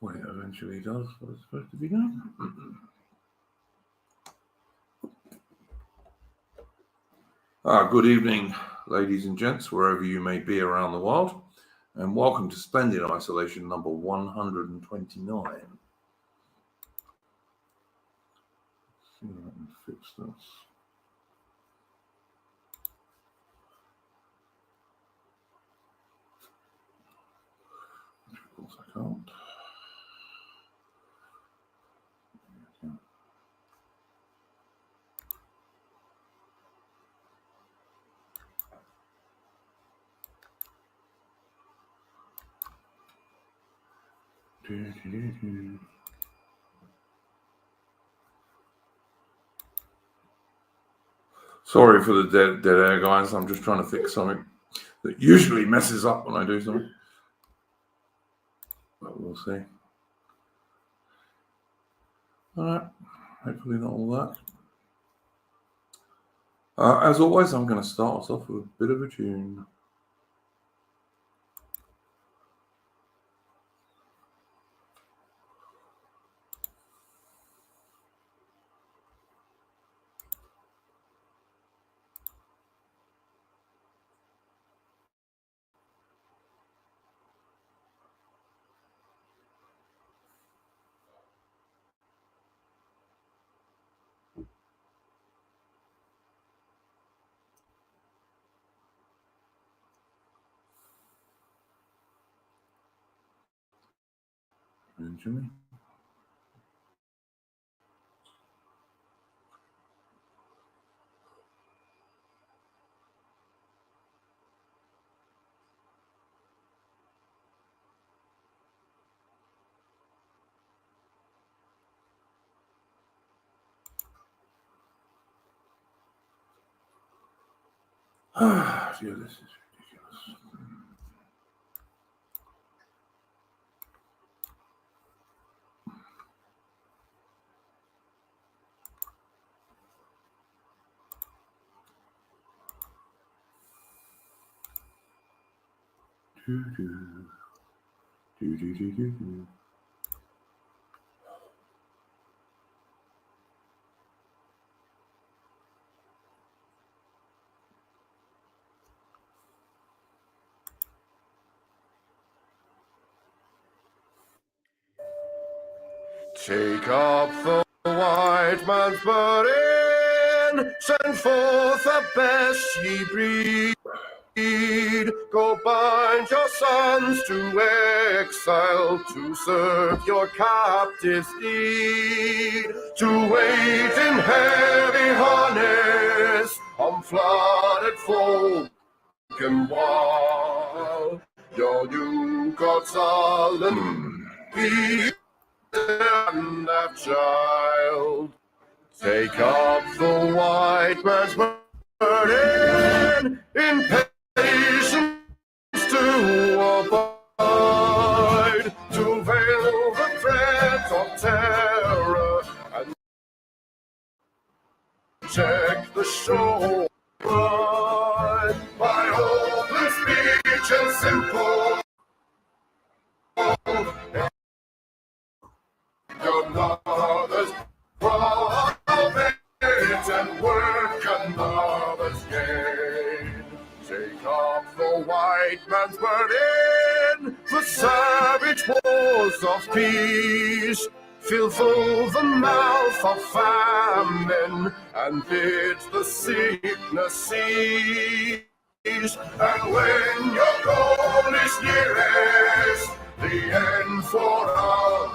when it eventually does what it's supposed to be done. Good evening, ladies and gents, wherever you may be around the world, and welcome to Splendid Isolation number 129. Let's see if I can fix this. Of course I can't. Sorry for the dead air, guys. I'm just trying to fix something that usually messes up when I do something. But we'll see. All right. Hopefully not all that. As always, I'm going to start us off with a bit of a tune. Jimmy. Dear, this is ridiculous. Take up the white man's burden, send forth the best ye breed. Go bind your sons to exile, to serve your captives need, to wait in heavy harness on flooded folk and wild. Your new God sullen be and that child. Take up the white man's burden in patience to abide, to veil the threats of terror and check the show by open speech and simple. Your mother's profit and work another's gain. Take up the white man's burden, the savage wars of peace. Fill full the mouth of famine and bid the sickness cease. And when your goal is nearest, the end for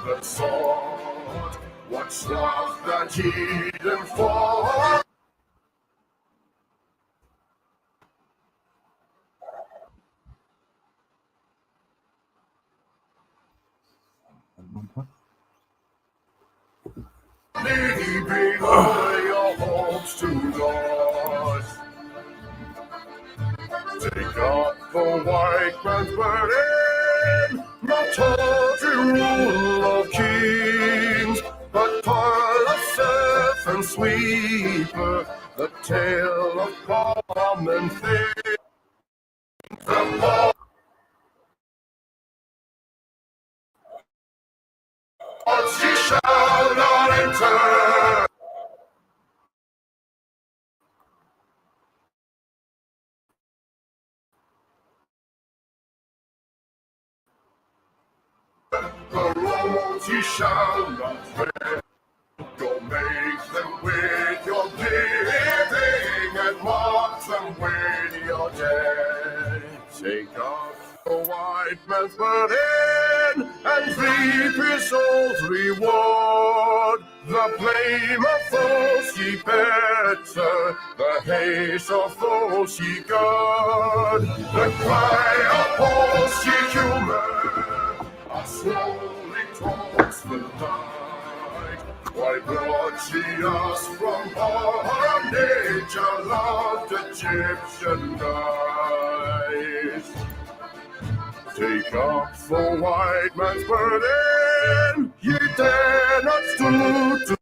the sword, what's love that hidden for? Bring all your hopes to God. Take up the white man's burden, not tawdry rule of kings, but toil of serf and sweeper, the tale of common things. The laws ye shall not fail. Go make them with your giving and mark them with your dead. Take off the white man's burden and reap his soul's reward. The blame of foes ye better, the haste of foes ye guard. The cry of hosts ye human, are slowly towards the light. Why brought ye us from bondage, our loved Egyptian guys? Take up the white man's burden, ye dare not stoop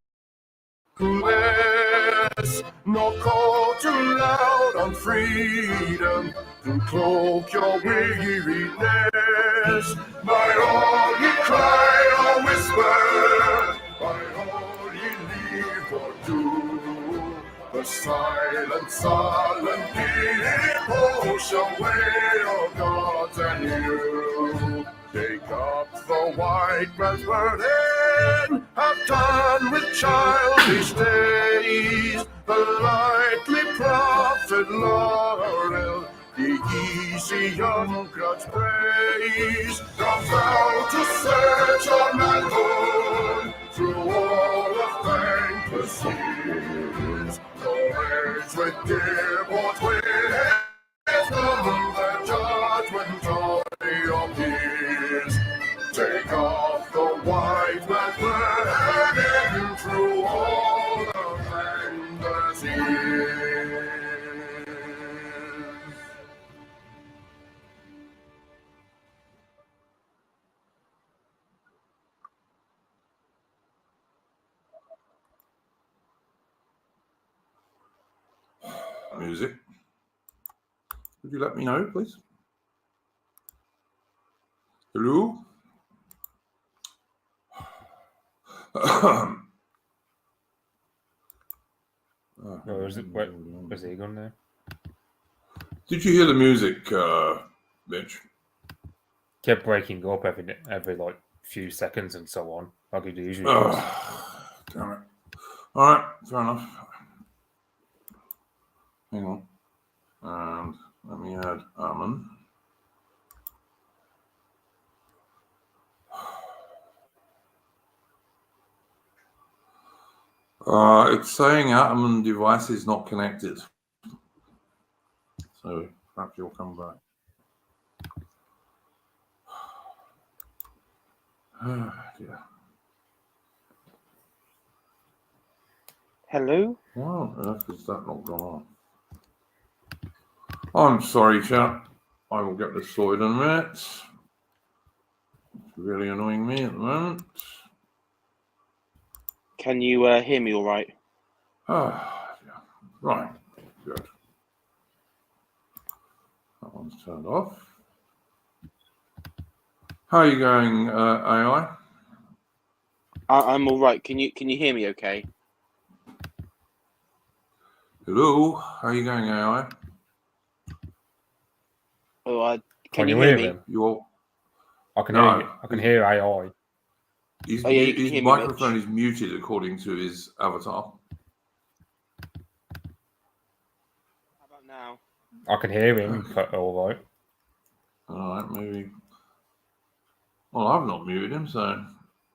to less, nor call too loud on freedom to cloak your weariness. By all ye cry or whisper, by all ye leave or do, the silent, sullen people shall weigh your gods and you. Take up the white man's burden, have done with childish days, the lightly prophet laurel, the easy young God's praise. Come thou to search your manhood through all of thankless years. No age with dear bought wisdom, the judgment of your peers. Take off the white man's burden through all of thankless years. Music. Would you let me know, please? Hello? Where's he gone now? Did you hear the music, Mitch? Kept breaking up every like few seconds and so on, like it usually Oh, does. damn it. All right, fair enough. Hang on. And let me add Armin. It's saying Atman device is not connected. So perhaps you'll come back. Yeah. Hello? Why on earth has that not gone on? I'm sorry, chat. I will get this sorted in a minute. It's really annoying me at the moment. Can you hear me all right? Yeah. Right. Good. That one's turned off. How are you going, AI? I'm all right. Can you hear me okay? Hello. How are you going, AI? Oh, Can you you hear hear me? him? You all? I can No. hear you. I can hear AI. His, Oh, yeah, you can his hear me, microphone Mitch. is muted according to his avatar. How about now? I can hear him, but all right. All right, maybe. Well, I've not muted him, so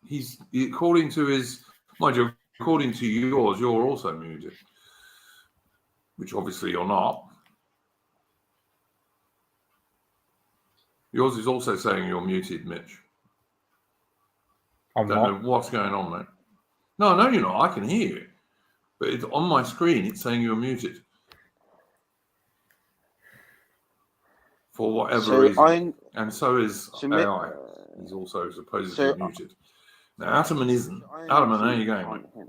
he's according to his. Mind you, according to yours, you're also muted, which obviously you're not. Yours is also saying you're muted, Mitch. I'm Don't not. know what's going on, mate. No, you're not. I can hear you, but it's on my screen. It's saying you're muted for whatever reason, and so is AI. He's also supposedly muted. Now, Ataman isn't. Ataman, how are you going, mate?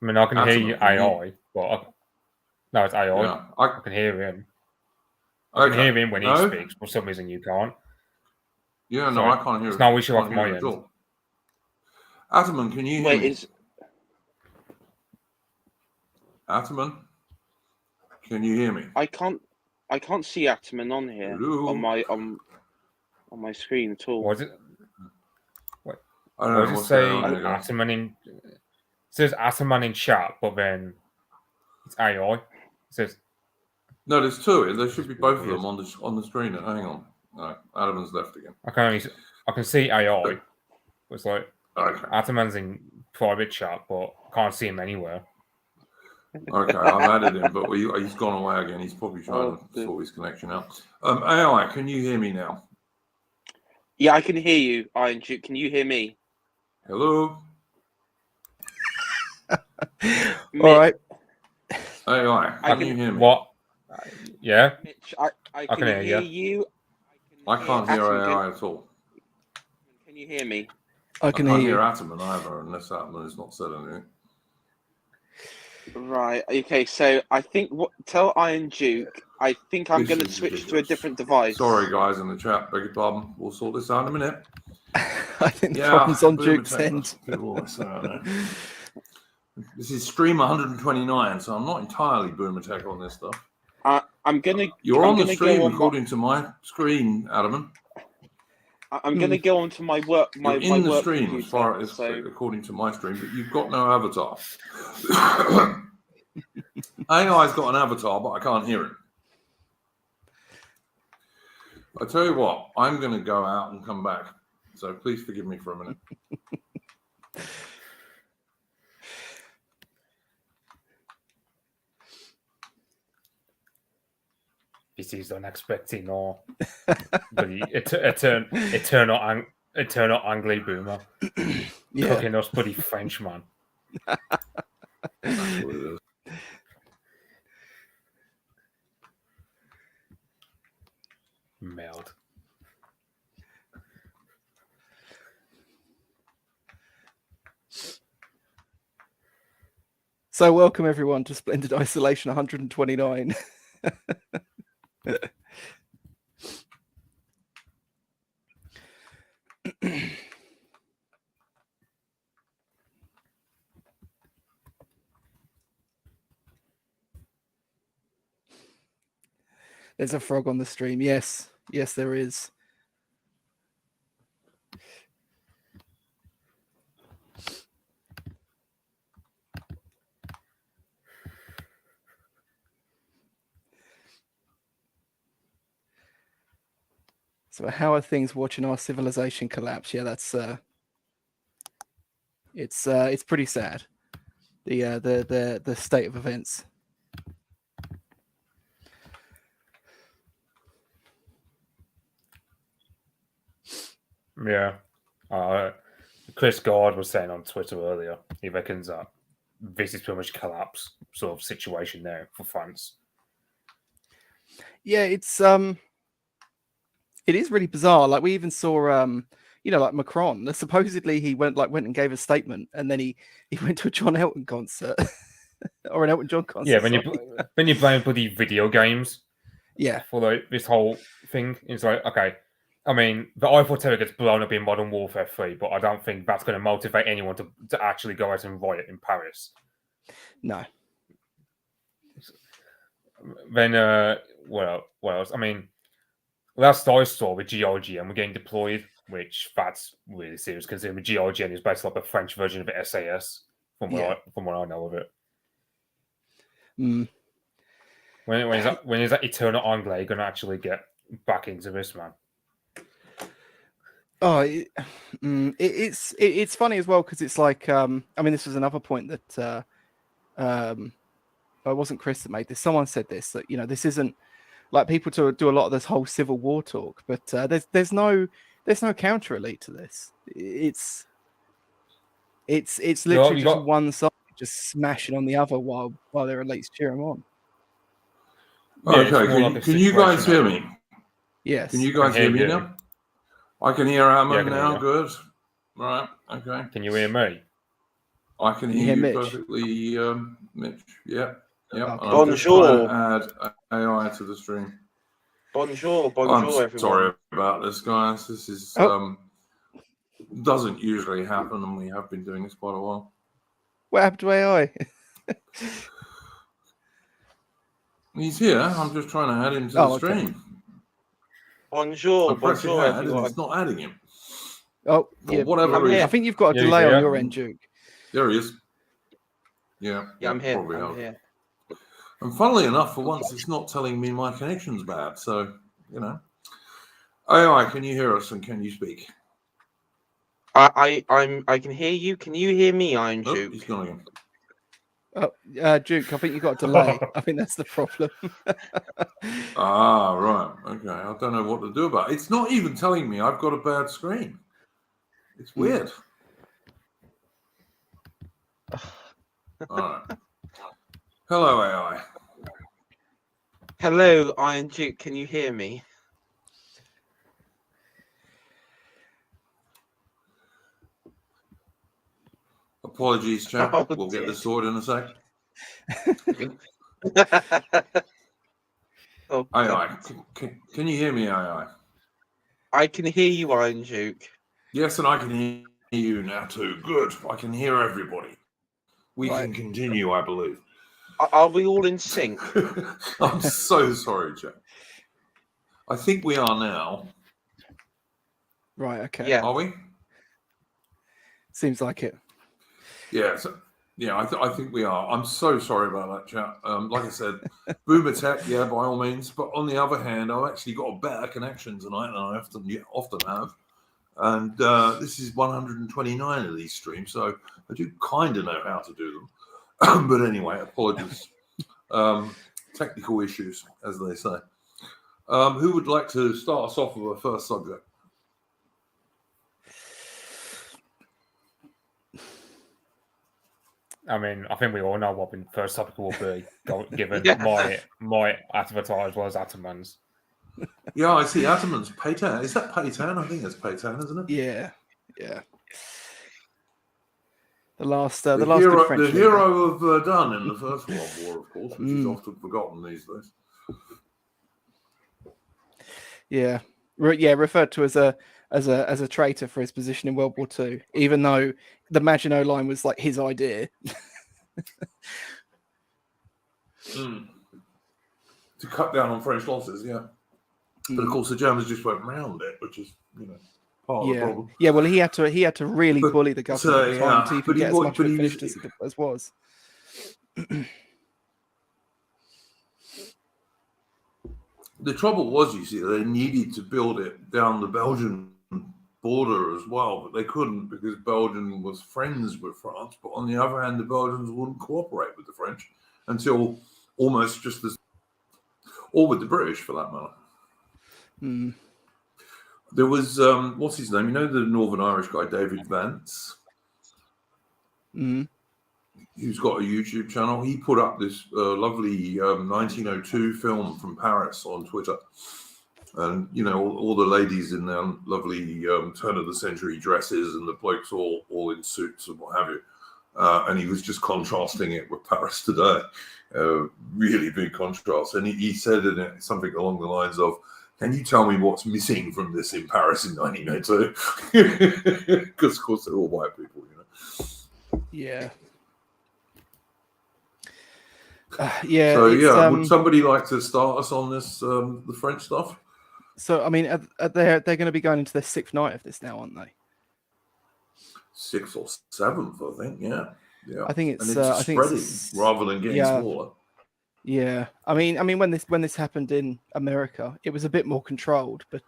I mean, I can hear you Ataman, AI, but no, it's AI. Yeah, I can hear him. I can hear him when he speaks. For some reason, you can't. Yeah, no, So I can't hear. It's no issue can't off hear my it end. at all. Ataman, can you hear me? Ataman, can you hear me? I can't see Ataman on here. Hello? on my screen at all. Was it? I don't Or know does it what's say going on here, guys. it says Ataman in chat, but then it's AI. It says No, there's two. There should be both of weird. them on the screen. Hang on. No, Adam's left again. I can see AI. It's like Okay. Ataman's in private chat, but I can't see him anywhere. Okay, I've added him, but he's gone away again. He's probably trying to sort his connection out. AI, can you hear me now? Yeah, I can hear you, Iron Duke. Can you hear me? Hello? All right. AI, can you hear me? What? Yeah, Mitch, I can hear hear you. you. I can't hear Atom. AI at all. Can you hear me? I I can can't hear hear you. Ataman either, unless Ataman has not said anything. Right. Okay. So I think tell Iron Duke. I think I'm This going to is switch to a ridiculous. different device. Sorry, guys in the chat. Beg your pardon. We'll sort this out in a minute. I think the problem's on boomer Duke's tech, end. that's what people always say, I know. This is stream 129, so I'm not entirely boomer tech on this stuff. I'm gonna. You're I'm on the gonna stream go on according to my screen, Adam. I'm gonna go onto my work. You're in the work stream computer, as far as according to my stream, but you've got no avatar. AI's got an avatar, but I can't hear him. I tell you what, I'm going to go out and come back. So please forgive me for a minute. this is unexpected, or but eternal angry boomer Yeah. cooking us bloody Frenchman. That's what it is. Meld. So welcome everyone to Splendid Isolation 129. There's a frog on the stream. Yes, there is. So how are things watching our civilization collapse? Yeah, that's it's pretty sad. The state of events. Yeah. Chris Gard was saying on Twitter earlier, he reckons that this is pretty much collapse sort of situation there for France. Yeah, it is really bizarre. Like we even saw like Macron. Supposedly he went and gave a statement, and then he went to a John Elton concert or an Elton John concert. Yeah, when you blame bloody video games, yeah, for like this whole thing, it's like, okay, I mean, the Eiffel Tower gets blown up in Modern Warfare 3, but I don't think that's going to motivate anyone to actually go out and riot in Paris. No. Then, what else? I mean, last I saw with GRGN, we're getting deployed, which that's really serious, considering GRGN is basically like a French version of the SAS, from what I know of it. Mm. When is that Eternal Anglais going to actually get back into this, man? Oh, it's funny as well because it's like I mean, this was another point that it wasn't Chris that made this. Someone said this, that this isn't like people to do a lot of this whole civil war talk, but there's no counter elite to this. It's literally just one side just smashing on the other while their elites cheer them on. Okay, can you guys hear me? Yes. Can you guys hear me now? I can hear Ammon now. Good. Right. Okay. Can you hear me? I can hear you Mitch? Perfectly, Mitch. Yeah. Yeah. Okay. I'm just trying to add AI to the stream. Bonjour, I'm everyone. sorry about this, guys. This is doesn't usually happen, and we have been doing this quite a while. What happened to AI? He's here. I'm just trying to add him to the stream. Bonjour, I'm pressing bonjour, add, and everyone. it's not adding him. Oh, For yeah. whatever I'm reason. here. I think you've got a Yeah, delay yeah. on your end, Duke. There he is. Yeah, Yeah, I'm here. probably I'm have. here. And funnily enough, for once, it's not telling me my connection's bad. So, you know. AI, can you hear us and can you speak? I can hear you. Can you hear me, Iron Oh, Duke? he's gone again. Oh, Duke, I think you've got a delay. I think that's the problem. Ah, right. Okay. I don't know what to do about it. It's not even telling me I've got a bad screen. It's weird. All right. Hello, AI. Hello, Iron Duke. Can you hear me? Apologies, chap. Oh, we'll get dear. this sorted in a sec. Oh, AI, God. can you hear me, AI? I can hear you, Iron Duke. Yes, and I can hear you now too. Good. I can hear everybody. We Right. can continue, I believe. Are we all in sync? I'm so sorry, Jack. I think we are now. Right, okay. Yeah. Are we? Seems like it. Yeah. Yeah, I think we are. I'm so sorry about that, chat. Like I said, boomer tech, yeah, by all means. But on the other hand, I've actually got a better connection tonight than I often have. And this is 129 of these streams, so I do kind of know how to do them. But anyway, apologies. Technical issues, as they say. Who would like to start us off with a first subject? I mean, I think we all know what the first topic will be, given Yeah. my avatar was Ataman's. Yeah, I see Ataman's Paytan. Is that Paytan? I think it's Paytan, isn't it? Yeah. The last good French the leader. hero of Dun in the First World War, of course, which is often forgotten these days. Yeah, referred to as a traitor for his position in World War II, even though the Maginot Line was like his idea. To cut down on French losses, yeah. But of course, the Germans just went round it, which is, part of the problem. Yeah. Well, he had to really bully the government at the time to even but get as much of it was- finished as was. The trouble was, you see, they needed to build it down the Belgian border as well, but they couldn't because Belgium was friends with France. But on the other hand, the Belgians wouldn't cooperate with the French until almost just as, or with the British for that matter. There was, what's his name? You know, the Northern Irish guy, David Vance, who's got a YouTube channel. He put up this lovely 1902 film from Paris on Twitter. And, all the ladies in their lovely turn of the century dresses and the blokes all in suits and what have you. And he was just contrasting it with Paris today. Really big contrast. And he said in it something along the lines of, can you tell me what's missing from this in Paris in 1902? Because, of course, they're all white people, Yeah. Would somebody like to start us on this, the French stuff? So, I mean, they're going to be going into their 6th night of this now, aren't they? 6th or 7th, I think. Yeah. I think it's. And it's I think spreading it's, rather than getting smaller. Yeah, I mean, when this happened in America, it was a bit more controlled, but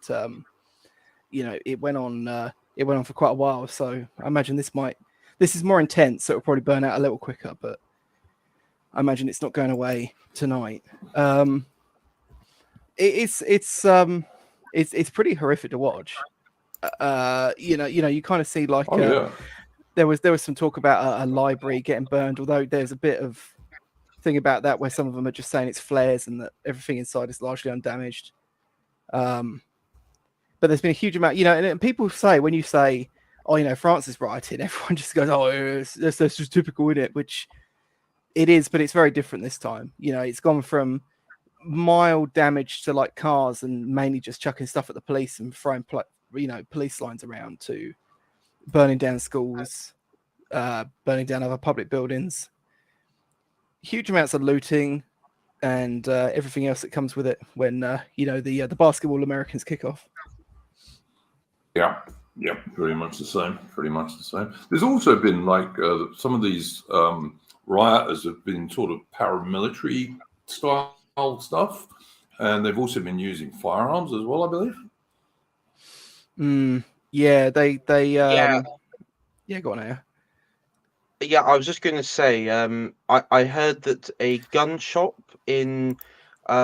it went on. It went on for quite a while. So I imagine this is more intense, so it'll probably burn out a little quicker. But I imagine it's not going away tonight. It's pretty horrific to watch. You kind of see like there was some talk about a library getting burned, although there's a bit of thing about that where some of them are just saying it's flares and that everything inside is largely undamaged. But there's been a huge amount, and people say, when you say, oh, France is rioting, everyone just goes, oh, that's just typical, isn't it? Which it is, but it's very different this time. It's gone from mild damage to like cars and mainly just chucking stuff at the police and throwing police lines around, to burning down schools, burning down other public buildings, huge amounts of looting, and everything else that comes with it when the basketball Americans kick off. Yeah. Yeah, pretty much the same. Pretty much the same. There's also been like some of these rioters have been sort of paramilitary style stuff, and they've also been using firearms as well, I believe. Yeah, they yeah, go on here. Yeah, I was just going to say, I heard that a gun shop in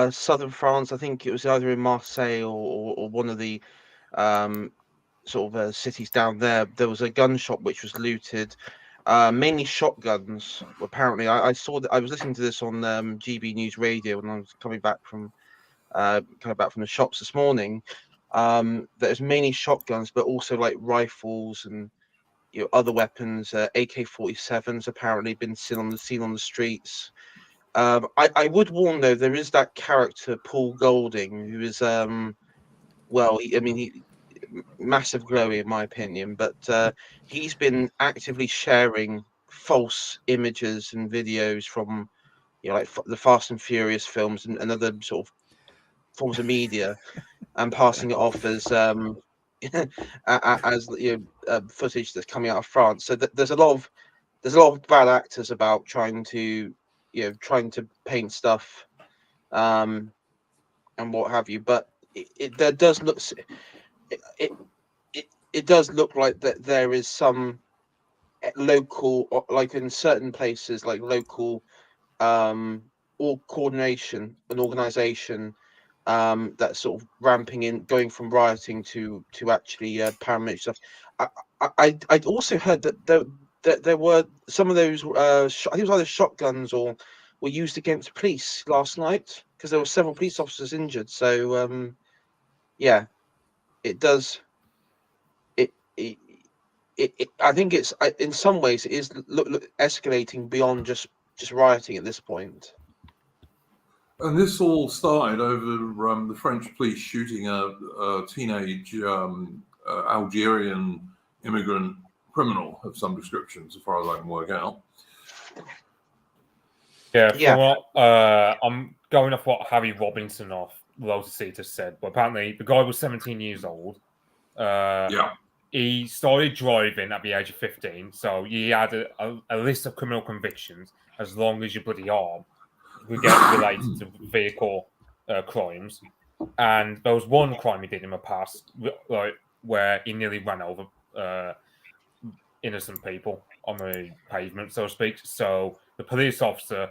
southern France, I think it was either in Marseille or one of the sort of cities down there, there was a gun shop which was looted, mainly shotguns. Apparently, I saw that. I was listening to this on GB News Radio when I was coming back from the shops this morning. There's mainly shotguns, but also like rifles and other weapons. AK-47s apparently been seen on the streets. I would warn though, there is that character Paul Golding who is he massive glowy in my opinion, but he's been actively sharing false images and videos from like the Fast and Furious films and other sort of forms of media, and passing it off as footage that's coming out of France. So there's a lot of bad actors about trying to paint stuff and what have you, but it does look like that there is some local, like in certain places, like local or coordination and organization that's sort of ramping in, going from rioting to actually paramilitary stuff. I'd also heard that there were some of those I think it was either shotguns or were used against police last night, because there were several police officers injured. So yeah, it does. I think it's in some ways it is look escalating beyond just rioting at this point. And this all started over the French police shooting a teenage Algerian immigrant criminal of some description, as far as I can work out. Yeah, what I'm going off what Harry Robinson of Rhodesian said, but apparently the guy was 17 years old. He started driving at the age of 15, so he had a list of criminal convictions as long as your bloody arm would get related to vehicle crimes. And there was one crime he did in the past, like where he nearly ran over innocent people on the pavement, so to speak. So the police officer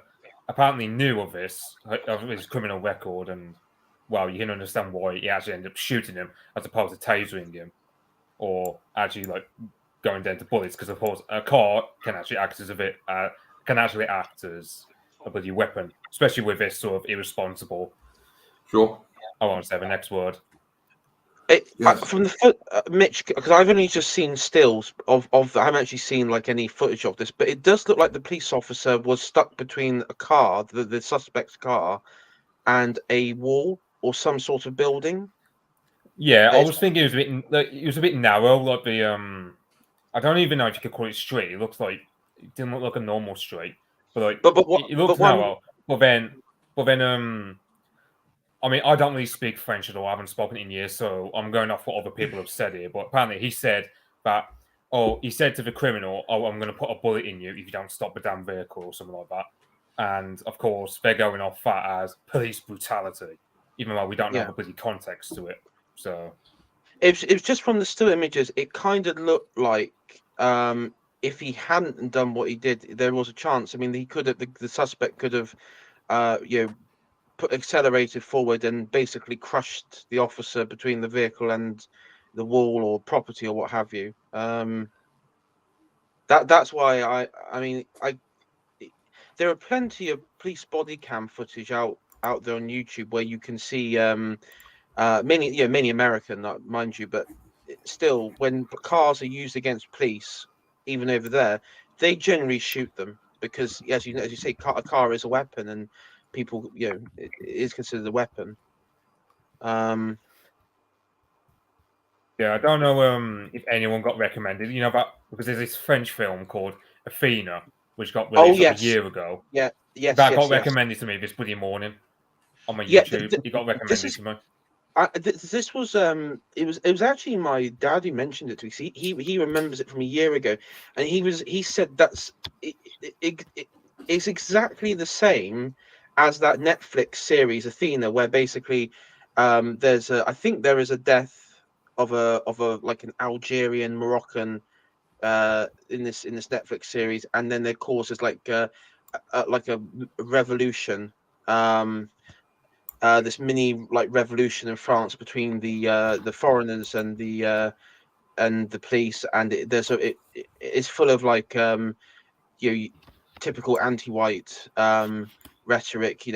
apparently knew of this, of his criminal record, and well, you can understand why he actually ended up shooting him as opposed to tasering him, or actually like going down to bullets, because of course a car can actually act as a bloody weapon, especially with this sort of irresponsible. Sure. I won't say the next word. From the Mitch, because I've only just seen stills of. I haven't actually seen like any footage of this, but it does look like the police officer was stuck between a car, the suspect's car, and a wall or some sort of building. Yeah, I was thinking it was a bit narrow, like the I don't even know if you could call it street. It didn't look like a normal street, but like it looks narrow. But then I mean, I don't really speak French at all. I haven't spoken it in years, so I'm going off what other people have said here. But apparently, he said he said to the criminal, "Oh, I'm going to put a bullet in you if you don't stop the damn vehicle," or something like that. And of course, they're going off that as police brutality, even though we don't know the bloody context to it. So, it was just from the still images. It kind of looked like if he hadn't done what he did, there was a chance. I mean, he could have. The suspect could have, accelerated forward and basically crushed the officer between the vehicle and the wall or property or what have you. That's why there are plenty of police body cam footage out there on YouTube where you can see many American, mind you, but still, when cars are used against police, even over there, they generally shoot them because, as you say, a car is a weapon, and people, it is considered a weapon. Yeah, I don't know if anyone got recommended. Because there's this French film called Athena, which got released a year ago. That got recommended to me this bloody morning on my YouTube. It got recommended to me. This was it was actually my dad who mentioned it to me. He remembers it from a year ago, and he said it's exactly the same as that Netflix series Athena, where basically there's I think there is a death of a like an Algerian Moroccan in this Netflix series, and then there causes like a revolution. This mini like revolution in France between the foreigners and the police, and it's full of like typical anti-white rhetoric,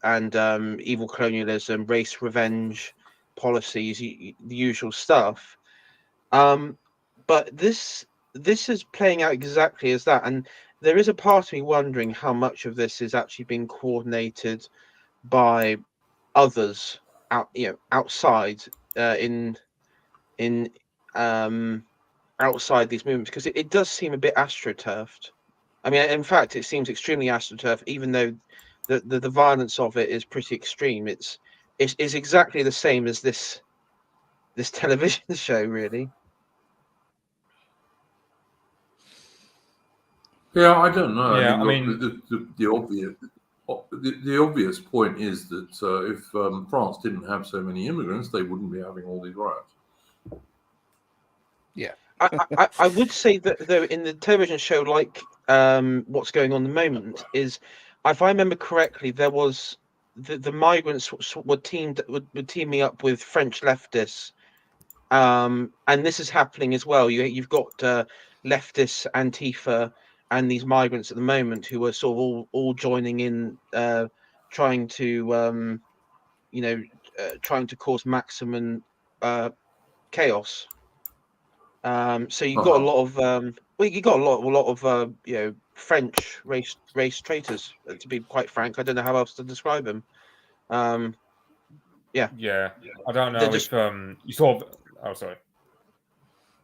and evil colonialism, race revenge policies, the usual stuff. But this is playing out exactly as that, and there is a part of me wondering how much of this is actually being coordinated by others outside in outside these movements, because it does seem a bit astroturfed. I mean, in fact, it seems extremely astroturfed, even though the violence of it is pretty extreme. It's exactly the same as this television show, really. Yeah, I don't know. Yeah, I mean, the obvious point is that if France didn't have so many immigrants, they wouldn't be having all these riots. Yeah. I would say that though in the television show, like what's going on at the moment, is, if I remember correctly, there was the migrants were teaming up with French leftists, and this is happening as well. You've got leftists, Antifa, and these migrants at the moment who are sort of all joining in, trying to trying to cause maximum chaos. So you've got a lot of you got a lot of French race traitors. To be quite frank, I don't know how else to describe them. Yeah. I don't know if you saw. Oh, sorry.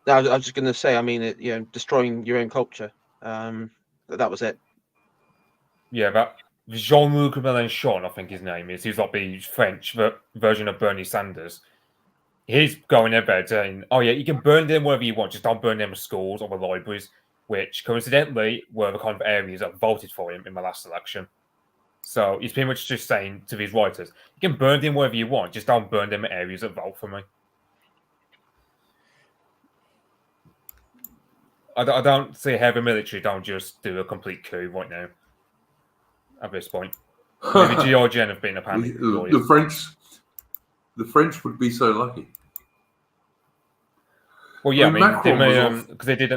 No, I was just going to say. I mean, destroying your own culture. That was it. Yeah, that Jean-Luc Mélenchon, I think his name is. He's like the French version of Bernie Sanders. He's going there saying, "Oh yeah, you can burn them wherever you want, just don't burn them in schools or the libraries," which coincidentally were the kind of areas that voted for him in the last election. So he's pretty much just saying to these writers, "You can burn them wherever you want, just don't burn them in areas that vote for me." I don't see how the military don't just do a complete coup right now. At this point, maybe Georgian have been a panic. The French would be so lucky. Well, yeah, because they did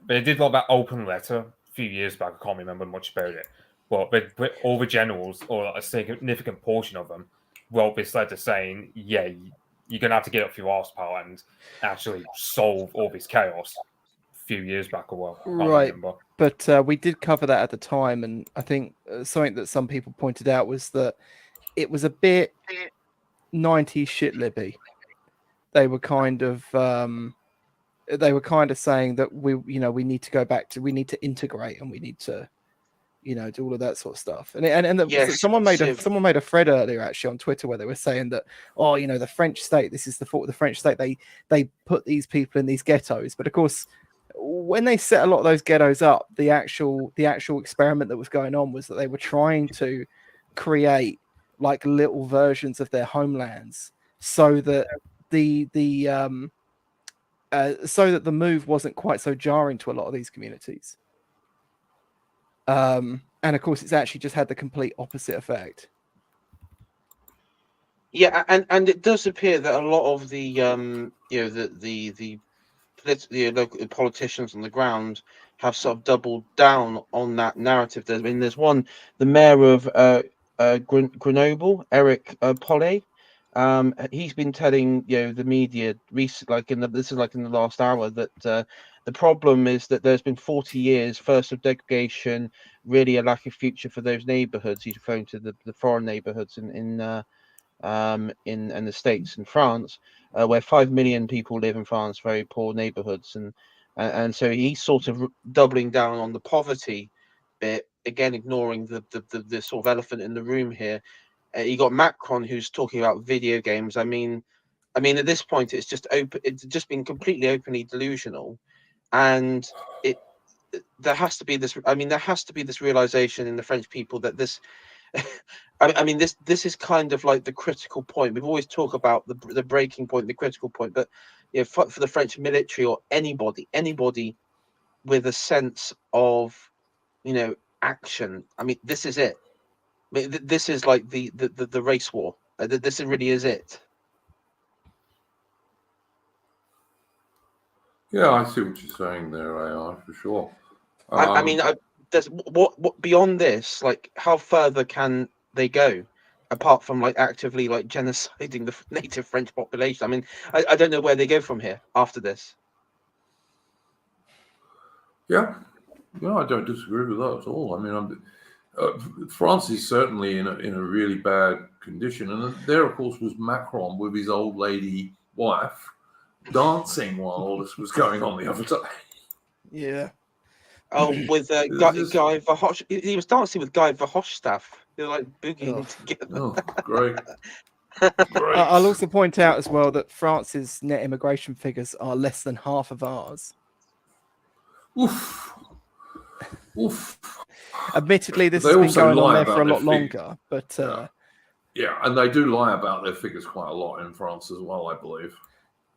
they did like that open letter a few years back. I can't remember much about it, but all the generals, or like a significant portion of them, wrote this letter saying, "Yeah, you're gonna have to get up your arse, pal, and actually solve all this chaos." A few years back, or well, right. But we did cover that at the time, and I think something that some people pointed out was that it was a bit 90s shit libby. They were kind of saying that we need to go back to, we need to integrate, and we need to do all of that sort of stuff. And someone made a thread earlier actually on Twitter where they were saying that, the French state, this is the fault of the French state. They put these people in these ghettos, but of course, when they set a lot of those ghettos up, the actual experiment that was going on was that they were trying to create like little versions of their homelands, so that the move wasn't quite so jarring to a lot of these communities. And of course, it's actually just had the complete opposite effect. Yeah, and it does appear that a lot of the local politicians on the ground have sort of doubled down on that narrative. There's one, the mayor of Grenoble, Eric Pollet. He's been telling the media recently, this is like in the last hour, that the problem is that there's been 40 years first of degradation, really a lack of future for those neighborhoods. He's referring to the foreign neighborhoods in the States and France, where 5 million people live in France, very poor neighborhoods, and so he's sort of doubling down on the poverty bit, again ignoring the sort of elephant in the room here. You got Macron, who's talking about video games. I mean, at this point, it's just open. It's just been completely openly delusional, and there has to be this. I mean, there has to be this realization in the French people that this. I mean, this is kind of like the critical point. We've always talked about the breaking point, the critical point, but for the French military or anybody with a sense of action. I mean, this is it. I mean, this is like the race war. This really is it. Yeah, I see what you're saying there, AI, for sure. I mean, there's what beyond this? Like, how further can they go, apart from like actively like genociding the native French population? I mean, I don't know where they go from here after this. Yeah, I don't disagree with that at all. I mean, France is certainly in a really bad condition, and there, of course, was Macron with his old lady wife dancing while all this was going on the other day. Yeah. Oh, with Guy Verhofstadt. He was dancing with Guy Verhofstadt. They're like boogieing together. Oh, great. I'll also point out as well that France's net immigration figures are less than half of ours. Oof. Admittedly, this has been going on there for a lot longer, but yeah, and they do lie about their figures quite a lot in France as well, I believe.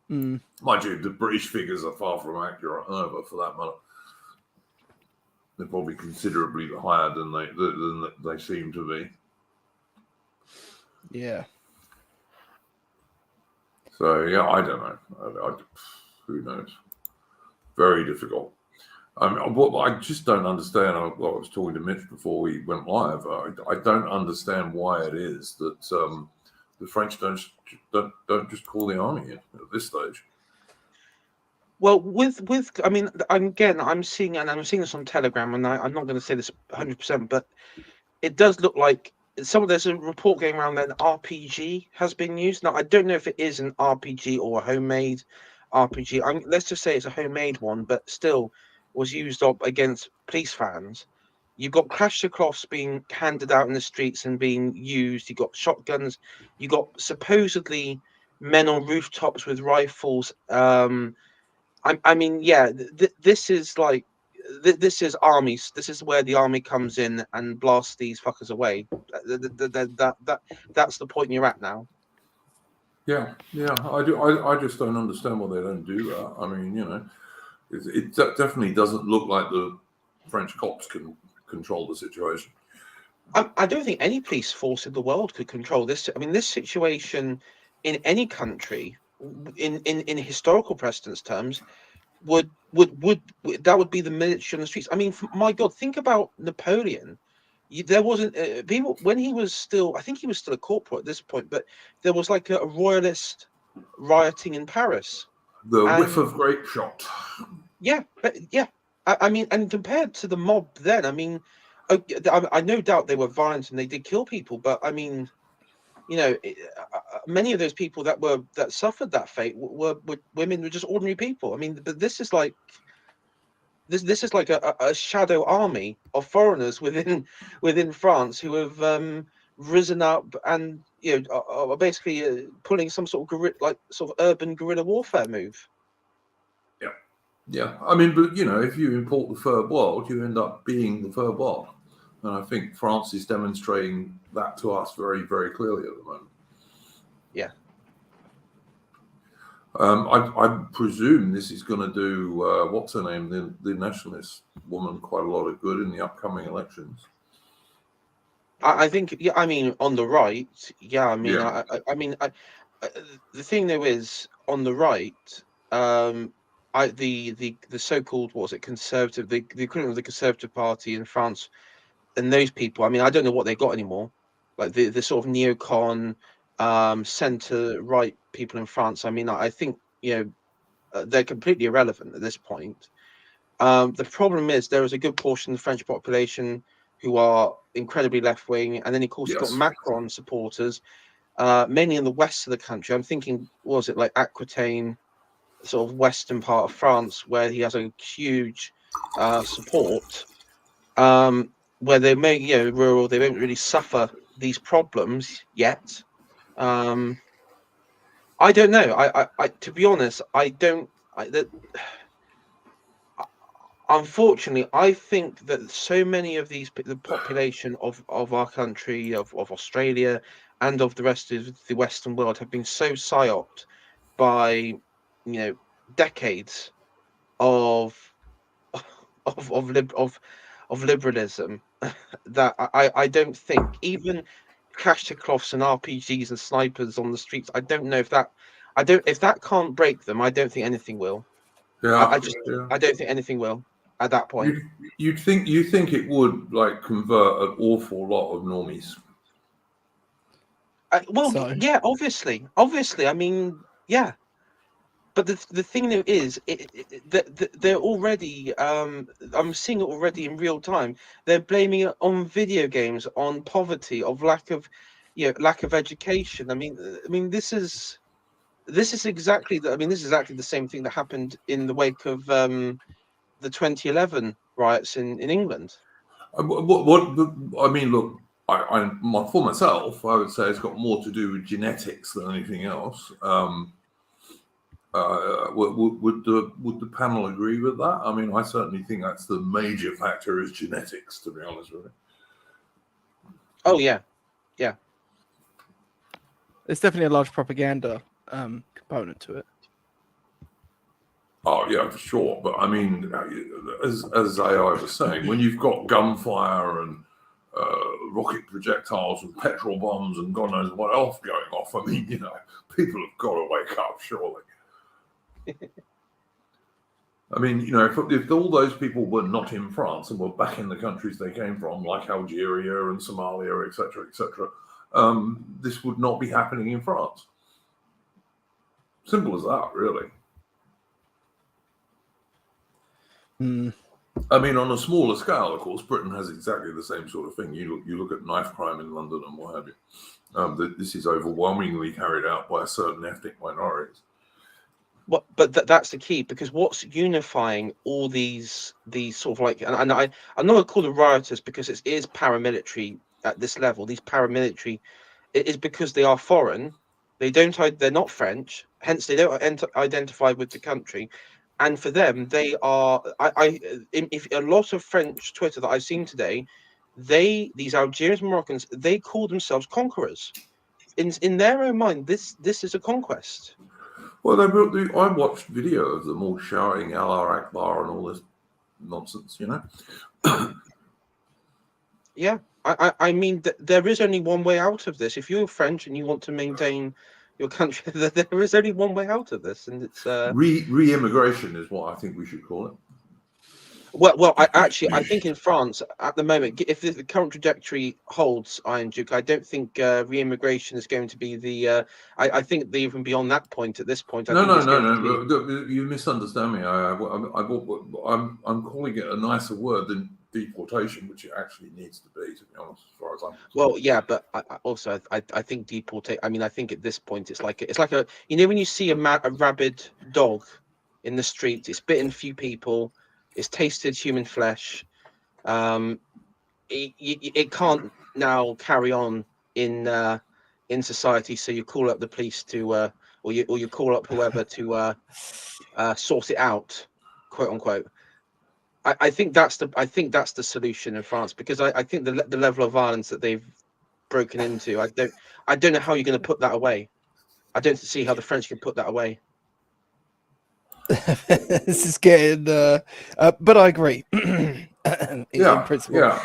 Mind you, the British figures are far from accurate, however, for that matter. They're probably considerably higher than they seem to be. Yeah. So yeah, I don't know. Who knows? Very difficult. I just don't understand. I was talking to Mitch before we went live. I don't understand why it is that the French don't just call the army in at this stage. Well, I mean, I'm seeing this on Telegram, and I'm not going to say this 100%, but it does look like there's a report going around that an RPG has been used. Now, I don't know if it is an RPG or a homemade RPG. Let's just say it's a homemade one, but still was used up against police vans. You've got Kalashnikovs being handed out in the streets and being used. You've got shotguns. You've got supposedly men on rooftops with rifles. I mean, yeah, this is like, this is armies. This is where the army comes in and blasts these fuckers away. That's the point you're at now. Yeah, I do. I just don't understand why they don't do that. I mean, it definitely doesn't look like the French cops can control the situation. I don't think any police force in the world could control this. I mean, this situation in any country, in historical precedence terms, would be the military on the streets. I mean, my God, think about Napoleon. There wasn't people when he was still. I think he was still a corporal at this point, but there was like a royalist rioting in Paris. The whiff of grape shot. Yeah, but yeah, I mean, and compared to the mob then, I mean, I no doubt they were violent and they did kill people, but I mean, many of those people that suffered that fate were women, were just ordinary people. I mean, but this is like a shadow army of foreigners within France who have risen up and are basically pulling some sort of urban guerrilla warfare move. Yeah. I mean, but if you import the third world, you end up being the third world. And I think France is demonstrating that to us very, very clearly at the moment. Yeah. I presume this is going to do, what's her name, the nationalist woman, quite a lot of good in the upcoming elections. I think, yeah, I mean, on the right, yeah, I mean, yeah. I mean, the thing though is, on the right, the so-called, what was it, conservative, the equivalent of the Conservative Party in France, and those people, I mean, I don't know what they got anymore. Like the sort of neocon, centre-right people in France. I mean, I think they're completely irrelevant at this point. The problem is there is a good portion of the French population who are incredibly left-wing, and then of course you've got Macron supporters, mainly in the west of the country. I'm thinking, what was it, like Aquitaine, sort of western part of France, where he has a huge support. Where they may, rural, they won't really suffer these problems yet. I don't know. I to be honest, I don't. Unfortunately, I think that so many of the population of our country, of Australia, and of the rest of the Western world have been so psyoped by, decades of of liberalism that I don't think even Kalashnikovs and RPGs and snipers on the streets. I don't know if that if that can't break them. I don't think anything will. I just I don't think anything will at that point. You think it would like convert an awful lot of normies? Yeah, obviously. I mean, yeah. But the thing though is, they're already. I'm seeing it already in real time. They're blaming it on video games, on poverty, of lack of education. I mean, this is exactly the same thing that happened in the wake of the 2011 riots in England. I mean, look, for myself, I would say it's got more to do with genetics than anything else. Would the panel agree with that? I mean, I certainly think that's the major factor is genetics, to be honest with you. Oh yeah, yeah. There's definitely a large propaganda component to it. Oh yeah, for sure. But I mean, as AI was saying, when you've got gunfire and rocket projectiles and petrol bombs and God knows what else going off, I mean, people have got to wake up, surely. I mean, if all those people were not in France and were back in the countries they came from, like Algeria and Somalia, etc., this would not be happening in France. Simple as that, really. I mean, on a smaller scale, of course, Britain has exactly the same sort of thing. You look at knife crime in London and what have you. This is overwhelmingly carried out by certain ethnic minorities. But that's the key, because what's unifying all these sort of like, and I'm not going to call them rioters because it is paramilitary at this level. These paramilitary, it is because they are foreign. They're not French, hence they don't identify with the country. And for them, they are. If a lot of French Twitter that I've seen today, these Algerians, Moroccans, they call themselves conquerors. In their own mind, this is a conquest. Well, I watched video of them all shouting Allah Akbar and all this nonsense, Yeah, I mean, there is only one way out of this. If you're French and you want to maintain your country, there is only one way out of this, and it's re-immigration is what I think we should call it. Well, I think in France at the moment, if the current trajectory holds, Iron Duke, I don't think re-immigration is going to be the. I think they even beyond that point at this point. No. You misunderstand me. I'm calling it a nicer word than deportation, which it actually needs to be honest, as far as I'm concerned. Well, yeah, but I think deportation. I mean, I think at this point it's like a when you see a rabid dog in the street, it's bitten a few people. It's tasted human flesh. It can't now carry on in society. So you call up the police to, or you call up whoever to sort it out, quote unquote. I think that's the solution in France, because I think the level of violence that they've broken into, I don't know how you're going to put that away. I don't see how the French can put that away. This is getting, but I agree. In principle,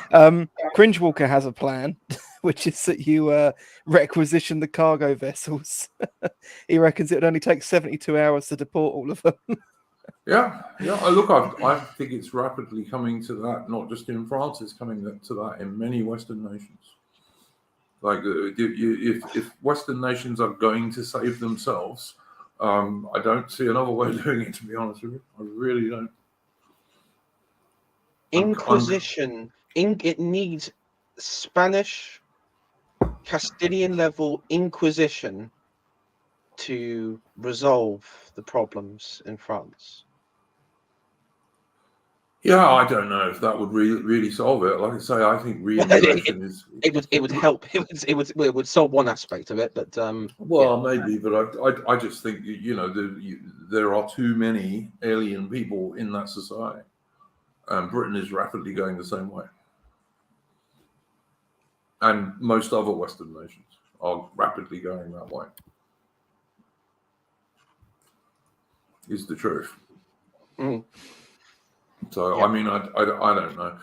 Cringe Walker has a plan, which is that you requisition the cargo vessels. He reckons it would only take 72 hours to deport all of them. Yeah. Look, I think it's rapidly coming to that. Not just in France, it's coming to that in many Western nations. Like, if Western nations are going to save themselves, I don't see another way of doing it, to be honest with you. I really don't. Inquisition. It needs Spanish, Castilian level Inquisition to resolve the problems in France. Yeah, I don't know if that would really solve it. Like I say, I think reintegration is. It would help. It would solve one aspect of it, but well, maybe, but I just think there are too many alien people in that society, and Britain is rapidly going the same way, and most other Western nations are rapidly going that way. Is the truth. Mm. So Yeah. I mean, I don't know.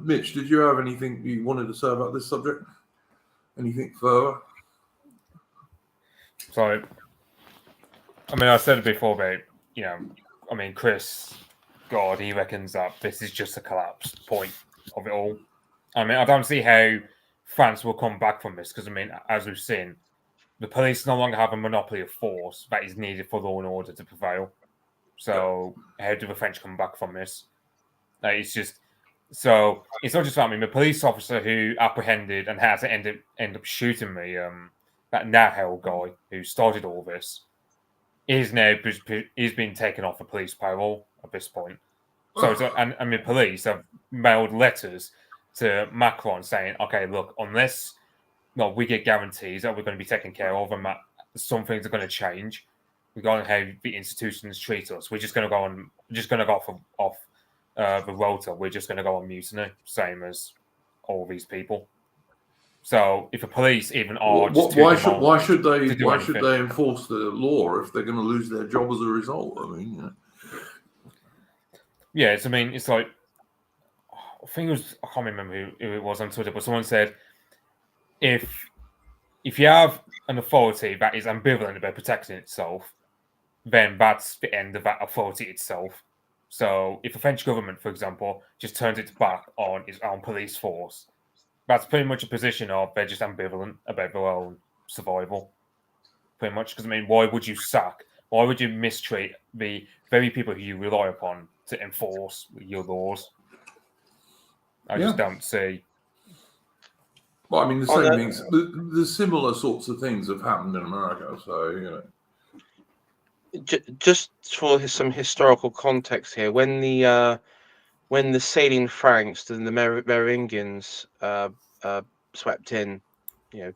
Mitch, did you have anything you wanted to say about this subject? Anything further? So, I mean, I said it before, but I mean, Chris, God, he reckons that this is just a collapse point of it all. I mean, I don't see how France will come back from this because, I mean, as we've seen, the police no longer have a monopoly of force that is needed for law and order to prevail. So, how do the French come back from this? It's just so it's not just that. I mean, the police officer who apprehended and had to end up shooting me, that Nahel guy who started all this, is been taken off a police parole at this point. So and the police have mailed letters to Macron saying, "Okay, look, unless we get guarantees that we're going to be taken care of and that some things are going to change regarding how the institutions treat us, we're just going to go on, off the rota. We're just going to go on mutiny, same as all these people." So if the police even are why should they enforce the law if they're going to lose their job as a result? I mean, I mean, it's like I think I can't remember who it was on Twitter, but someone said if you have an authority that is ambivalent about protecting itself, then that's the end of that authority itself. So if the French government, for example, just turns its back on its own police force, that's pretty much a position of they're just ambivalent about their own survival. Pretty much, because I mean, why would you mistreat the very people who you rely upon to enforce your laws? I just don't see. Well, I mean, the same things, the similar sorts of things have happened in America. So just for some historical context here, when the Salian Franks and the Merovingians swept in, in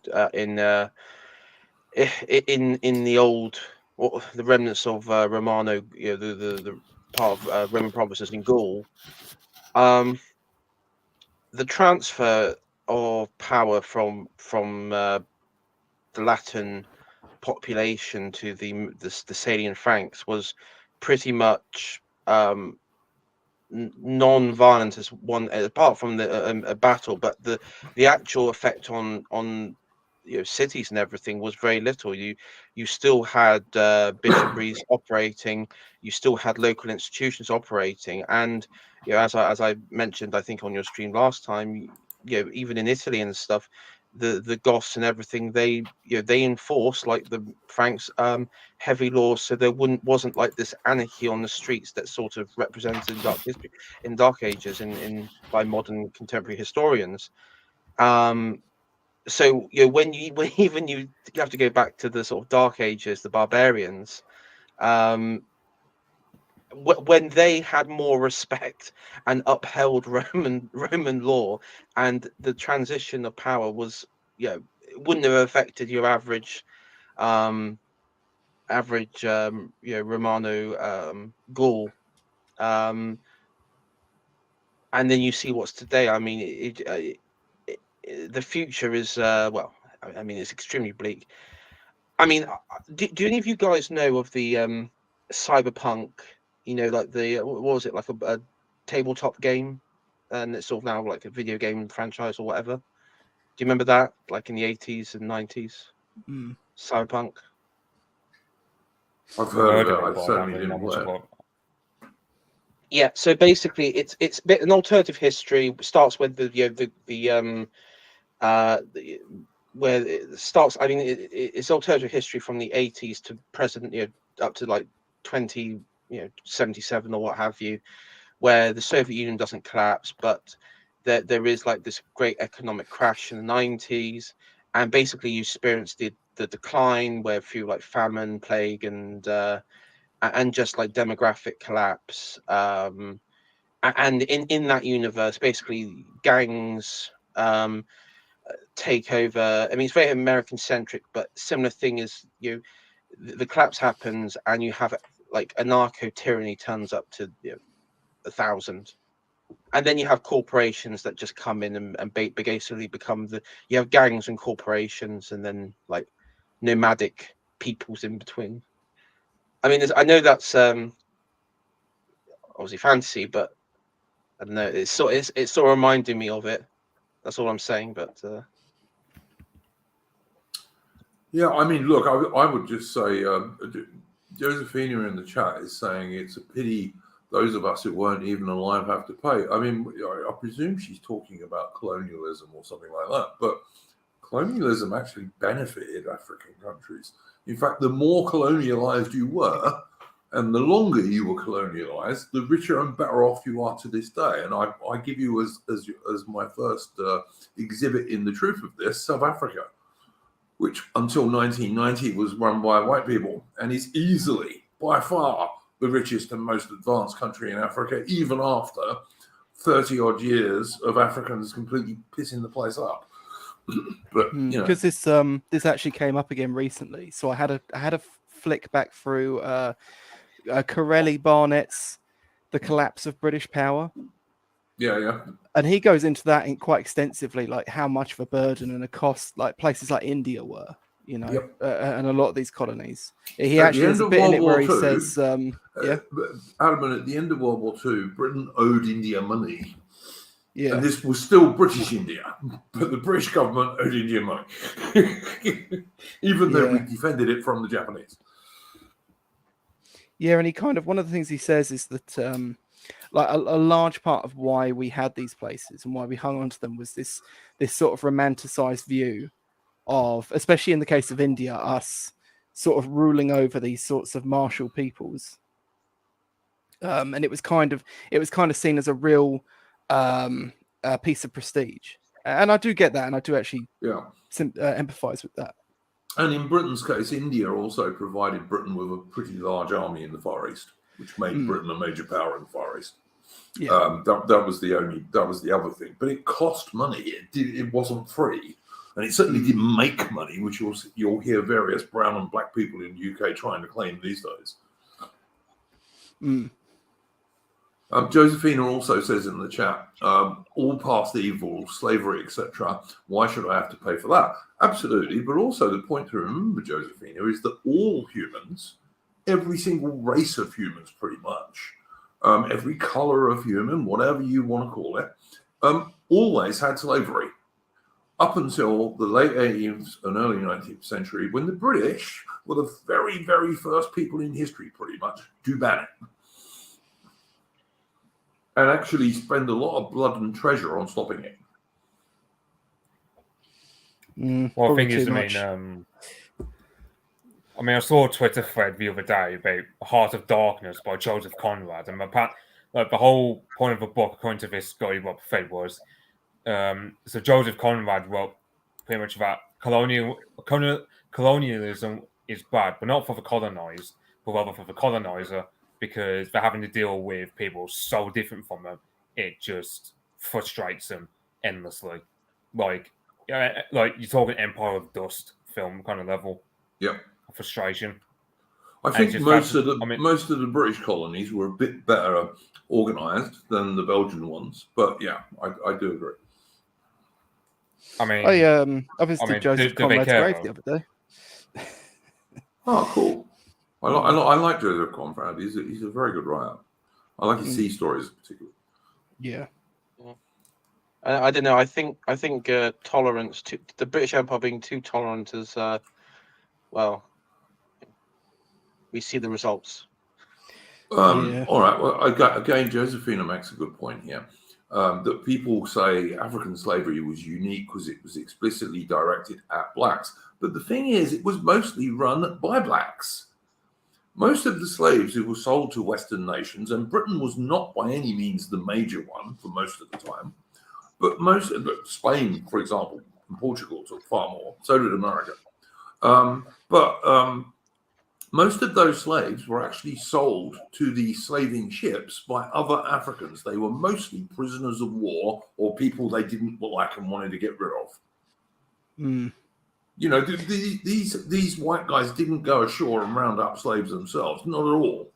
the old, the remnants of Romano, the part of Roman provinces in Gaul, the transfer of power from the Latin population to the Salian Franks was pretty much non-violent as one, apart from a battle, but the actual effect on cities and everything was very little. You still had bishoprics operating, you still had local institutions operating, and as I mentioned, I think on your stream last time, even in Italy and stuff, the Goths and everything, they enforced, like the Franks, heavy laws, so there wasn't like this anarchy on the streets that sort of represented in dark history, in Dark Ages, in by modern contemporary historians. So when you have to go back to the sort of Dark Ages, the barbarians, when they had more respect and upheld Roman law, and the transition of power was, it wouldn't have affected your average Romano Gaul. And then you see what's today. I mean, the future is well, I mean, it's extremely bleak. I mean, do any of you guys know of the cyberpunk? Like what was it, like a tabletop game, and it's sort of now like a video game franchise or whatever. Do you remember that, like in the 80s and 90s? Cyberpunk. I've heard of it. I certainly didn't play it. Yeah, so basically, it's a bit an alternative history. Starts with where it starts. I mean, it's alternative history from the 80s to present, up to like 77 or what have you, where the Soviet Union doesn't collapse, but there is like this great economic crash in the 90s, and basically you experience the decline, where through like famine, plague, and and just like demographic collapse. And in that universe, basically gangs take over. I mean, it's very American centric, but similar thing is the collapse happens, and you have like anarcho tyranny turns up to 1,000, and then you have corporations that just come in and basically become you have gangs and corporations, and then like nomadic peoples in between. I mean, I know that's obviously fantasy, but I don't know. It's sort of reminding me of it. That's all I'm saying. But yeah, I mean, look, I would just say Josephina in the chat is saying it's a pity those of us who weren't even alive have to pay. I mean, I presume she's talking about colonialism or something like that, but colonialism actually benefited African countries. In fact, the more colonialized you were, and the longer you were colonialized, the richer and better off you are to this day. And I give you as my first exhibit in the truth of this, South Africa, which until 1990 was run by white people and is easily, by far, the richest and most advanced country in Africa, even after 30 odd years of Africans completely pissing the place up. But because this actually came up again recently, so I had a flick back through Corelli Barnett's The Collapse of British Power. Yeah. And he goes into that quite extensively, like how much of a burden and a cost like places like India were, and a lot of these colonies. He actually has a bit in it where he says, Adam, at the end of World War II, Britain owed India money. Yeah. And this was still British India, but the British government owed India money, even though we defended it from the Japanese. Yeah, and he kind of, one of the things he says is that like a large part of why we had these places and why we hung on to them was this sort of romanticized view of, especially in the case of India, us sort of ruling over these sorts of martial peoples. And it was kind of seen as a real piece of prestige. And I do get that, and I do actually empathize with that. And in Britain's case, India also provided Britain with a pretty large army in the Far East, which made Britain a major power in the Far East. Yeah. That was the other thing. But it cost money. It wasn't free. And it certainly didn't make money, which you'll hear various brown and black people in the UK trying to claim these days. Josephina also says in the chat, all past evil, slavery, etc. Why should I have to pay for that? Absolutely. But also the point to remember, Josephina, is that all humans, every single race of humans pretty much, every color of human, whatever you want to call it, always had slavery. Up until the late 18th and early 19th century, when the British were the very, very first people in history, pretty much, to ban it. And actually spend a lot of blood and treasure on stopping it. Well, the thing is, I mean, I saw a Twitter thread the other day about Heart of Darkness by Joseph Conrad, and the whole point of the book, according to this guy, what the thread was, so Joseph Conrad wrote pretty much that colonialism is bad, but not for the colonized, but rather for the colonizer, because they're having to deal with people so different from them, it just frustrates them endlessly. Like you're talking Empire of Dust film kind of level. Yeah. Frustration. I think most of the British colonies were a bit better organized than the Belgian ones, but yeah, I do agree. I visited Joseph Conrad's grave the other day. Oh, cool. I like Joseph Conrad. He's a very good writer. I like his sea stories particularly. Yeah. I don't know. I think tolerance to the British Empire being too tolerant is well, we see the results. All right. Well, again, Josephina makes a good point here. That people say African slavery was unique because it was explicitly directed at blacks. But the thing is, it was mostly run by blacks. Most of the slaves who were sold to Western nations, and Britain was not by any means the major one for most of the time, but Spain, for example, and Portugal took far more. So did America. But Most of those slaves were actually sold to the slaving ships by other Africans. They were mostly prisoners of war or people they didn't like and wanted to get rid of. Mm. You know, these white guys didn't go ashore and round up slaves themselves. Not at all.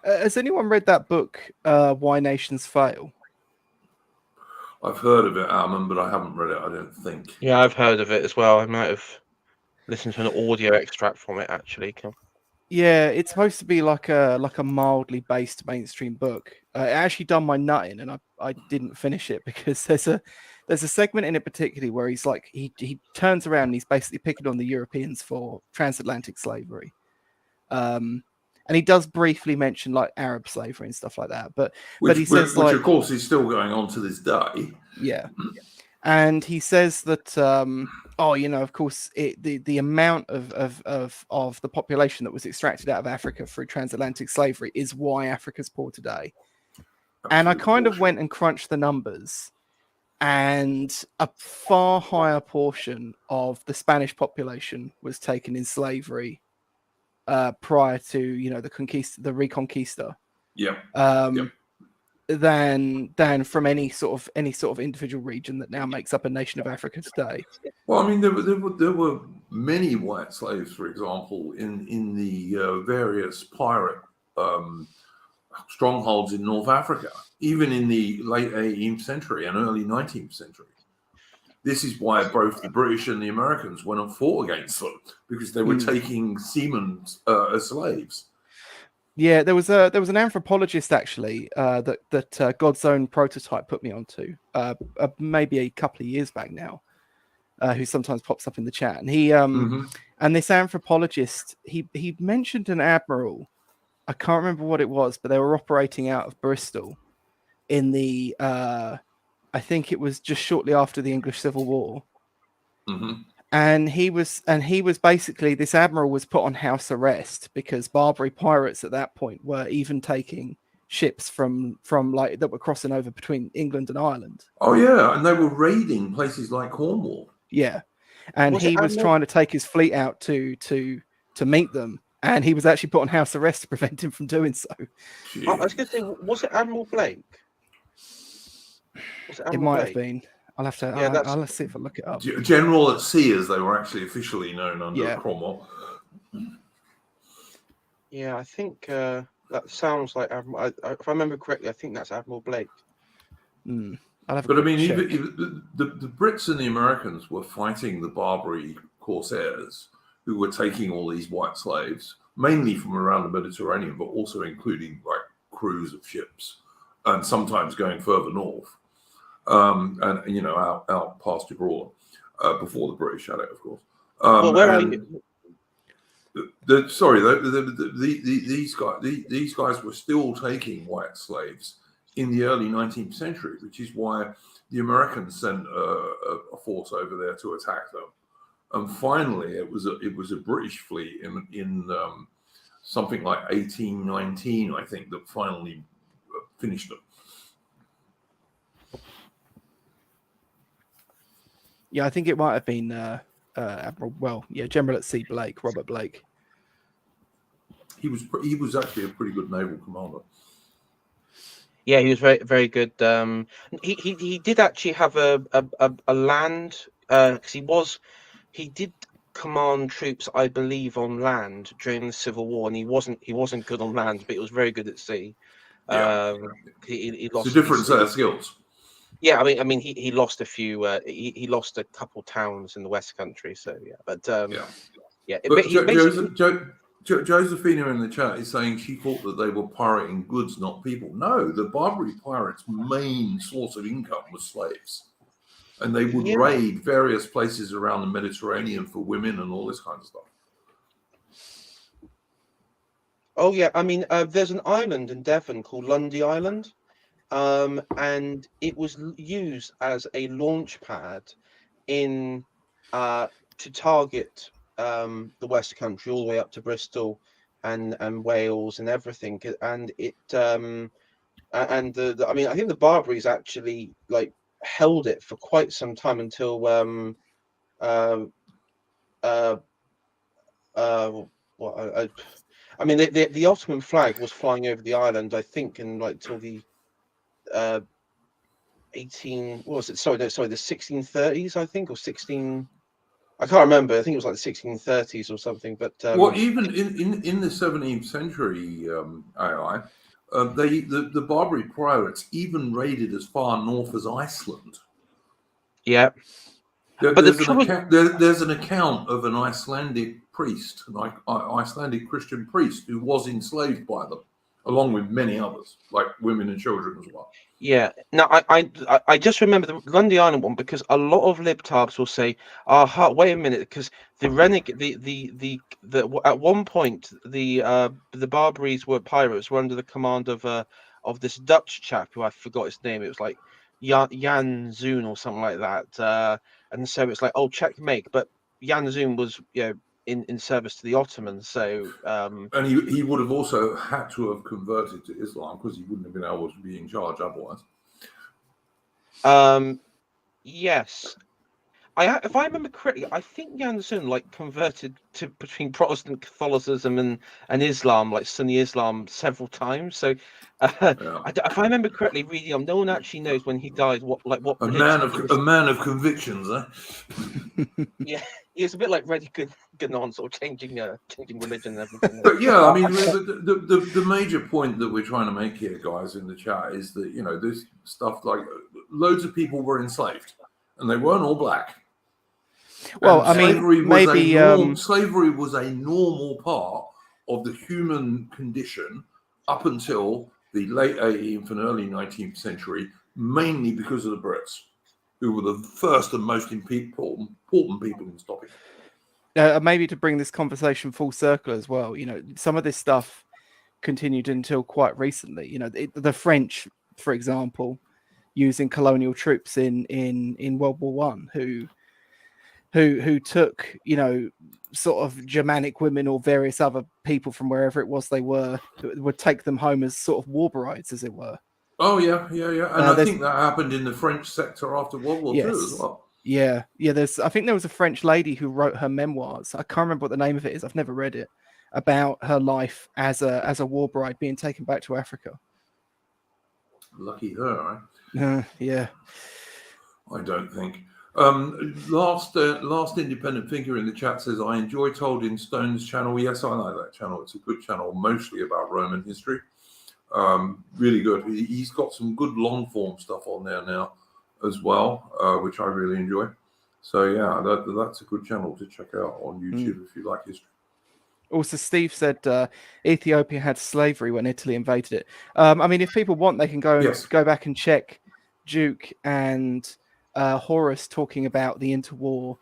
Has anyone read that book, Why Nations Fail? I've heard of it, Alman, but I haven't read it, I don't think. Yeah, I've heard of it as well. I might have listened to an audio extract from it, actually. Yeah, it's supposed to be like a mildly based mainstream book. It actually done my nutting, and I didn't finish it because there's a segment in it particularly where he's like he turns around and he's basically picking on the Europeans for transatlantic slavery. And he does briefly mention like Arab slavery and stuff like that, but he says which of course is still going on to this day. Yeah, and he says that of course the amount of the population that was extracted out of Africa through transatlantic slavery is why Africa's poor today. And I kind of went and crunched the numbers, and a far higher portion of the Spanish population was taken in slavery prior to the Reconquista. Yeah. Than from any sort of individual region that now makes up a nation of Africa today. Well, I mean, there were many white slaves, for example, in the various pirate strongholds in North Africa, even in the late 18th century and early 19th century. This is why both the British and the Americans went and fought against them, because they were taking seamen as slaves. Yeah, there was an anthropologist actually that God's Own Prototype put me onto maybe a couple of years back now, who sometimes pops up in the chat, and he and this anthropologist he mentioned an admiral. I can't remember what it was, but they were operating out of Bristol in the I think it was just shortly after the English Civil War. Mm-hmm. And he was basically, this admiral was put on house arrest because Barbary pirates at that point were even taking ships from like that were crossing over between England and Ireland. Oh yeah, and they were raiding places like Cornwall. Yeah, and he was trying to take his fleet out to meet them, and he was actually put on house arrest to prevent him from doing so. I was going to say, was it Admiral Blake? It might have been. I'll have to. Yeah, I'll see if I look it up. General at Sea, as they were actually officially known under Cromwell. Yeah, I think that sounds like Admiral. If I remember correctly, I think that's Admiral Blake. But I mean, even the Brits and the Americans were fighting the Barbary corsairs, who were taking all these white slaves, mainly from around the Mediterranean, but also including like crews of ships, and sometimes going further north. And out past Gibraltar before the British had it, of course. These guys were still taking white slaves in the early 19th century, which is why the Americans sent a force over there to attack them. And finally, it was a British fleet in something like 1819, I think, that finally finished them. Yeah, I think it might have been Admiral. Well, yeah, General at Sea Blake, Robert Blake. He was actually a pretty good naval commander. Yeah, he was very very good. He did actually have a land because he did command troops, I believe, on land during the Civil War, and he wasn't good on land, but he was very good at sea. He lost. It's a different set of skills. Yeah, I mean, he lost a few. He lost a couple towns in the West Country. So yeah, but Josephina in the chat is saying she thought that they were pirating goods, not people. No, the Barbary pirates' main source of income was slaves, and they would raid various places around the Mediterranean for women and all this kind of stuff. Oh yeah, I mean, there's an island in Devon called Lundy Island. And it was used as a launch pad to target the West Country all the way up to Bristol and Wales and everything. And it I think the Barbaries actually like held it for quite some time until I mean, the Ottoman flag was flying over the island, I think, in like till the 18. What was it? Sorry, no, sorry, the 1630s, I think, or 16. I can't remember. I think it was like the 1630s or something. But well, even in the 17th century, AI, the Barbary pirates even raided as far north as Iceland. yeah. There's an account of an Icelandic priest, like Icelandic Christian priest, who was enslaved by them, along with many others, like women and children as well. Yeah. Now, I just remember the Lundy Island one because a lot of libtards will say, wait a minute," because the renegade, the at one point the Barbaries were pirates were under the command of this Dutch chap who I forgot his name. It was like Jan Zoon or something like that. And so it's like, oh, checkmate. But Jan Zoon was, in service to the Ottomans. So and he would have also had to have converted to Islam because he wouldn't have been able to be in charge otherwise. Yes. If I remember correctly, I think Janssen converted to between Protestant Catholicism and Islam, like Sunni Islam, several times. So, if I remember correctly, reading no one actually knows when he died. What a man of convictions, eh? Yeah, he was a bit like Reddy Gannon, sort of changing religion and everything. But yeah, I mean, the major point that we're trying to make here, guys, in the chat is that this stuff like loads of people were enslaved, and they weren't all black. Well, and I mean, maybe slavery was a normal part of the human condition up until the late 18th and early 19th century, mainly because of the Brits, who were the first and most important people in stopping it. Maybe to bring this conversation full circle as well, some of this stuff continued until quite recently. The French, for example, using colonial troops in World War One, who took, sort of Germanic women or various other people from wherever it was they would take them home as sort of war brides, as it were. Oh, yeah. And I think that happened in the French sector after World War II as well. Yeah. I think there was a French lady who wrote her memoirs. I can't remember what the name of it is. I've never read it. About her life as a war bride being taken back to Africa. Lucky her, eh? Yeah. I don't think. Last independent thinker in the chat says, I enjoy Told Stone's channel. Yes, I like that channel. It's a good channel, mostly about Roman history. Really good. He's got some good long form stuff on there now as well, which I really enjoy. So yeah, that's a good channel to check out on YouTube if you like history. Also, Steve said Ethiopia had slavery when Italy invaded it. I mean, if people want, they can go back and check Duke and Horace talking about the interwar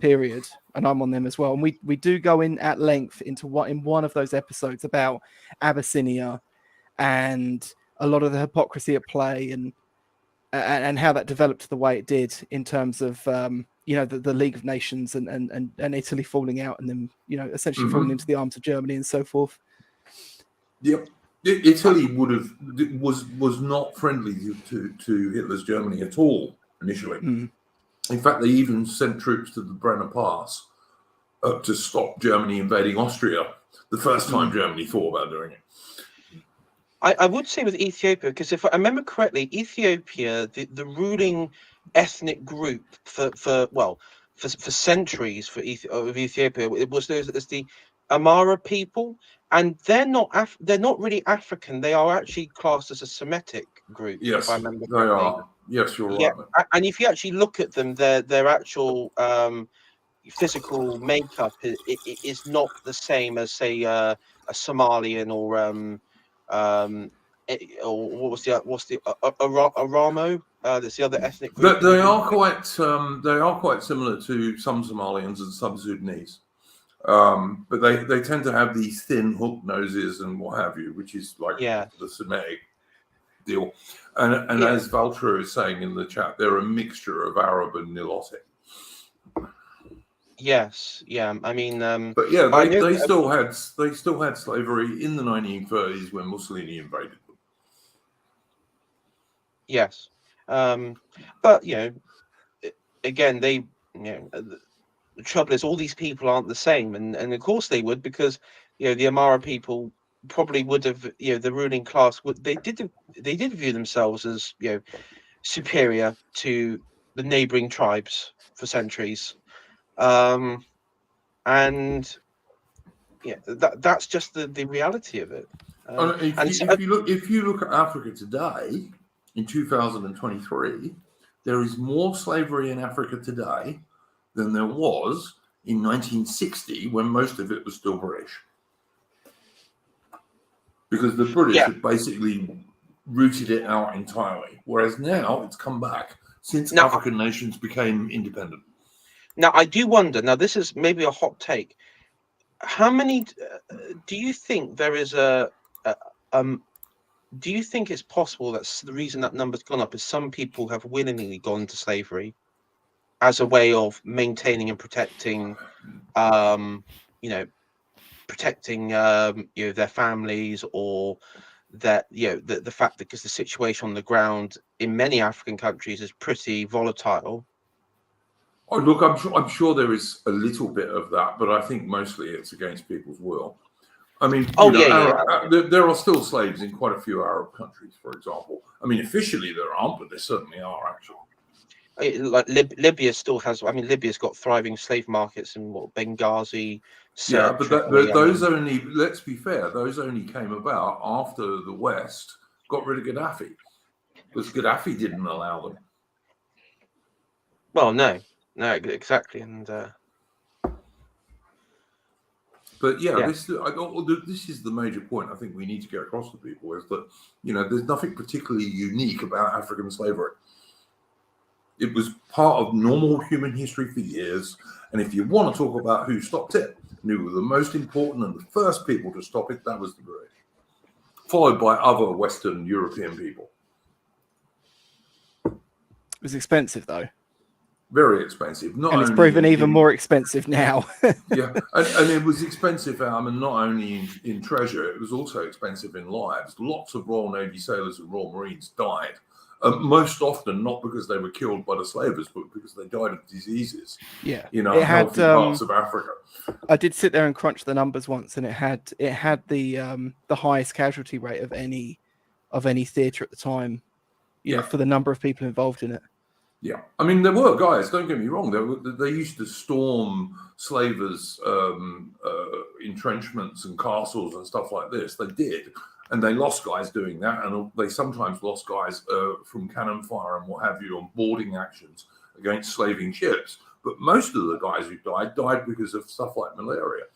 period, and I'm on them as well. And we do go in at length into one of those episodes about Abyssinia and a lot of the hypocrisy at play and how that developed the way it did in terms of the League of Nations and Italy falling out and then essentially falling into the arms of Germany and so forth. Yep. Italy was not friendly to Hitler's Germany at all initially. In fact, they even sent troops to the Brenner Pass to stop Germany invading Austria the first time Germany thought about doing it. I would say with Ethiopia, because if I remember correctly, Ethiopia, the ruling ethnic group for centuries of Ethiopia, it was the Amhara people, and they're not really African. They are actually classed as a Semitic group. Yes, if I remember they are. Yes, you're right. And if you actually look at them, their actual physical makeup is not the same as, say, a Somalian or what's the Aramo? That's the other ethnic group. They are quite similar to some Somalians and some Sudanese, but they tend to have these thin hook noses and what have you, which is like the Semitic deal. And as Valtra is saying in the chat, they're a mixture of Arab and Nilotic. Yes, yeah. I mean, but yeah, they still had slavery in the 1930s when Mussolini invaded them. Yes, but again, the trouble is all these people aren't the same, and of course they would, because the Amara people probably would have, the ruling class they did view themselves as superior to the neighboring tribes for centuries, and that's just the reality of it. If you look at Africa today, in 2023, there is more slavery in Africa today than there was in 1960, when most of it was still British. Because the British had basically rooted it out entirely, whereas now it's come back since African nations became independent. Now, I do wonder, now this is maybe a hot take, how many, do you think there is do you think it's possible that the reason that number's gone up is some people have willingly gone to slavery as a way of maintaining and protecting, protecting their families, or that the fact that because the situation on the ground in many African countries is pretty volatile? Oh, look, I'm sure there is a little bit of that, but I think mostly it's against people's will. I mean, there are still slaves in quite a few Arab countries, for example. I mean, officially there aren't, but there certainly are, actually. Like Libya still has. I mean, Libya's got thriving slave markets in Benghazi. Yeah, but those only. Let's be fair; those only came about after the West got rid of Gaddafi, because Gaddafi didn't allow them. Well, no, exactly, and. But this is the major point I think we need to get across to people, is that there's nothing particularly unique about African slavery. It was part of normal human history for years, and if you want to talk about who stopped it, who were the most important and the first people to stop it, that was the British, followed by other Western European people. It was expensive, though. Very expensive. And it's proven even more expensive now. Yeah, and it was expensive, not only in treasure, it was also expensive in lives. Lots of Royal Navy sailors and Royal Marines died. Most often not because they were killed by the slavers, but because they died of diseases. Yeah, healthy parts of Africa. I did sit there and crunch the numbers once, and it had the highest casualty rate of any theatre at the time. For the number of people involved in it. Yeah, I mean, there were guys, don't get me wrong, they used to storm slavers' entrenchments and castles and stuff like this. They did, and they lost guys doing that, and they sometimes lost guys from cannon fire and what have you on boarding actions against slaving ships. But most of the guys who died because of stuff like malaria,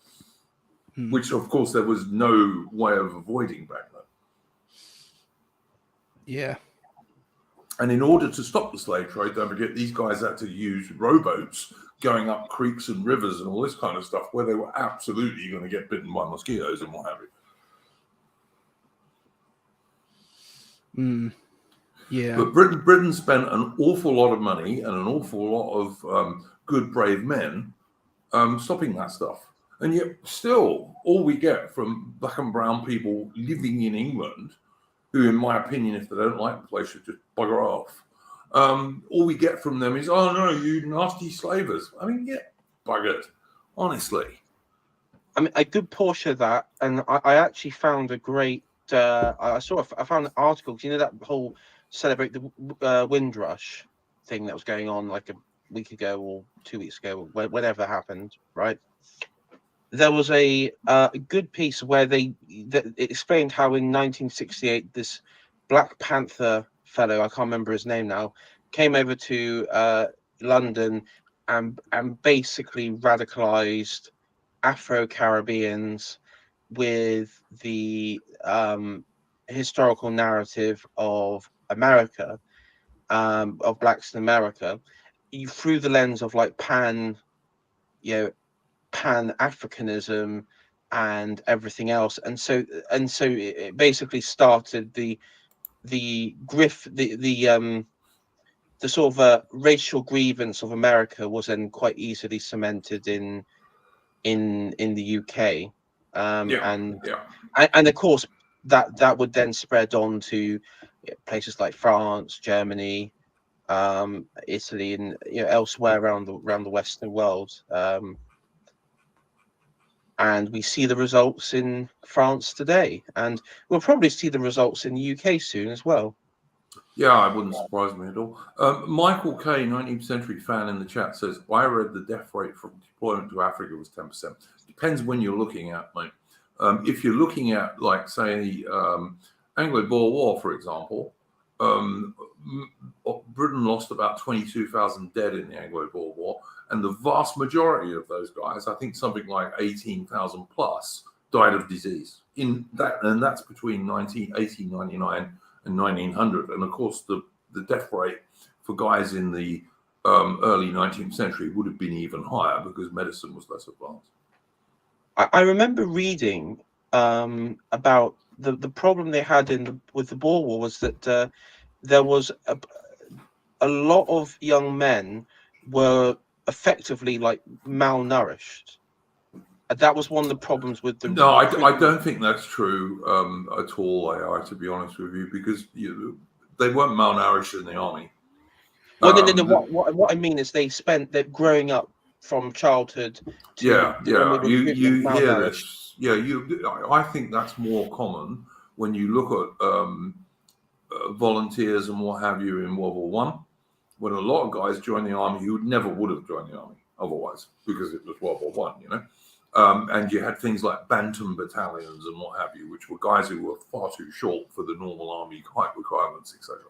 which, of course, there was no way of avoiding back then. Yeah. And in order to stop the slave trade, don't forget, these guys had to use rowboats going up creeks and rivers and all this kind of stuff, where they were absolutely going to get bitten by mosquitoes and what have you. Yeah. But Britain spent an awful lot of money and an awful lot of good, brave men stopping that stuff. And yet still, all we get from black and brown people living in England, who, in my opinion, if they don't like the place, should just bugger off. All we get from them is, "Oh no, you nasty slavers." I mean, get buggered, honestly. I mean, a good portion of that, and I actually found a great. I found an article. That whole celebrate the Windrush thing that was going on like a week ago or 2 weeks ago, whatever happened, right? There was a good piece where it explained how in 1968 this Black Panther fellow, I can't remember his name now, came over to London and basically radicalized Afro-Caribbeans with the historical narrative of America, of blacks in America, through the lens of like Pan-Africanism and everything else, and so it basically started the sort of racial grievance of America was then quite easily cemented in the UK, and of course that would then spread on to places like France, Germany, Italy, and elsewhere around the Western world. And we see the results in France today, and we'll probably see the results in the UK soon as well. Yeah, it wouldn't surprise me at all. Michael K, 19th century fan in the chat, says, I read the death rate from deployment to Africa was 10%. Depends when you're looking at, mate. If you're looking at, like, say, the Anglo-Boer War, for example, Britain lost about 22,000 dead in the Anglo-Boer War, and the vast majority of those guys, I think something like 18,000 plus, died of disease. In that, and that's between 1899 and 1900. And of course, the death rate for guys in the early 19th century would have been even higher because medicine was less advanced. I remember reading about the problem they had with the Boer War was that there was a lot of young men were effectively like malnourished. That was one of the problems with the. No, I don't think that's true at all, AI, to be honest with you, because they weren't malnourished in the army. Well, no. What I mean is they spent their growing up from childhood to you hear this. Yeah, I think that's more common when you look at volunteers and what have you in World War One, when a lot of guys joined the army who never would have joined the army otherwise because it was World War One, you know. And you had things like Bantam battalions and what have you, which were guys who were far too short for the normal army height requirements, etc.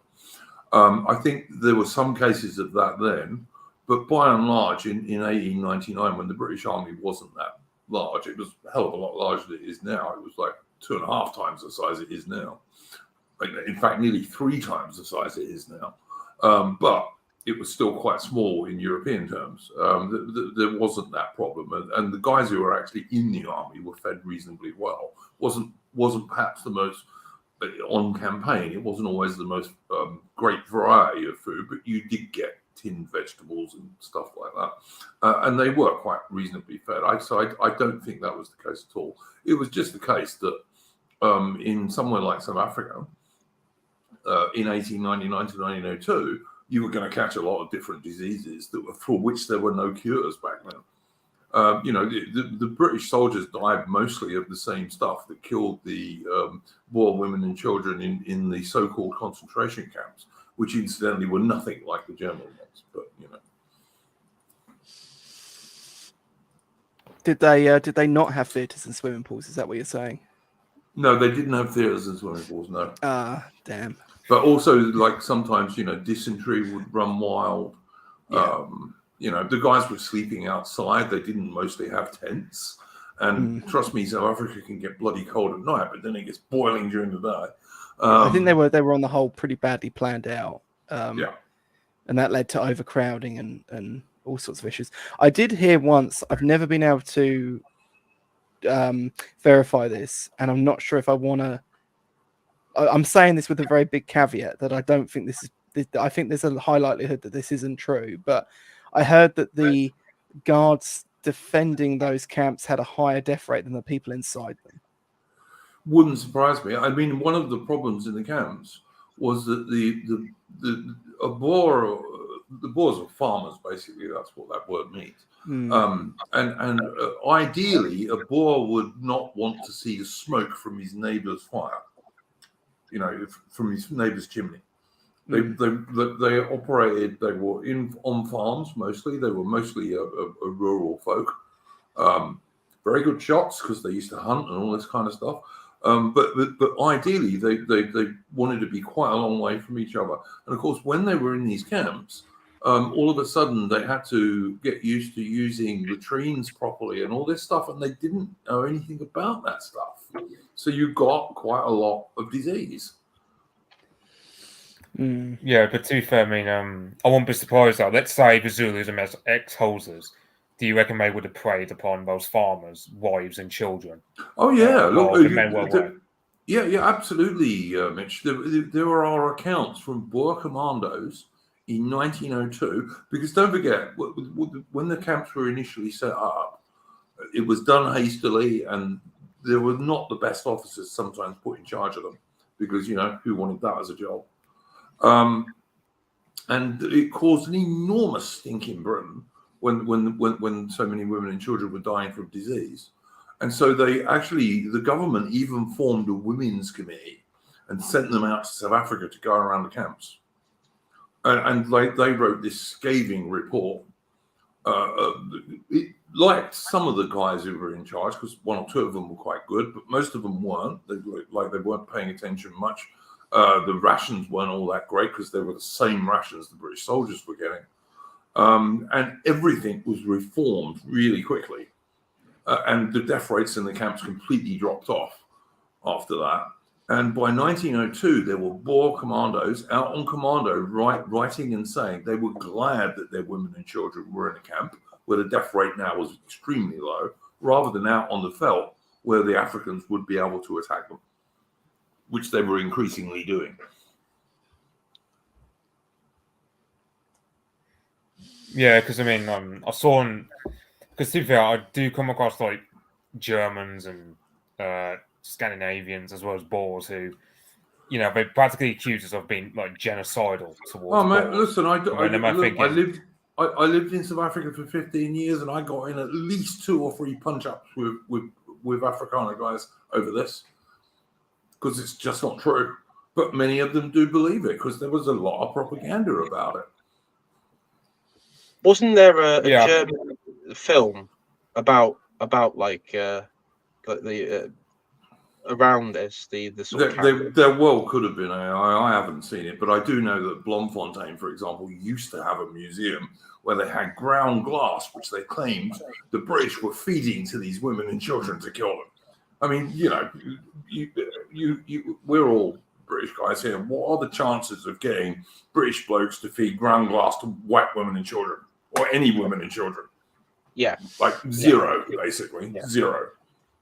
I think there were some cases of that then, but by and large, in 1899, when the British Army wasn't that large, it was a hell of a lot larger than it is now. It was like 2.5 times the size it is now. In fact, nearly 3 times the size it is now. But it was still quite small in European terms. There wasn't that problem, and the guys who were actually in the army were fed reasonably well. Wasn't perhaps the most on campaign. It wasn't always the most great variety of food, but you did get tinned vegetables and stuff like that, and they were quite reasonably fed. So I don't think that was the case at all. It was just the case that in somewhere like South Africa, in 1899 to 1902. You were going to catch a lot of different diseases for which there were no cures back then. The British soldiers died mostly of the same stuff that killed the Boer women and children in the so-called concentration camps, which incidentally were nothing like the German ones. But did they not have theatres and swimming pools? Is that what you're saying? No, they didn't have theatres and swimming pools. No. Damn. But also, like, sometimes, dysentery would run wild. Yeah. The guys were sleeping outside. They didn't mostly have tents. And trust me, South Africa can get bloody cold at night, but then it gets boiling during the day. I think they were on the whole pretty badly planned out. And that led to overcrowding and all sorts of issues. I did hear once, I've never been able to verify this, and I'm not sure if I want to. I'm saying this with a very big caveat that I don't think this is. I think there's a high likelihood that this isn't true. But I heard that the guards defending those camps had a higher death rate than the people inside them. Wouldn't surprise me. I mean, one of the problems in the camps was that the Boers were farmers, basically. That's what that word means. And ideally, a Boer would not want to see the smoke from his neighbour's fire. From his neighbour's chimney. They operated. They were on farms mostly. They were mostly a rural folk. Very good shots because they used to hunt and all this kind of stuff. But ideally, they wanted to be quite a long way from each other. And of course, when they were in these camps, all of a sudden they had to get used to using latrines properly and all this stuff, and they didn't know anything about that stuff. So you got quite a lot of disease. Yeah, but to be fair, I mean, I won't be surprised though. Let's say the Zulus and ex-Holzers. Do you reckon they would have preyed upon those farmers' wives and children? Oh yeah, look, men were yeah, absolutely, Mitch. There are accounts from Boer commandos in 1902, because don't forget, when the camps were initially set up, it was done hastily, and there were not the best officers sometimes put in charge of them, because who wanted that as a job? And it caused an enormous stink in Britain when so many women and children were dying from disease. And so the government even formed a women's committee and sent them out to South Africa to go around the camps. And they wrote this scathing report. It liked some of the guys who were in charge, because one or two of them were quite good, but most of them weren't. They looked like they weren't paying attention much. The rations weren't all that great because they were the same rations the British soldiers were getting. And everything was reformed really quickly. And the death rates in the camps completely dropped off after that. And by 1902, there were Boer commandos out on commando writing and saying they were glad that their women and children were in a camp where the death rate now was extremely low, rather than out on the veldt where the Africans would be able to attack them, which they were increasingly doing. Yeah, because I mean, I saw, because to be fair, I do come across like Germans and Scandinavians as well as Boers who, you know, they practically accuse us of being like genocidal towards. Oh mate, Boers. listen, I lived in South Africa for 15 years, and I got in at least 2 or 3 punch-ups with Afrikaner guys over this, because it's just not true. But many of them do believe it because there was a lot of propaganda about it. Wasn't there a German film about like the around this, the sort of there well could have been. I haven't seen it, but I do know that Bloemfontein, for example, used to have a museum where they had ground glass, which they claimed the British were feeding to these women and children to kill them. I mean, you know, we're all British guys here. What are the chances of getting British blokes to feed ground glass to white women and children, or any women and children? Yeah, like zero, basically zero.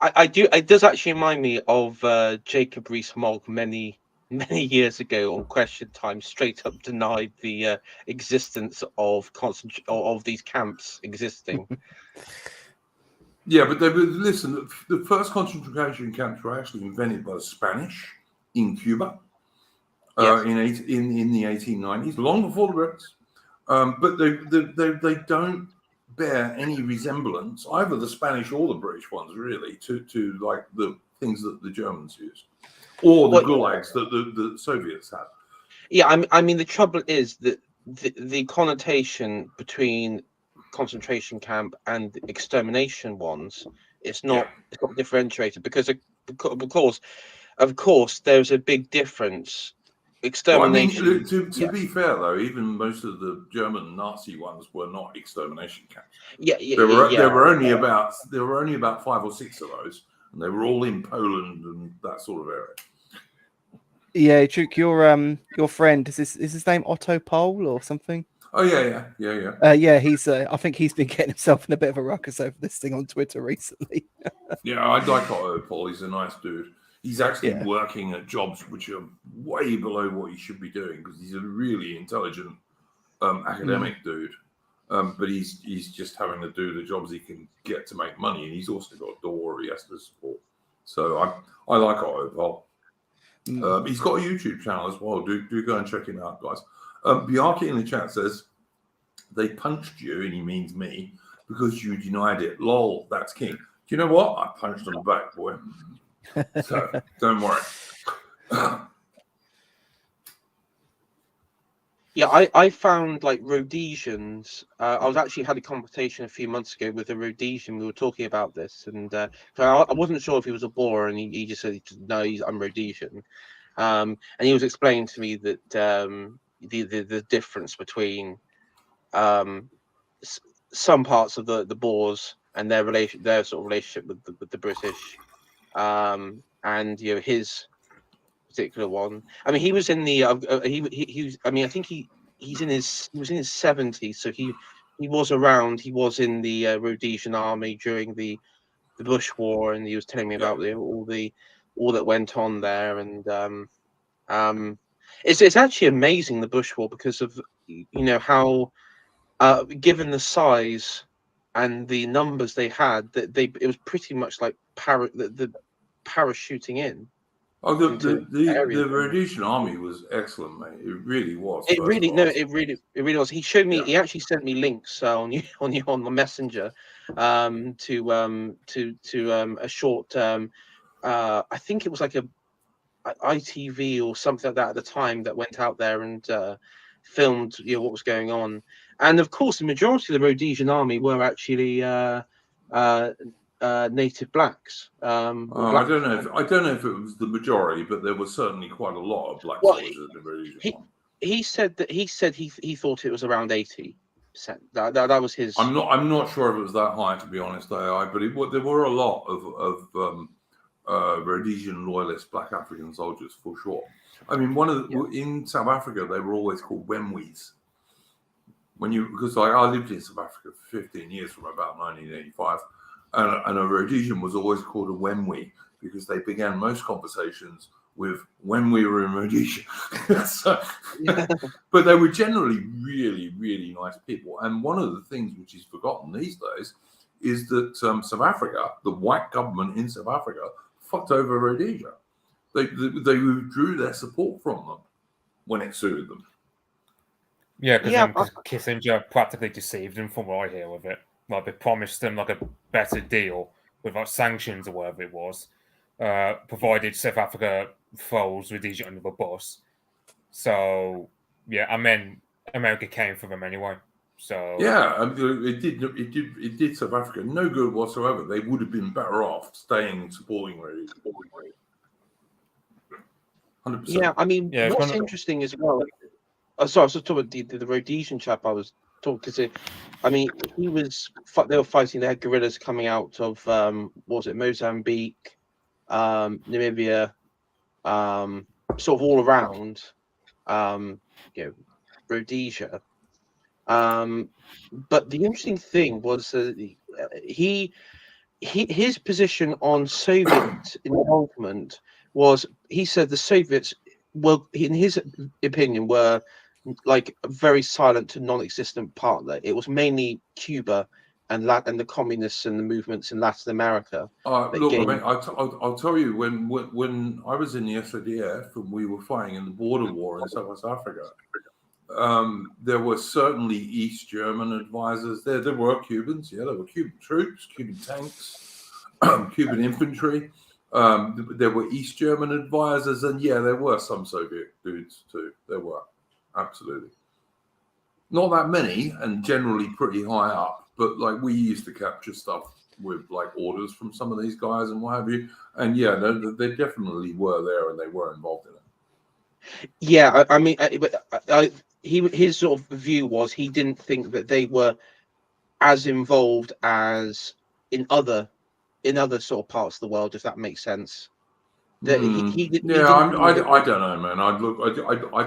I do. It does actually remind me of Jacob Rees-Mogg many years ago on Question Time. Straight up denied the existence of these camps existing. Yeah, but listen. The first concentration camps were actually invented by the Spanish in Cuba in the 1890s, long before the Brits. But they don't bear any resemblance, either the Spanish or the British ones, really, to like the things that the Germans used, or the gulags that the Soviets had. Yeah, I mean the trouble is that the connotation between concentration camp and extermination ones, it's not differentiated, because of course there's a big difference. Extermination. Well, I mean, to be fair though, even most of the German Nazi ones were not extermination camps. There were only about 5 or 6 of those, and they were all in Poland and that sort of area. Yeah, Duke, your friend is his name Otto Pol or something? Oh yeah. Yeah, he's. I think he's been getting himself in a bit of a ruckus over this thing on Twitter recently. Yeah, I like Otto Pol. He's a nice dude. He's actually working at jobs which are way below what he should be doing, because he's a really intelligent academic dude. But he's just having to do the jobs he can get to make money, and he's also got a door he has to support. So I like Otto Pol. He's got a YouTube channel as well. Do go and check him out, guys. Bjarke in the chat says they punched you, and he means me, because you denied it. Lol, that's king. Do you know what? I punched them back, boy. So don't worry. Yeah, I found like Rhodesians. I was actually had a conversation a few months ago with a Rhodesian. We were talking about this, and I wasn't sure if he was a Boer, and he just said, "No, I'm Rhodesian." And he was explaining to me that the difference between some parts of the Boers and their sort of relationship with the British, and you know his particular one. I mean, he was in the he was. I mean, I think he was in his 70s, so he was around. He was in the Rhodesian army during the Bush War, and he was telling me about all that went on there. And it's actually amazing, the Bush War, because of how given the size and the numbers they had, that it was pretty much like the parachuting in. Oh, into the areas. Rhodesian army was excellent, mate. It really was. It really was. He showed me. Yeah. He actually sent me links on the messenger, to a short. I think it was like a ITV or something like that at the time that went out there and filmed what was going on. And of course, the majority of the Rhodesian army were actually native blacks. I don't know if it was the majority, but there was certainly quite a lot of black soldiers in the Rhodesian army. He said he thought it was around 80%. That was his. I'm not sure if it was that high, to be honest, AI, but there were a lot of Rhodesian loyalist black African soldiers for sure. I mean, in South Africa they were always called Wemwees. Because I lived in South Africa for 15 years from about 1985, and a Rhodesian was always called a Wemwee because they began most conversations with when we were in Rhodesia. But they were generally really, really nice people. And one of the things which is forgotten these days is that South Africa, the white government in South Africa, fucked over Rhodesia. They withdrew their support from them when it suited them. Yeah, because Kissinger practically deceived them, from what I hear of it. Like, they promised them like a better deal with like sanctions or whatever it was, provided South Africa throws Rhodesia under the bus. So yeah, and then America came for them anyway. So yeah, it did South Africa no good whatsoever. They would have been better off staying and supporting Rhodesia. 100%. Yeah, I mean, what's interesting as well. Sorry, I was talking about the Rhodesian chap I was talking, because I mean, they were fighting. They had guerrillas coming out of what was it, Mozambique, Namibia, sort of all around, Rhodesia. But the interesting thing was his position on Soviet involvement was, he said the Soviets, well, in his opinion, were like a very silent to non-existent partner. It was mainly Cuba and the communists and the movements in Latin America. Look, I mean, I'll tell you, when I was in the SADF and we were fighting in the border war in South Africa, there were certainly East German advisors. There were Cubans, there were Cuban troops, Cuban tanks, Cuban infantry. There were East German advisors, and there were some Soviet dudes too. There were, absolutely. Not that many, and generally pretty high up, but like we used to capture stuff with like orders from some of these guys and what have you. And they definitely were there, and they were involved in it. Yeah, I mean, his sort of view was he didn't think that they were as involved as in other sort of parts of the world, if that makes sense. That I don't know, man. I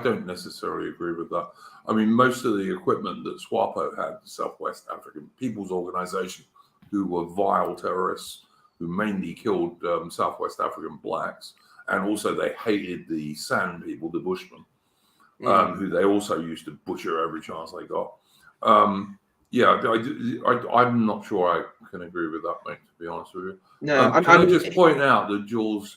don't necessarily agree with that. I mean, most of the equipment that SWAPO had, the Southwest African People's Organization, who were vile terrorists who mainly killed Southwest African blacks, and also they hated the San people, the Bushmen, who they also used to butcher every chance they got. I'm not sure I can agree with that, mate, to be honest with you. No, I just point out that Jules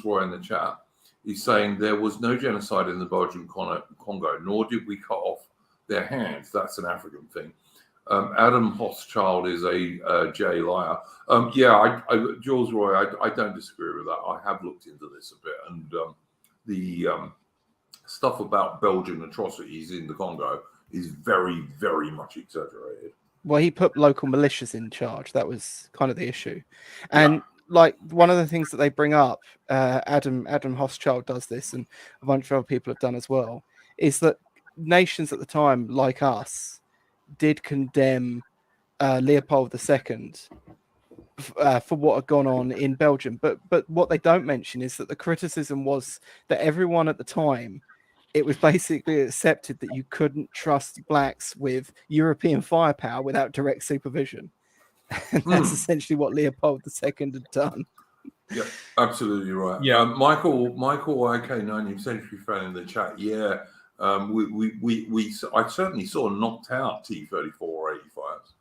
Roy in the chat is saying there was no genocide in the Belgian Congo, nor did we cut off their hands. That's an African thing. Adam Hochschild is a J liar. Jules Roy, I don't disagree with that. I have looked into this a bit, and the stuff about Belgian atrocities in the Congo is very, very much exaggerated. Well, he put local militias in charge. That was kind of the issue. And like one of the things that they bring up, Adam Hochschild does this, and a bunch of other people have done as well, is that nations at the time, like us, did condemn Leopold II for what had gone on in Belgium. But what they don't mention is that the criticism was that everyone at the time, it was basically accepted that you couldn't trust blacks with European firepower without direct supervision. And that's essentially what Leopold II had done. Yeah, absolutely right. Yeah, Michael, IK 19th century fan in the chat. Yeah, I certainly saw knocked out T-34 or 85s.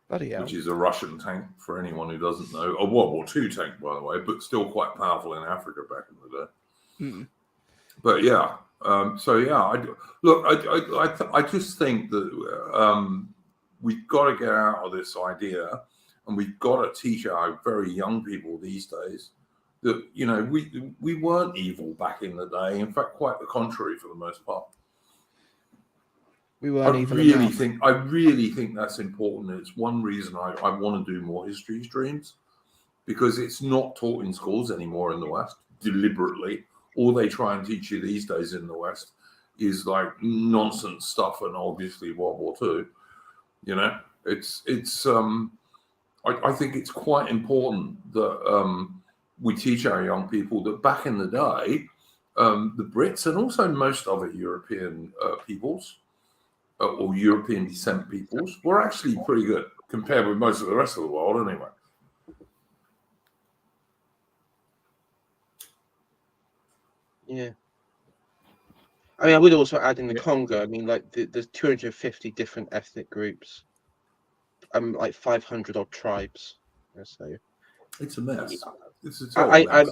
which is a Russian tank for anyone who doesn't know. A World War II tank, by the way, but still quite powerful in Africa back in the day. But yeah, I just think that we've got to get out of this idea, and we've got to teach our very young people these days that, you know, we weren't evil back in the day. In fact, quite the contrary for the most part. We weren't evil. I really think that's important. It's one reason I want to do more history streams, because it's not taught in schools anymore in the West deliberately. All they try and teach you these days in the West is like nonsense stuff, and obviously World War II. You know, I think it's quite important that we teach our young people that back in the day, the Brits and also most other European peoples or European descent peoples were actually pretty good compared with most of the rest of the world anyway. Yeah. I mean, I would also add in the Congo, I mean, like there's 250 different ethnic groups, like 500 odd tribes. So it's a mess. It's a total mess.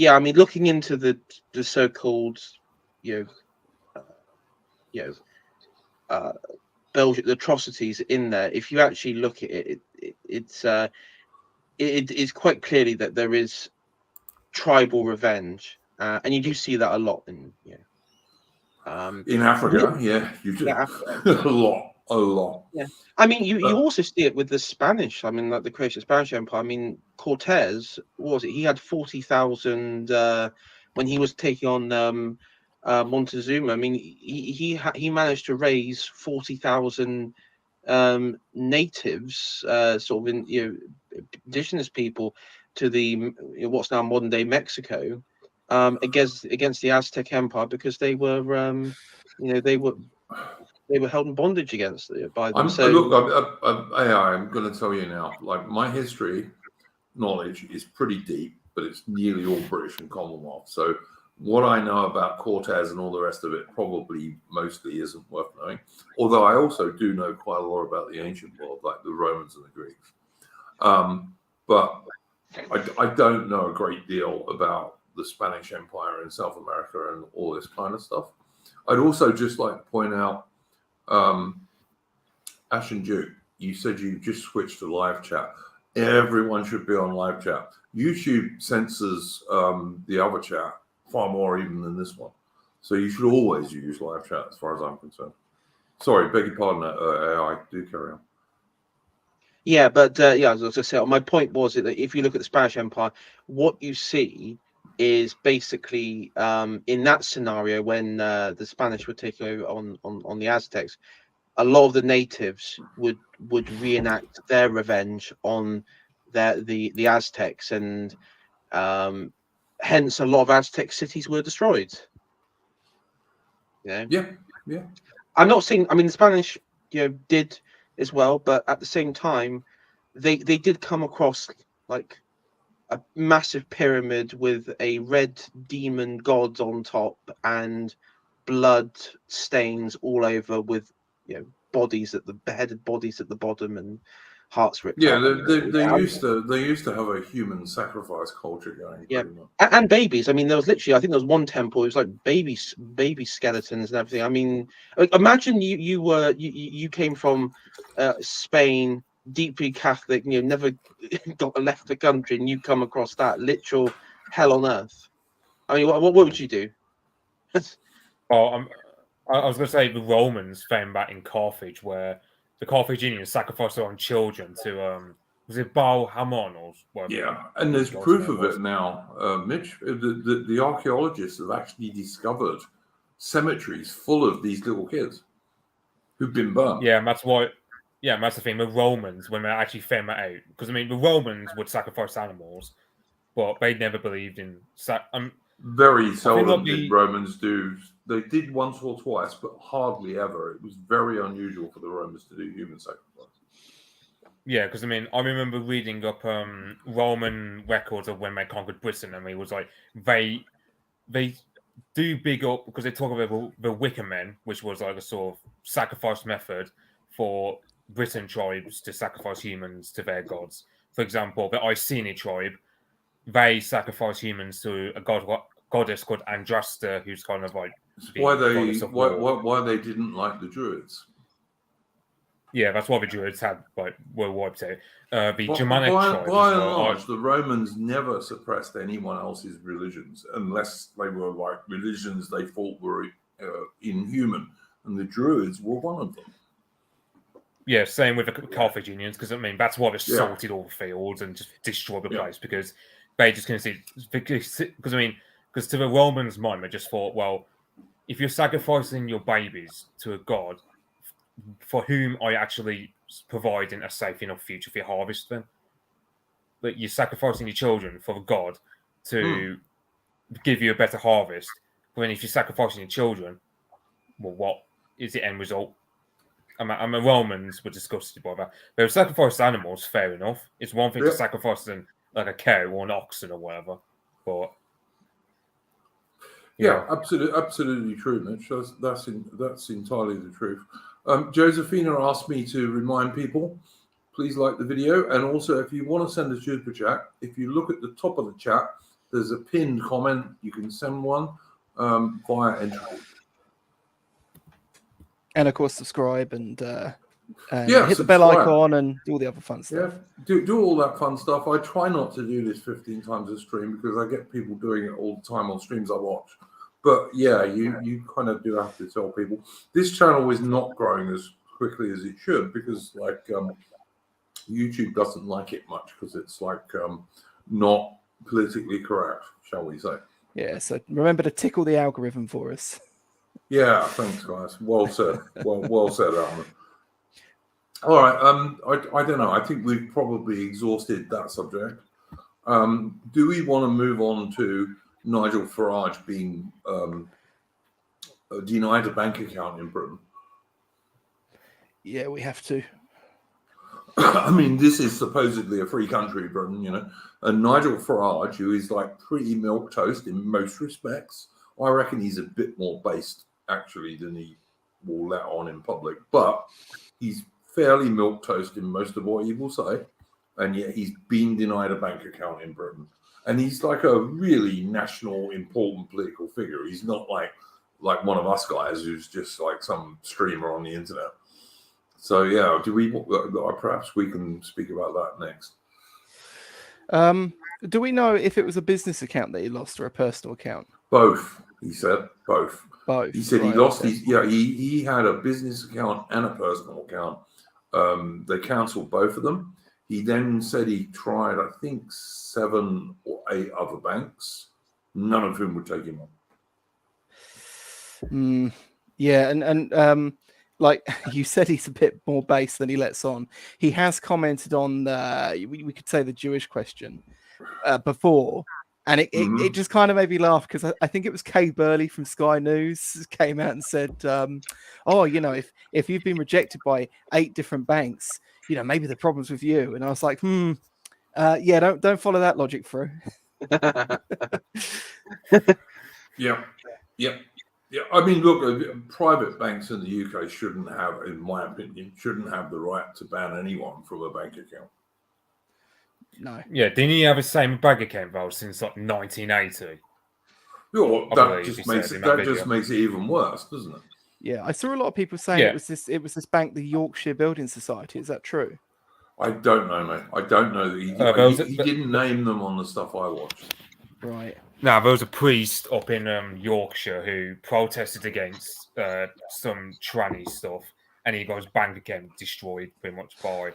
I mean, looking into the so-called, Belgian atrocities in there, if you actually look at it, it is quite clearly that there is tribal revenge, and you do see that a lot in Africa. Yeah, you do. a lot. Yeah, I mean, you also see it with the Spanish. I mean, like the creation of the Spanish Empire. I mean, Cortez, what was it? He had 40,000 when he was taking on Montezuma. I mean, he managed to raise 40,000 natives, sort of indigenous people to the what's now modern day Mexico, against the Aztec Empire, because they were they were held in bondage by them. I'm going to tell you now, like, my history knowledge is pretty deep, but it's nearly all British and Commonwealth. So what I know about Cortez and all the rest of it probably mostly isn't worth knowing. Although I also do know quite a lot about the ancient world, like the Romans and the Greeks. But I don't know a great deal about the Spanish Empire in South America and all this kind of stuff. I'd also just like to point out, Ash and Duke, you said you just switched to live chat. Everyone should be on live chat. YouTube censors the other chat far more even than this one. So you should always use live chat as far as I'm concerned. Sorry, beg your pardon, AI, do carry on. Yeah, but as I said, my point was that if you look at the Spanish Empire, what you see is basically in that scenario when the Spanish were taking over on the Aztecs, a lot of the natives would reenact their revenge on the Aztecs, and hence a lot of Aztec cities were destroyed. Yeah. I'm not saying, I mean, the Spanish did as well, but at the same time they did come across like a massive pyramid with a red demon god on top and blood stains all over, with bodies at the beheaded bodies at the bottom and hearts ripped out. They used to have a human sacrifice culture going. Yeah, and babies. I mean, there was literally, I think there was one temple. It was like baby skeletons and everything. I mean, imagine you came from Spain, deeply Catholic, never left the country, and you come across that literal hell on earth. I mean, what would you do? Well, I was going to say the Romans found that in Carthage, where the Carthaginians sacrificed their own children to was it Baal Hamon or whatever? Yeah, and there's proof of it now, Mitch. The archaeologists have actually discovered cemeteries full of these little kids who've been burned. Yeah, and that's why. Yeah, and that's the thing. The Romans, when they actually found that out, because I mean, the Romans would sacrifice animals, but they never believed in. Very seldom did Romans do. They did once or twice, but hardly ever. It was very unusual for the Romans to do human sacrifice. Yeah, because I mean, I remember reading up Roman records of when they conquered Britain, and it was like they do big up, because they talk about the Wicker Men, which was like a sort of sacrifice method for Britain tribes to sacrifice humans to their gods. For example, the Iceni tribe, they sacrifice humans to a goddess called Andrasta, who's kind of like the goddess of war. Why they didn't like the Druids. Yeah, that's why the Druids were wiped out. The Germanic tribes, by and large, the Romans never suppressed anyone else's religions unless they were like religions they thought were inhuman, and the Druids were one of them. Yeah, same with the Carthaginians, because I mean that's why they salted all the fields and just destroyed the place, because they just couldn't see. Because to the Romans' mind, they just thought, well, if you're sacrificing your babies to a god, for whom are you actually providing a safe enough future for your harvest then? But you're sacrificing your children for the god to give you a better harvest. But then if you're sacrificing your children, well, what is the end result? I mean, Romans were disgusted by that. They would sacrifice animals, fair enough. It's one thing to sacrifice them like a cow or an oxen or whatever. But absolutely true, Mitch. That's entirely the truth. Josephina asked me to remind people, please like the video, and also if you want to send a super chat, if you look at the top of the chat, there's a pinned comment. You can send one via entry. And of course, subscribe and hit the bell icon and do all the other fun stuff. Yeah, do all that fun stuff. I try not to do this 15 times a stream because I get people doing it all the time on streams I watch. But yeah, you kind of do have to tell people. This channel is not growing as quickly as it should because like YouTube doesn't like it much because it's like not politically correct, shall we say. Yeah, so remember to tickle the algorithm for us. Yeah, thanks, guys. Well said. Well said, Armin. All right. I don't know. I think we've probably exhausted that subject. Do we want to move on to Nigel Farage being denied a bank account in Britain? Yeah, we have to. I mean, this is supposedly a free country, Britain, you know. And Nigel Farage, who is like pretty milquetoast in most respects, I reckon he's a bit more based actually than he will let on in public. But he's fairly milquetoast in most of what he will say, and yet he's been denied a bank account in Britain. And he's like a really national, important political figure. He's not like one of us guys who's just like some streamer on the internet. So yeah, perhaps we can speak about that next. Do we know if it was a business account that he lost or a personal account? Both, he said. Both. He said he lost his. Yeah, he had a business account and a personal account. They cancelled both of them. He then said he tried, I think, 7 or 8 other banks, none of whom would take him on. Yeah, and like you said, he's a bit more base than he lets on. He has commented on we could say the Jewish question before, and it just kind of made me laugh because I think it was Kay Burley from Sky News came out and said, "Oh, you know, if you've been rejected by 8 different banks, you know, maybe the problem's with you." And I was like, yeah, don't follow that logic through. Yeah. I mean, look, private banks in the UK shouldn't have, in my opinion, the right to ban anyone from a bank account. No. Yeah, didn't he have the same bank account though since like 1980? Well, that just makes it even worse, doesn't it? Yeah, I saw a lot of people saying it was this bank, the Yorkshire Building Society. Is that true? I don't know, mate. I don't know that he didn't name them on the stuff I watched. Right. Now, there was a priest up in Yorkshire who protested against some tranny stuff, and he got his bank account destroyed pretty much by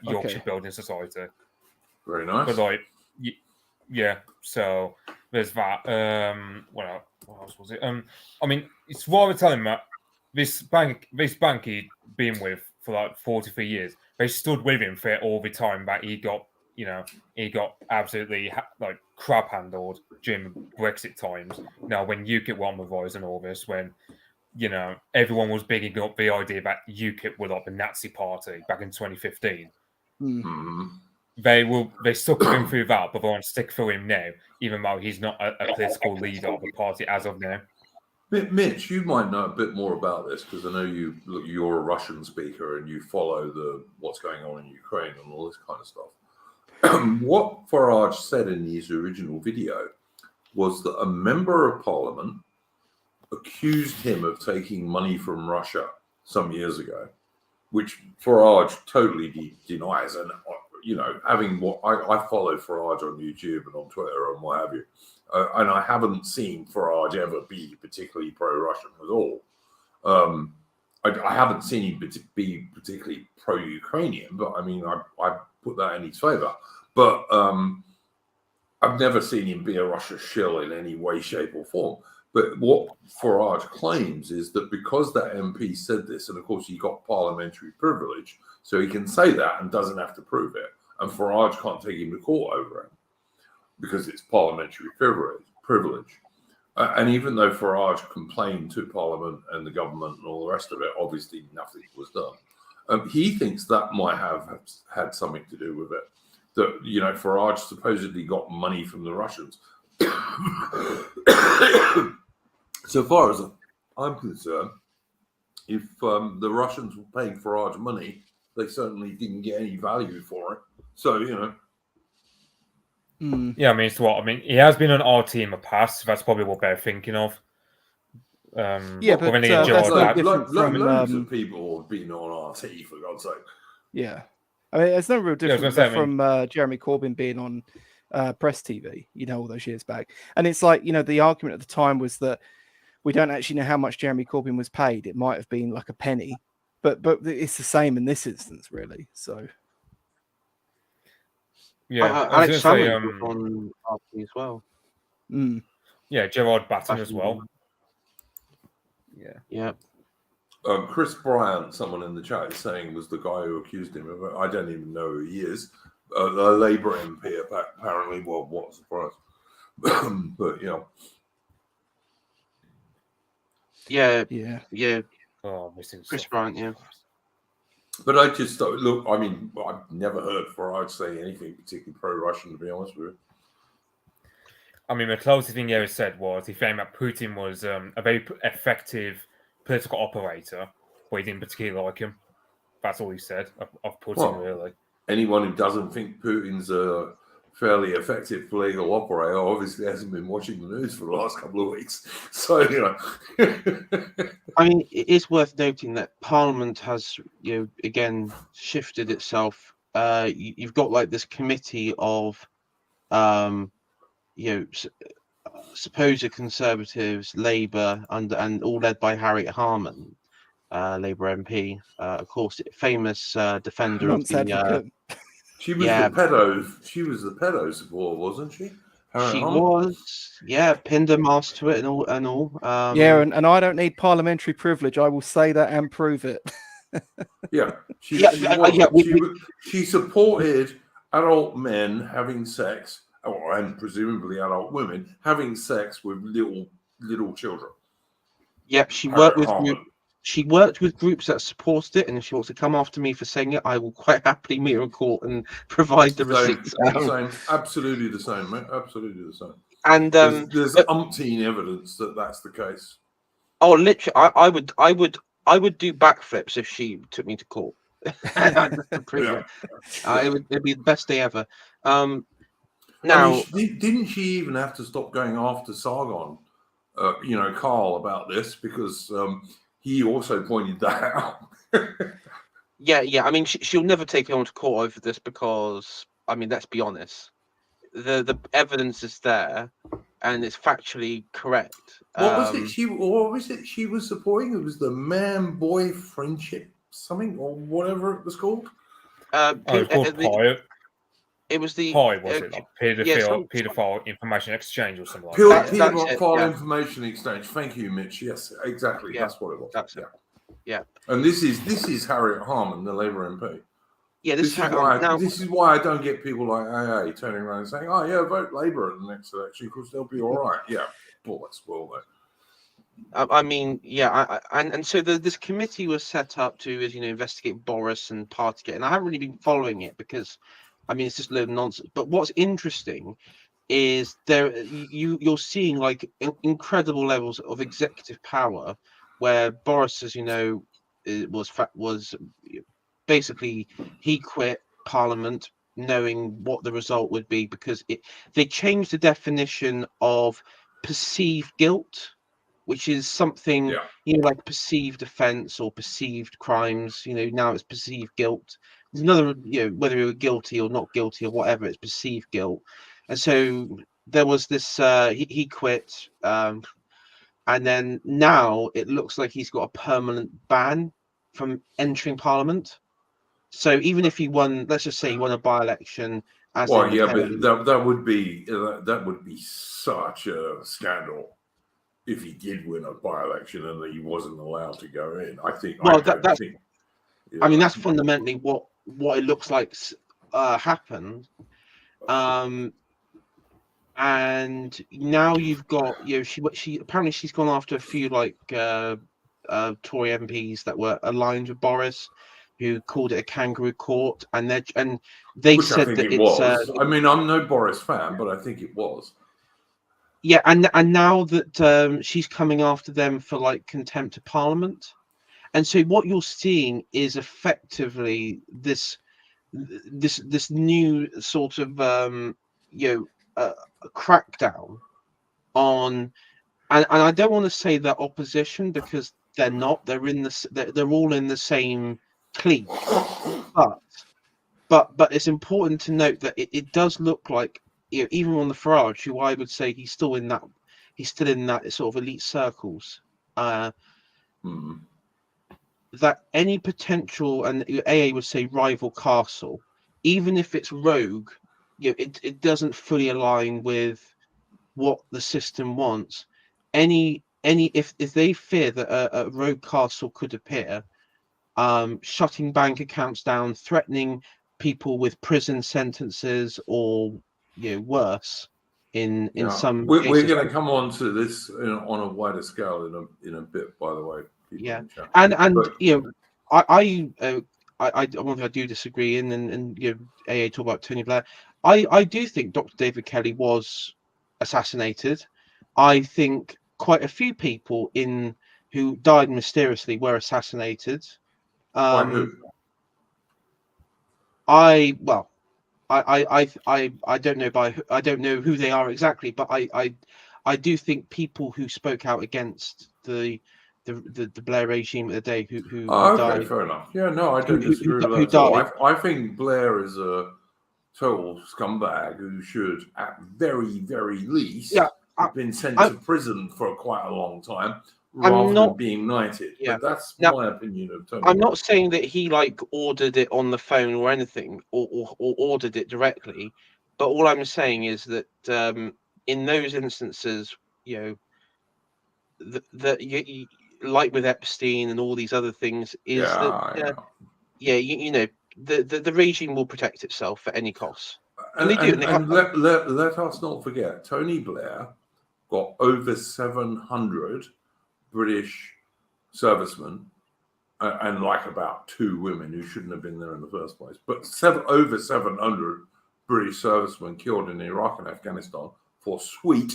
Yorkshire Building Society. Very nice. But like, yeah. So there's that. What else was it? I mean, it's why we're telling Matt this bank he'd been with for like 43 years. They stood with him for all the time that he got absolutely like crab handled during Brexit times. Now, when UKIP were on the rise and all this, when everyone was bigging up the idea that UKIP were like the Nazi party back in 2015. They stuck with him through that, but they want to stick through him now, even though he's not a political leader of the party as of now. Mitch, you might know a bit more about this because I know you're a Russian speaker and you follow what's going on in Ukraine and all this kind of stuff. What Farage said in his original video was that a member of parliament accused him of taking money from Russia some years ago, which Farage totally denies. And, having I follow Farage on YouTube and on Twitter and what have you. And I haven't seen Farage ever be particularly pro-Russian at all. I haven't seen him be particularly pro-Ukrainian, but I mean, I put that in his favour. But I've never seen him be a Russia shill in any way, shape, or form. But what Farage claims is that because that MP said this, and of course he got parliamentary privilege, so he can say that and doesn't have to prove it. And Farage can't take him to court over it, because it's parliamentary privilege. And even though Farage complained to Parliament and the government and all the rest of it, obviously nothing was done. He thinks that might have had something to do with it. That, Farage supposedly got money from the Russians. So far as I'm concerned, if the Russians were paying Farage money, they certainly didn't get any value for it. So, Yeah, I mean, it's what I mean. He has been on RT in the past. So that's probably what they're thinking of. But loads of people have been on RT, for God's sake. Yeah, I mean, there's no real difference from Jeremy Corbyn being on Press TV, all those years back. And it's like, the argument at the time was that we don't actually know how much Jeremy Corbyn was paid. It might have been like a penny, but it's the same in this instance, really. So. Yeah, Alex Salmond was on RT as well. Yeah, Gerard Batten as well. Yeah. Chris Bryant, someone in the chat is saying, was the guy who accused him of it. I don't even know who he is. A Labour MP, apparently. Well, what a surprise. But, Yeah. Oh, Chris Bryant, yeah. But I just look. I mean, I've never heard Farage say anything particularly pro-Russian, to be honest with you. I mean, the closest thing he ever said was he found that Putin was a very effective political operator, but he didn't particularly like him. That's all he said of Putin, really. Anyone who doesn't think Putin's a fairly effective political operator obviously hasn't been watching the news for the last couple of weeks. So, I mean, it is worth noting that Parliament has, again, shifted itself. You've got like this committee of, supposed Conservatives, Labour, and all led by Harriet Harman, Labour MP, of course, famous defender of the. She was the pedo. She was the pedo support, wasn't she? She was, pinned a mask to it and all. And I don't need parliamentary privilege. I will say that and prove it. She supported adult men having sex, and presumably adult women having sex with little children. Yep, she worked with She worked with groups that supported it, and if she wants to come after me for saying it, I will quite happily meet her in court and provide the receipts. Absolutely the same, mate. Absolutely the same. And there's umpteen evidence that that's the case. Oh, literally, I would do backflips if she took me to court. It'd be the best day ever. Now, I mean, didn't she even have to stop going after Sargon, Carl, about this because he also pointed that out. Yeah. I mean, she'll never take him to court over this because, I mean, let's be honest, the evidence is there and it's factually correct. What was it she was supporting? It was the man-boy friendship something or whatever it was called. It was the PI, was it? Like pedophile information exchange or something like that. Pedophile information exchange. Thank you, Mitch. Yes, exactly. Yeah, that's what it was. That's it. Yeah. And this is Harriet Harman, the Labour MP. Yeah, this is why I don't get people like AA turning around and saying, "Oh yeah, vote Labour at the next election because they'll be all right." Yeah, bollocks, will they? I mean, and so this committee was set up to, as investigate Boris and Partygate, and I haven't really been following it because, I mean, it's just a little nonsense. But what's interesting is you're seeing like incredible levels of executive power, where Boris, as you know, was basically he quit Parliament knowing what the result would be, because they changed the definition of perceived guilt, which is something, like perceived offence or perceived crimes. Now it's perceived guilt. There's another, whether you're guilty or not guilty or whatever, it's perceived guilt. And so there was this, he quit, and then now it looks like he's got a permanent ban from entering Parliament. So even if he won, let's just say he won a by-election as but that would be such a scandal if he did win a by-election and that he wasn't allowed to go in. I think. Well, I mean, that's fundamentally what it looks like happened. And now you've got, she apparently she's gone after a few like Tory MPs that were aligned with Boris, who called it a kangaroo court, and they Which said I think that it was. I mean, I'm no Boris fan, but I think it was. Yeah, and now that she's coming after them for like contempt of Parliament, and so what you're seeing is effectively this new sort of crackdown on, and I don't want to say they're opposition, because they're not. They're all in the same clique, but it's important to note that it does look like, even on the Farage, who I would say he's still in that sort of elite circles, that any potential, and AA would say rival castle, even if it's rogue, it doesn't fully align with what the system wants. If they fear that a rogue castle could appear, shutting bank accounts down, threatening people with prison sentences, or worse in some we're cases. going to come on to this on a wider scale in a bit, by the way. I do disagree, and AA talk about Tony Blair. I do think Dr. David Kelly was assassinated. I think quite a few people who died mysteriously were assassinated. By who? I don't know I don't know who they are exactly, but I do think people who spoke out against the Blair regime of the day who died. Fair enough. Yeah, no, I don't disagree with that at all. I think Blair is a total scumbag who should, at very, very least, have been sent to prison for quite a long time, rather than being knighted. Yeah. But that's my opinion of Tony. I'm not saying that he ordered it on the phone or anything, or ordered it directly, but all I'm saying is that in those instances, like with Epstein and all these other things, is the regime will protect itself at any cost. And let us not forget, Tony Blair got over 700 British servicemen, and like about 2 women who shouldn't have been there in the first place, but over 700 British servicemen killed in Iraq and Afghanistan for sweet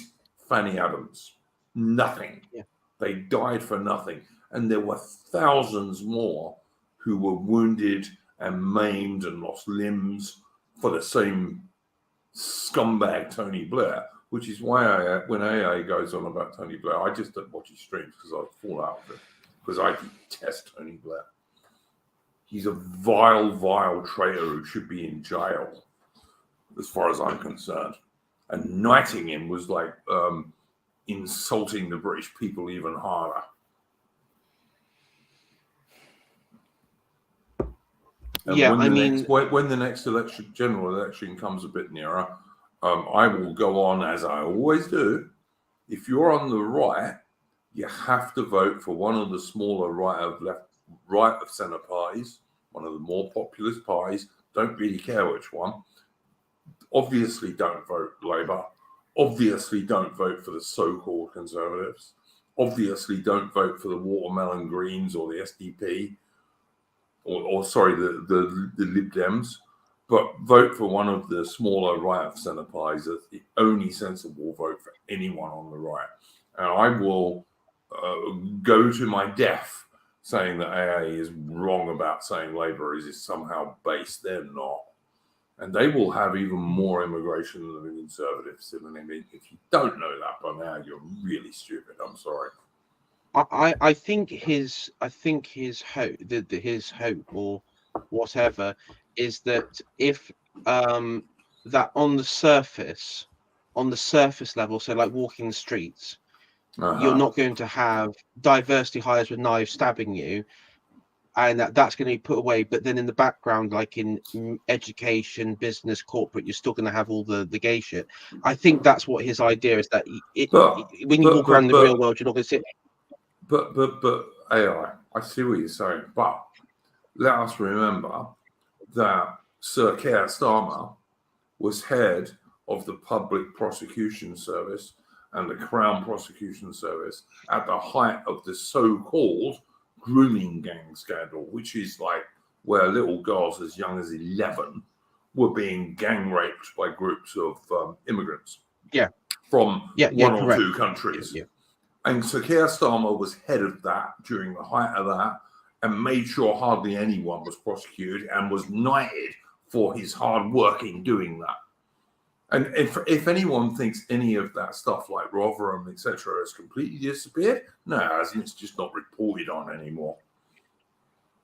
Fanny Adams. Nothing. Yeah. They died for nothing. And there were thousands more who were wounded and maimed and lost limbs for the same scumbag Tony Blair, which is why when AA goes on about Tony Blair, I just don't watch his streams because I fall out of it, because I detest Tony Blair. He's a vile, vile traitor who should be in jail, as far as I'm concerned. And knighting him was like insulting the British people even harder. And when the next general election comes a bit nearer, I will go on, as I always do. If you're on the right, you have to vote for one of the smaller right of centre parties, one of the more populist parties. Don't really care which one. Obviously, don't vote Labour. Obviously, don't vote for the so-called Conservatives. Obviously, don't vote for the Watermelon Greens or the SDP, or the Lib Dems. but vote for one of the smaller right centre parties as the only sensible vote for anyone on the right. And I will go to my death saying that AA is wrong about saying Labour is somehow based. They're not. And they will have even more immigration than the Conservatives. If you don't know that by now, you're really stupid. I'm sorry. I think his hope, his hope or whatever, is that if that on the surface level, so like walking the streets, you're not going to have diversity hires with knives stabbing you, and that's going to be put away. But then in the background, like in education, business, corporate, you're still going to have all the gay shit. I think that's what his idea is, that when you walk around the real world, you're not going to see. But AI, I see what you're saying. But let us remember that Sir Keir Starmer was head of the Public Prosecution Service and the Crown Prosecution Service at the height of the so-called grooming gang scandal, which is like where little girls as young as 11 were being gang raped by groups of immigrants from one or two countries. And Sir Keir Starmer was head of that during the height of that and made sure hardly anyone was prosecuted and was knighted for his hard work in doing that. And if anyone thinks any of that stuff like Rotherham, etc., has completely disappeared, no, it hasn't. It's just not reported on anymore.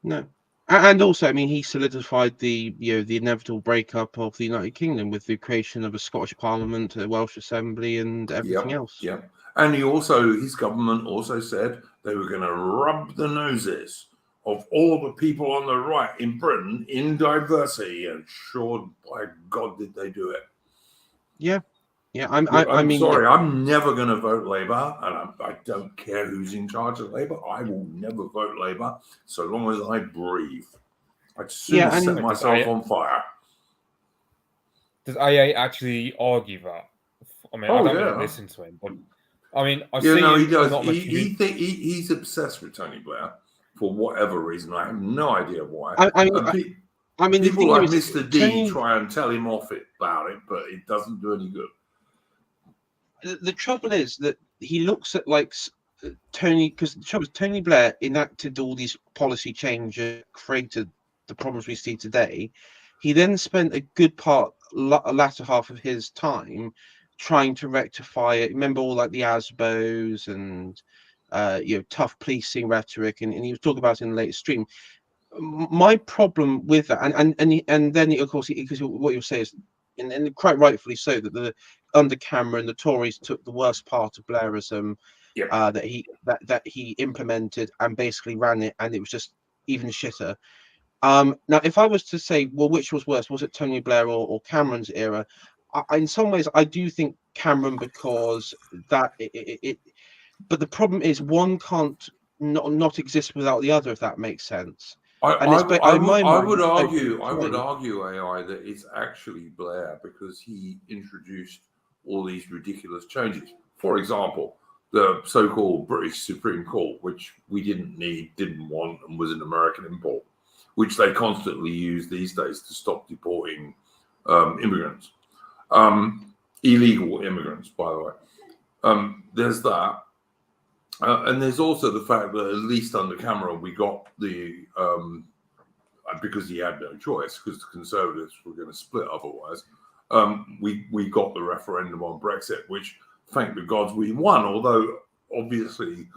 No. And also, I mean, he solidified the inevitable breakup of the United Kingdom with the creation of a Scottish Parliament, a Welsh Assembly, and everything else. Yeah. And his government also said they were going to rub the noses of all the people on the right in Britain in diversity, and sure, by God, did they do it. Yeah. I'm sorry, I'm never going to vote Labour, and I don't care who's in charge of Labour. I will never vote Labour so long as I breathe. I'd sooner set myself on fire. Does AA actually argue that? I mean, I don't really listen to him, but I mean, I see. No, he does. He's obsessed with Tony Blair for whatever reason. I have no idea why. I mean, people like Mr. D try and tell him off about it, but it doesn't do any good. The trouble is that he looks at like Tony, because the trouble is Tony Blair enacted all these policy changes, created the problems we see today. He then spent a good latter half of his time trying to rectify it. Remember all like the ASBOs and tough policing rhetoric, and he was talking about it in the latest stream. My problem with that, and then of course, because what you'll say is, and quite rightfully so, that the under Cameron the Tories took the worst part of Blairism that he implemented and basically ran it, and it was just even shitter. Now, if I was to say, well, which was worse, was it Tony Blair or Cameron's era? In some ways, I do think Cameron, because that but the problem is one can't not exist without the other, if that makes sense. I would argue, AI, that it's actually Blair, because he introduced all these ridiculous changes. For example, the so-called British Supreme Court, which we didn't need, didn't want, and was an American import, which they constantly use these days to stop deporting immigrants, illegal immigrants, by the way. There's that. And there's also the fact that at least under Cameron, we got the, because he had no choice, because the Conservatives were going to split otherwise, we got the referendum on Brexit, which, thank the gods, we won, although obviously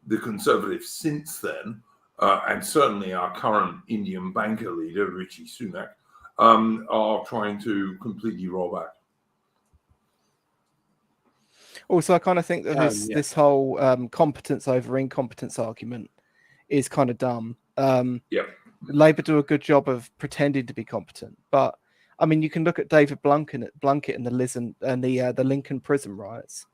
the Conservatives since then, and certainly our current Indian banker leader, Rishi Sunak, are trying to completely roll back. Also, I kind of think that this whole competence over incompetence argument is kind of dumb. Labour do a good job of pretending to be competent, but I mean, you can look at David Blunkett and the Lincoln prison riots.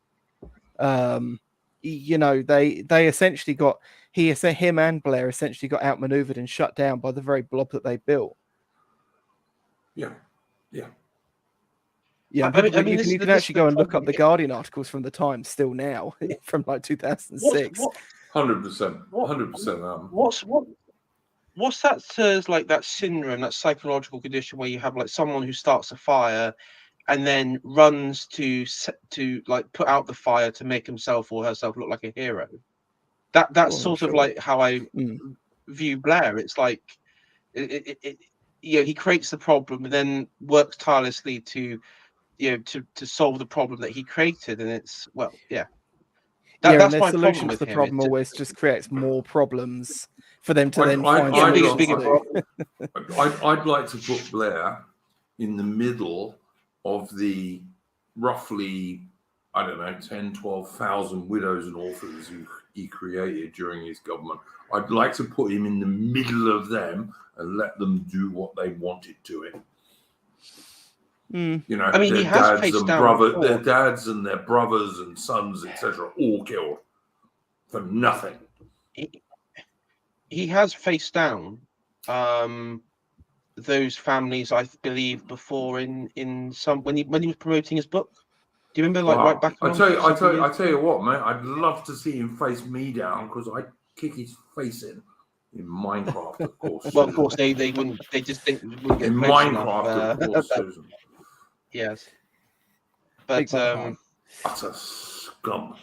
They essentially got him and Blair essentially got outmaneuvered and shut down by the very blob that they built. Yeah, you can actually go and look up the Guardian articles from the Times still now, from like 2006. 100%. what's that like that syndrome, that psychological condition where you have like someone who starts a fire and then runs to like put out the fire to make himself or herself look like a hero. That's sort of like how I view Blair. It's like he creates the problem and then works tirelessly to to solve the problem that he created, and it's that's and my their solution problem to with the him. problem always just creates more problems for them to I'd like to put Blair in the middle of the roughly, I don't know, 10, 12,000 widows and orphans who he created during his government. I'd like to put him in the middle of them and let them do what they wanted to him. You know, I mean, their dads and their brothers and sons, etc., all killed for nothing. He has faced down those families, I believe, before in some when he was promoting his book. Do you remember, right back? I tell you what, mate. I'd love to see him face me down because I'd kick his face in Minecraft, of course. Well, of course they wouldn't. They just wouldn't get in Minecraft, of course, Susan. Yes, but utter scum.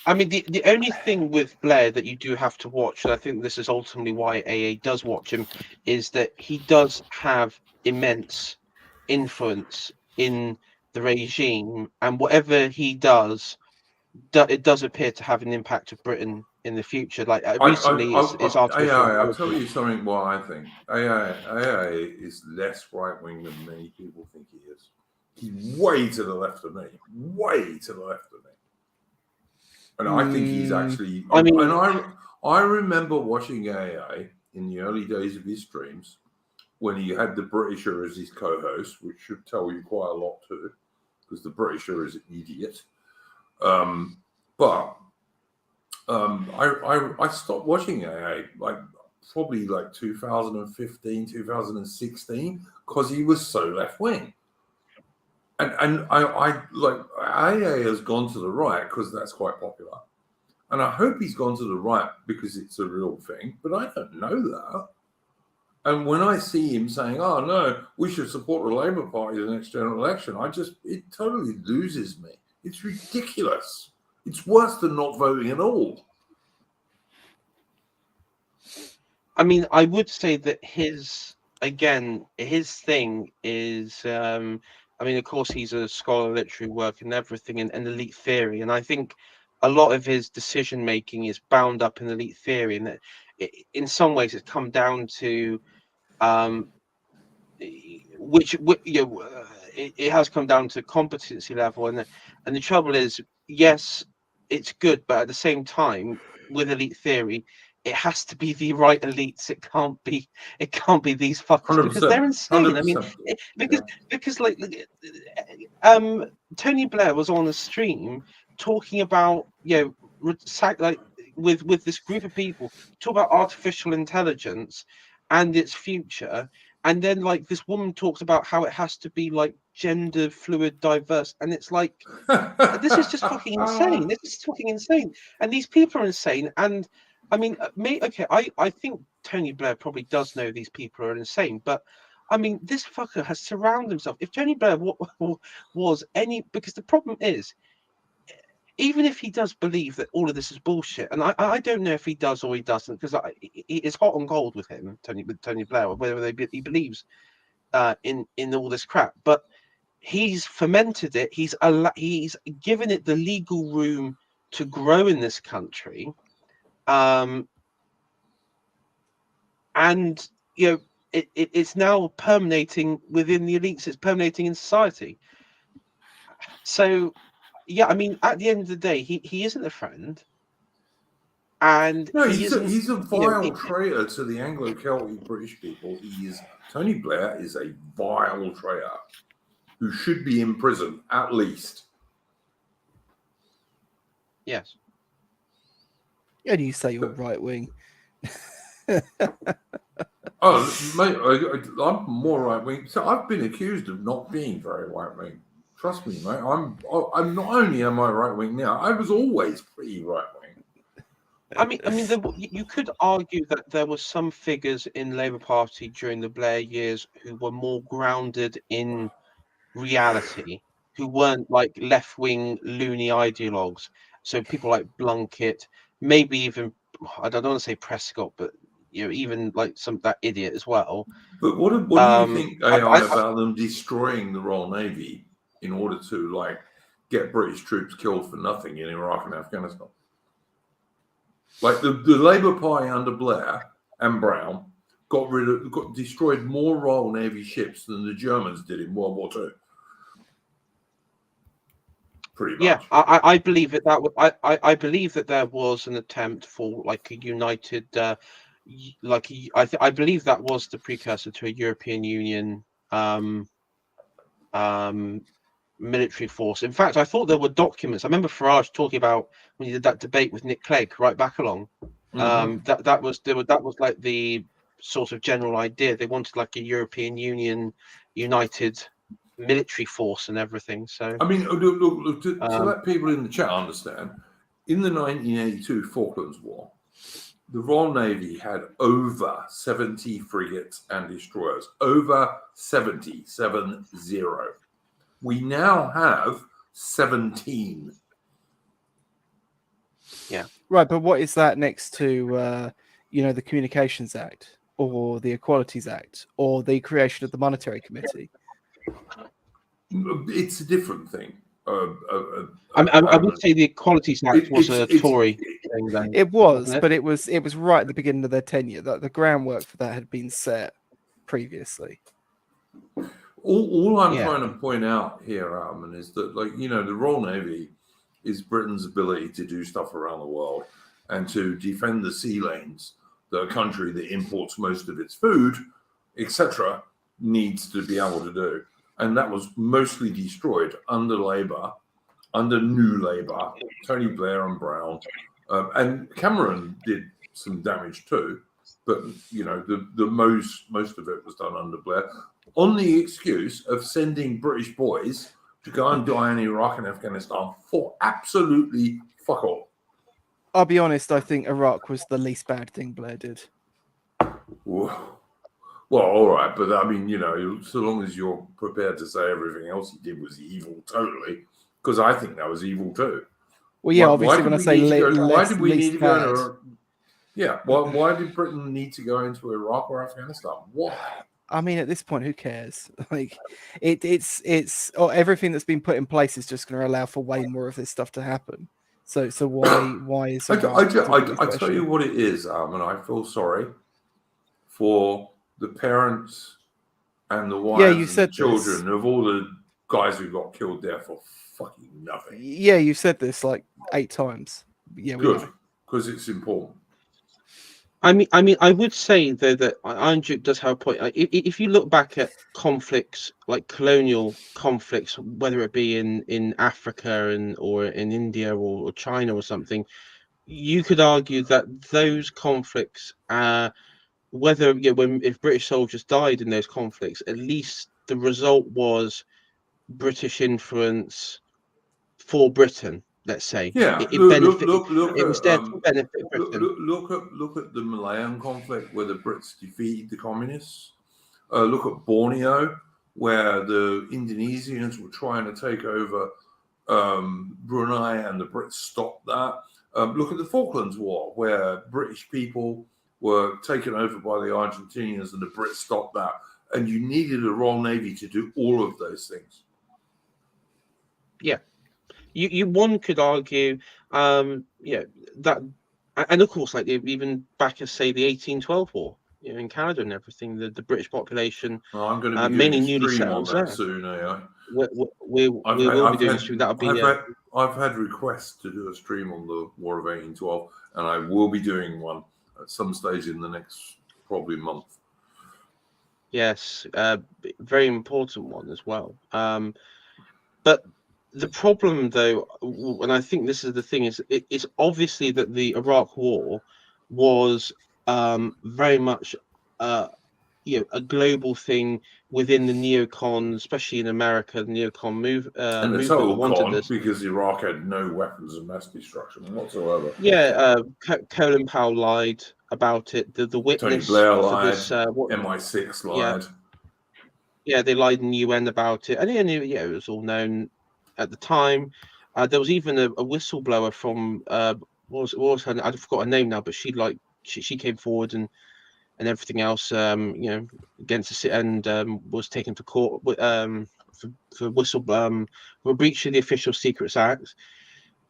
I mean, the only thing with Blair that you do have to watch, and I think this is ultimately why AA does watch him, is that he does have immense influence in the regime, and whatever he does, it does appear to have an impact of Britain in the future. Like recently, it's artificial. I'll tell you something. What I think, AA is less right wing than many people think he is. He's way to the left of me. Way to the left of me. And I think he's actually. I remember watching AA in the early days of his streams when he had the Britisher as his co-host, which should tell you quite a lot too, because the Britisher is an idiot. But I stopped watching AA probably 2015, 2016 because he was so left wing. And I like AA has gone to the right because that's quite popular. And I hope he's gone to the right because it's a real thing, but I don't know that. And when I see him saying, "Oh no, we should support the Labour Party in the next general election," it totally loses me. It's ridiculous. It's worse than not voting at all. I mean, I would say that his thing is, I mean, of course, he's a scholar of literary work and everything, and elite theory. And I think a lot of his decision making is bound up in elite theory, and that in some ways it's come down to, it has come down to competency level, and the trouble is, yes, it's good, but at the same time, with elite theory, it has to be the right elites. It can't be these fuckers because they're insane. 100%. I mean, because like Tony Blair was on a stream talking about like with this group of people, talk about artificial intelligence and its future, and then like this woman talks about how it has to be like gender fluid, diverse, and it's like this is just fucking insane. This is fucking insane, and these people are insane. And I mean, I think Tony Blair probably does know these people are insane, but I mean, this fucker has surrounded himself. If Tony Blair was any, because the problem is, even if he does believe that all of this is bullshit, and I don't know if he does or he doesn't, because it's hot and cold with him, Tony Blair, whether he believes in all this crap, but he's fermented it. He's given it the legal room to grow in this country. And it's now permeating within the elites. It's permeating in society. So, yeah, I mean, at the end of the day, he isn't a friend, and no, he's a vile traitor to the Anglo-Celtic British people. Tony Blair is a vile traitor who should be in prison at least. Yes. And you say you're right wing. Oh, mate, I'm more right wing. So I've been accused of not being very right wing. Trust me, mate. I'm not only am I right wing now, I was always pretty right wing. You could argue that there were some figures in Labour Party during the Blair years who were more grounded in reality, who weren't like left-wing loony ideologues. So people like Blunkett, maybe even, I don't want to say Prescott, but even like that idiot as well. But what do you think, AI, about them destroying the Royal Navy in order to like get British troops killed for nothing in Iraq and Afghanistan? Like the Labour Party under Blair and Brown got destroyed more Royal Navy ships than the Germans did in World War II. Pretty much. Yeah, I believe that I believe that there was an attempt for like a united, I believe that was the precursor to a European Union military force. In fact, I thought there were documents. I remember Farage talking about when he did that debate with Nick Clegg right back along. That was like the sort of general idea. They wanted like a European Union united military force and everything. So I mean, look to let people in the chat understand, in the 1982 Falklands War, the Royal Navy had over 70 frigates and destroyers. Over 70. We now have 17. Yeah. Right, but what is that next to, the Communications Act or the Equalities Act or the creation of the Monetary Committee? It's a different thing. I would say the Equalities Act was a Tory thing then. It was, but it was right at the beginning of their tenure. That the groundwork for that had been set previously. All I'm trying to point out here, Alman, is that the Royal Navy is Britain's ability to do stuff around the world and to defend the sea lanes that a country that imports most of its food, etc., needs to be able to do. And that was mostly destroyed under Labour, under New Labour, Tony Blair and Brown. And Cameron did some damage too, but the most of it was done under Blair, on the excuse of sending British boys to go and die in Iraq and Afghanistan for absolutely fuck all. I'll be honest, I think Iraq was the least bad thing Blair did. Whoa. Well, all right, but I mean, so long as you're prepared to say everything else he did was evil, totally, because I think that was evil too. Well, yeah, obviously when I say why did we need to go bad. into? Yeah, why did Britain need to go into Iraq or Afghanistan? Why? I mean, at this point, who cares? Like, it's everything that's been put in place is just going to allow for way more of this stuff to happen. So why is I tell you what it is, and I feel sorry for the parents and the wives and children of all the guys who got killed there for fucking nothing. Yeah, you said this like 8 times. Yeah, good, because it's important. I mean, I would say though that Andrew does have a point. If you look back at conflicts, like colonial conflicts, whether it be in Africa or in India or China or something, you could argue that those conflicts, if British soldiers died in those conflicts, at least the result was British influence for Britain. Let's say, yeah. It was there to benefit Britain. Look at the Malayan conflict where the Brits defeated the communists. Look at Borneo where the Indonesians were trying to take over Brunei and the Brits stopped that. Look at the Falklands War where British people were taken over by the Argentinians and the Brits stopped that. And you needed a Royal Navy to do all of those things. Yeah. One could argue, that, and of course, like even back as say the 1812 war, in Canada and everything, the British population, I'm going to be mainly doing newly stream on settled that soon, AI. We will be doing a stream. That'll be. I've had requests to do a stream on the War of 1812, and I will be doing one at some stage in the next probably month. Yes, very important one as well. But the problem, though, and I think this is the thing, is it's obviously that the Iraq War was very much a global thing within the neocon, especially in America, the neocon and the movement total wanted con, this. because Iraq had no weapons of mass destruction whatsoever. Yeah, Colin Powell lied about it. The witness Tony Blair for lied. this, MI6 lied. Yeah, they lied in the UN about it, and it was all known at the time. There was even a whistleblower from what was her? I forgot her name now, but she came forward and everything else, against the and was taken to court for for breach of the Official Secrets Act.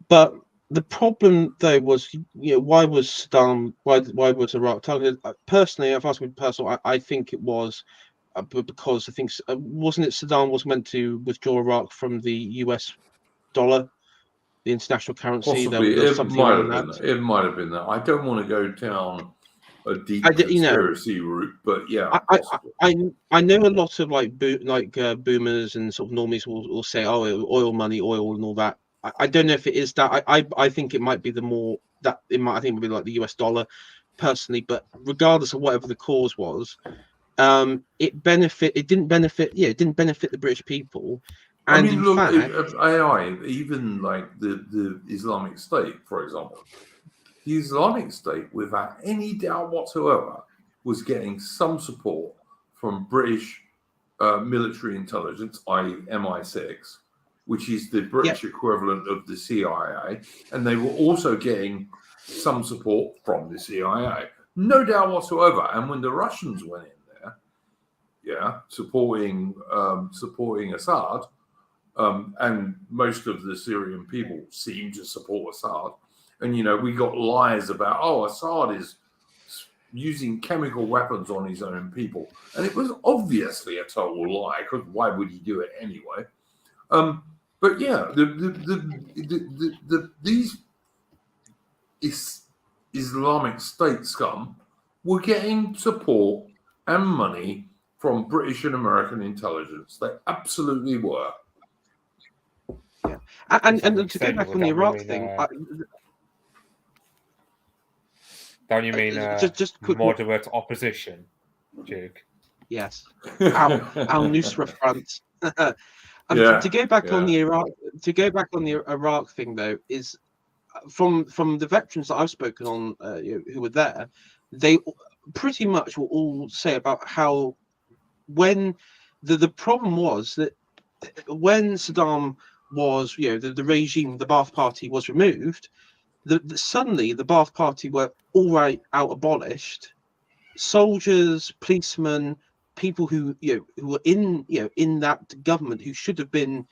But the problem, though, was why was Saddam? Why was Iraq targeted? Personally, if I was personal, I think it was because I think wasn't it Saddam was meant to withdraw Iraq from the US dollar, the international currency. Possibly, there was it something might around have that. been. It might have been that. I don't want to go down a deep I conspiracy route, but yeah, possibly. I know a lot of boomers and sort of normies will say, oh, oil money, oil, and all that. I don't know if it is that. I think it might be the more that it might. I think it would be like the US dollar, personally. But regardless of whatever the cause was, it didn't benefit the British people. And I mean, in look, fact, AI, even like the Islamic State, for example, the Islamic State, without any doubt whatsoever, was getting some support from British military intelligence, i.e. MI6, which is the British equivalent of the CIA, and they were also getting some support from the CIA, no doubt whatsoever. And when the Russians went in there, supporting Assad, and most of the Syrian people seem to support Assad. And, we got lies about, Assad is using chemical weapons on his own people. And it was obviously a total lie, because why would he do it anyway? But yeah, these Islamic State scum were getting support and money from British and American intelligence. They absolutely were. Yeah, and to go back on the Iraq thing, don't you mean just quick moderate opposition, Duke? Yes, Al Nusra Front. To go back on the Iraq thing, though, is from the veterans that I've spoken on who were there, they pretty much will all say about how when the problem was that when Saddam was, the regime, the Ba'ath Party was removed, suddenly the Ba'ath Party were all out abolished. Soldiers, policemen, people who were in that government who should have been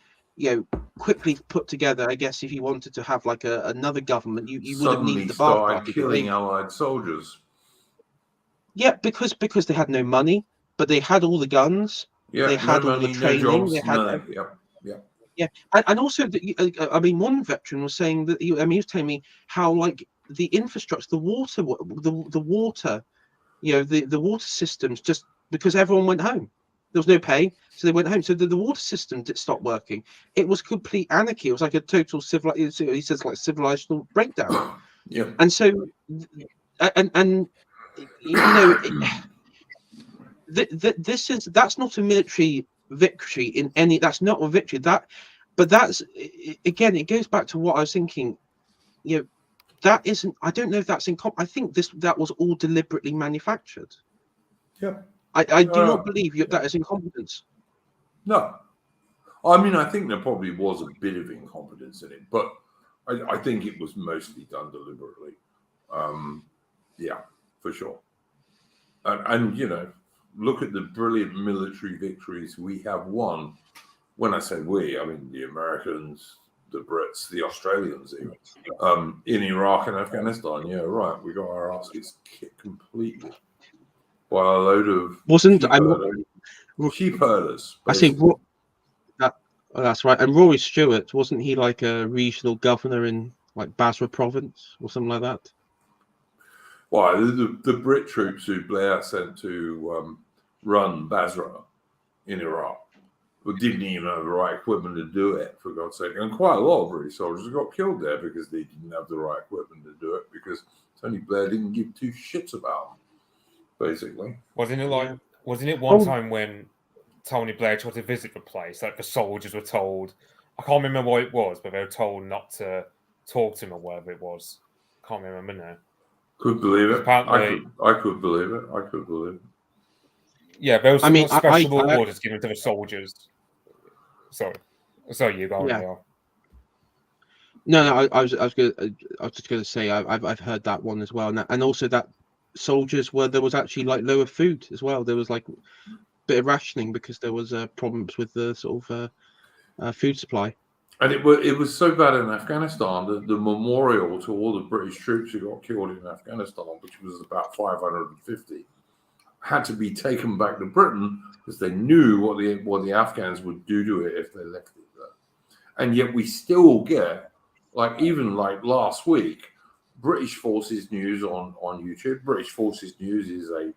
quickly put together. I guess if you wanted to have like another government, you would have needed the Ba'ath Party. Killing Allied soldiers. Yeah, because they had no money, but they had all the guns. Yeah, they had all the training. No jobs, they had Yeah, and also I mean, one veteran was saying that he was telling me how like the infrastructure, the water, the water systems, just because everyone went home, there was no pay, so they went home. So the water system did stop working. It was complete anarchy. It was like a total he says like civilizational breakdown. Yeah, and so and that's not a military victory in any. That's not a victory. But that's again, it goes back to what I was thinking. That isn't. I don't know if that's I think that was all deliberately manufactured. Yeah, I do not believe that is incompetence. No, I mean, I think there probably was a bit of incompetence in it, but I think it was mostly done deliberately. Yeah, for sure. And look at the brilliant military victories we have won. When I say we, I mean the Americans, the Brits, the Australians, even in Iraq and Afghanistan. Yeah, right. We got our asses kicked completely by a load of sheep herders. I see. That's right. And Rory Stewart, wasn't he like a regional governor in like Basra province or something like that? Well, the Brit troops who Blair sent to run Basra in Iraq didn't even have the right equipment to do it, for God's sake. And quite a lot of British soldiers got killed there because they didn't have the right equipment to do it, because Tony Blair didn't give two shits about them, basically. Wasn't it like Wasn't it one time when Tony Blair tried to visit the place, like the soldiers were told, I can't remember what it was, but they were told not to talk to him or whatever it was. Can't remember now. Could believe it. Apparently, I could believe it. I could believe it. Yeah, there was some special orders given to the soldiers. Sorry, you go. Yeah. No, I was just going to say I've heard that one as well, and also that soldiers there was actually like lower food as well. There was like a bit of rationing because there was problems with the sort of food supply. And it was so bad in Afghanistan that the memorial to all the British troops who got killed in Afghanistan, which was about 550, had to be taken back to Britain because they knew what the Afghans would do to it if they left it there. And yet we still get, even last week, British Forces News on YouTube. British Forces News is a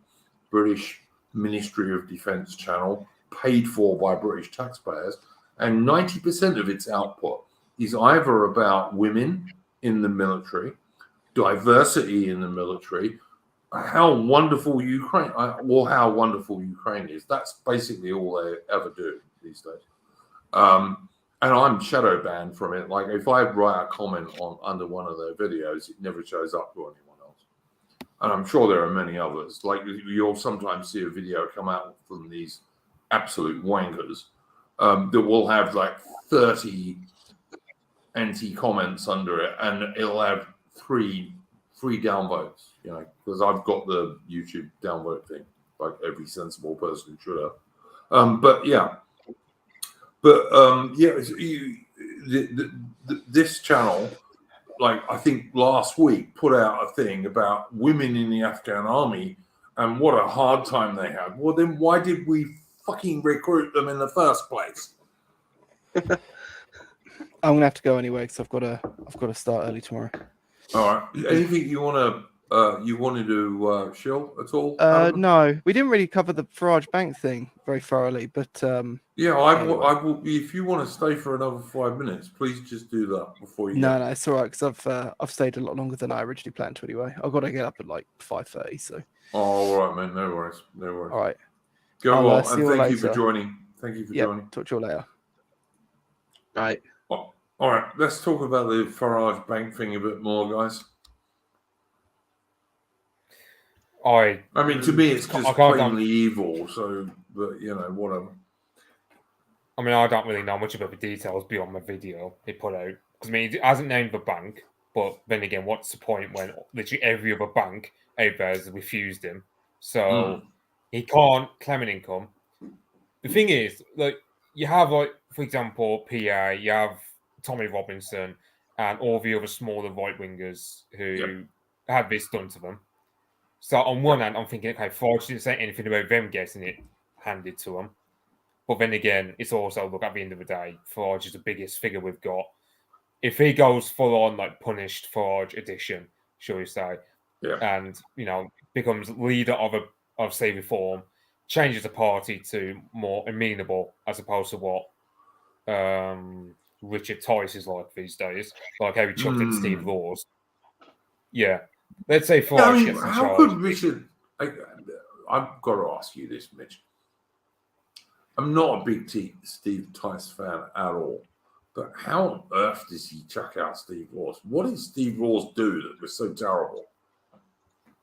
British Ministry of Defence channel paid for by British taxpayers. And 90% of its output is either about women in the military, diversity in the military, how wonderful Ukraine is. That's basically all they ever do these days. And I'm shadow banned from it. Like if I write a comment under one of their videos, it never shows up to anyone else. And I'm sure there are many others. Like you'll sometimes see a video come out from these absolute wankers. That will have 30 anti-comments under it, and it'll have three downvotes, because I've got the YouTube downvote thing, like every sensible person should have. This channel, I think last week, put out a thing about women in the Afghan army and what a hard time they had. Well, then why did we fucking recruit them in the first place? I'm gonna have to go anyway because I've got to start early tomorrow. All right. Anything you wanted to shill at all? No, we didn't really cover the Farage Bank thing very thoroughly, but yeah, I will. If you want to stay for another 5 minutes, please just do that before you. No, it's all right because I've stayed a lot longer than I originally planned to anyway. I've got to get up at 5:30. So. Oh, all right, man. No worries. All right. Go well, and thank you for joining. Thank you for joining. Talk to you later. Right. All right. Let's talk about the Farage Bank thing a bit more, guys. I mean, to me, it's just plainly evil. So, but whatever. I mean, I don't really know much about the details beyond the video he put out. Because it hasn't named the bank, but then again, what's the point when literally every other bank out there has refused him? So. He can't claim an income. The thing is, you have, for example, PA, you have Tommy Robinson, and all the other smaller right-wingers who had this done to them. So on one hand, I'm thinking, okay, Farage didn't say anything about them getting it handed to them. But then again, it's also, look, at the end of the day, Farage is the biggest figure we've got. If he goes full-on, punished Farage edition, shall we say, and, becomes leader of say reform, changes the party to more amenable as opposed to what Richard Tice is like these days, like how he chucked at Steve Laws. Yeah, let's say Farage gets in charge. How could Richard? I've got to ask you this, Mitch. I'm not a big Steve Tice fan at all, but how on earth does he chuck out Steve Laws? What did Steve Laws do that was so terrible?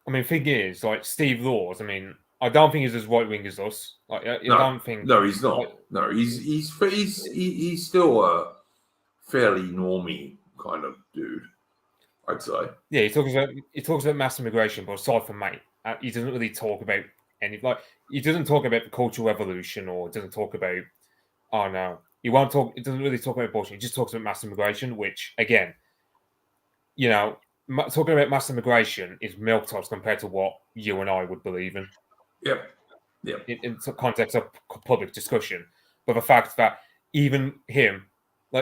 I mean, the thing is, Steve Laws, I don't think he's as right wing as us. Don't think. No, he's not. No, he's still a fairly normie kind of dude, I'd say. Yeah, he talks about mass immigration, but aside from that, he doesn't really talk about any. He doesn't talk about the Cultural Revolution, or doesn't talk about. Oh no, he won't talk. He doesn't really talk about abortion. He just talks about mass immigration, which again, talking about mass immigration is milquetoast compared to what you and I would believe in. Yep. In context of public discussion, but the fact that even him,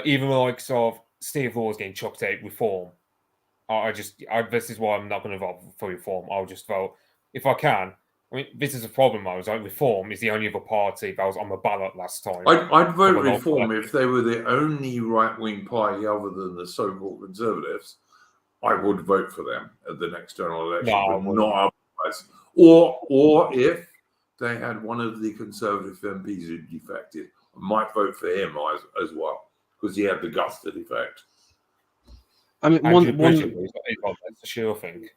even the likes of Steve Laws getting chucked out reform, this is why I'm not going to vote for reform. I'll just vote if I can. This is a problem. Reform is the only other party that was on the ballot last time. I'd vote Reform if they were the only right-wing party other than the so-called Conservatives. I would vote for them at the next general election, but not otherwise. Or if they had one of the Conservative MPs who defected. I might vote for him as well because he had the guts to defect. I mean, Andrew one Bridget was a sure thing.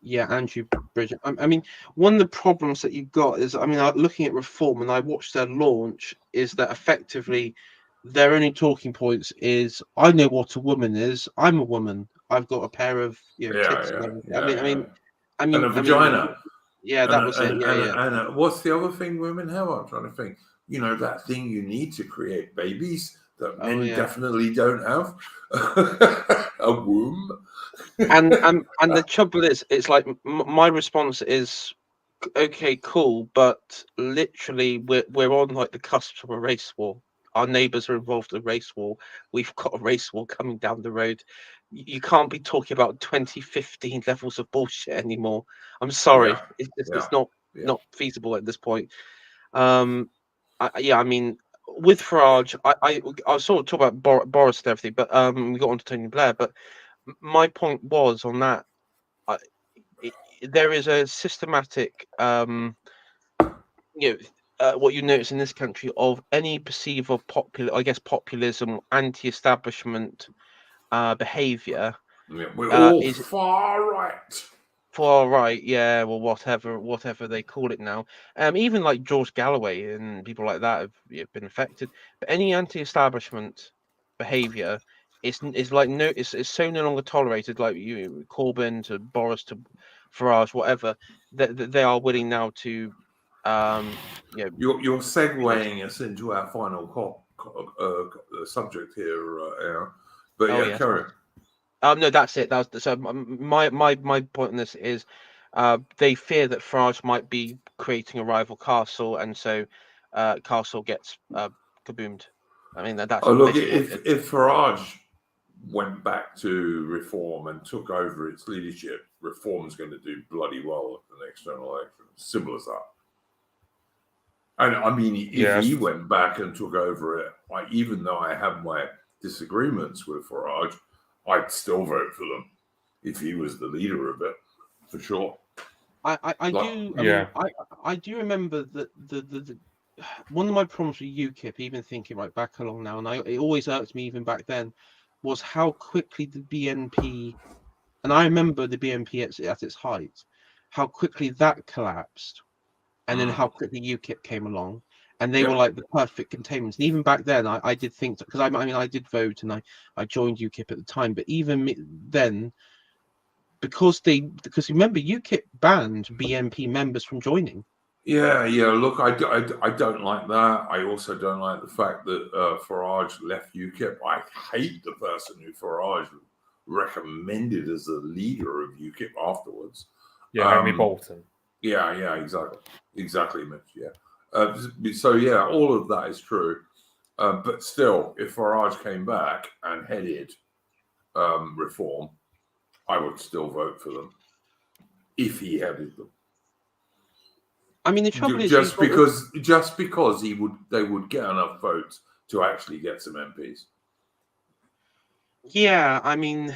Yeah, Andrew Bridget. I mean, one of the problems that you've got is, I mean, looking at Reform, and I watched their launch, is that effectively their only talking points is, I know what a woman is. I'm a woman. I've got a pair of tits. And a vagina. Yeah, that was it. And what's the other thing women have? I'm trying to think. You know, that thing you need to create babies that men definitely don't have. A womb. And the trouble is, it's like my response is, okay, cool, but literally we're on like the cusp of a race war. Our neighbours are involved in a race war. We've got a race war coming down the road. You can't be talking about 2015 levels of bullshit anymore. I'm sorry, it's not feasible at this point. I mean, with Farage, I was sort of talking about Boris and everything, but we got on to Tony Blair. But my point was on that, there is a systematic, what you notice in this country of any perceive of populism, anti-establishment behaviour. Yeah, we're all far right. Far right, yeah, well, whatever they call it now. Even like George Galloway and people like that have been affected. But any anti-establishment behaviour is like it's so no longer tolerated. Like Corbyn to Boris to Farage, whatever, that they are willing now to. You're segueing us into our final subject here, Aaron. But carry on. No, that's it. That was so. My point on this is, they fear that Farage might be creating a rival Castle, and so Castle gets kaboomed. I mean, that's. Look, if Farage went back to Reform and took over its leadership, Reform's going to do bloody well at the next general election. Simple as that. And I mean, if he went back and took over it, even though I have my disagreements with Farage, I'd still vote for them if he was the leader of it, for sure. I do remember that the one of my problems with UKIP, even thinking right back along now, and it always irked me even back then, was how quickly the BNP, and I remember the BNP at its height, how quickly that collapsed, and then how quickly UKIP came along. And they were like the perfect containment. And even back then, I did think, because I did vote and I joined UKIP at the time. But even then, because remember, UKIP banned BNP members from joining. Yeah. Look, I don't like that. I also don't like the fact that Farage left UKIP. I hate the person who Farage recommended as the leader of UKIP afterwards. Yeah, Henry Bolton. Yeah, exactly, Mitch. Yeah. All of that is true. But still, if Farage came back and headed Reform, I would still vote for them if he headed them. I mean, the trouble is just because they would get enough votes to actually get some MPs. Yeah, I mean,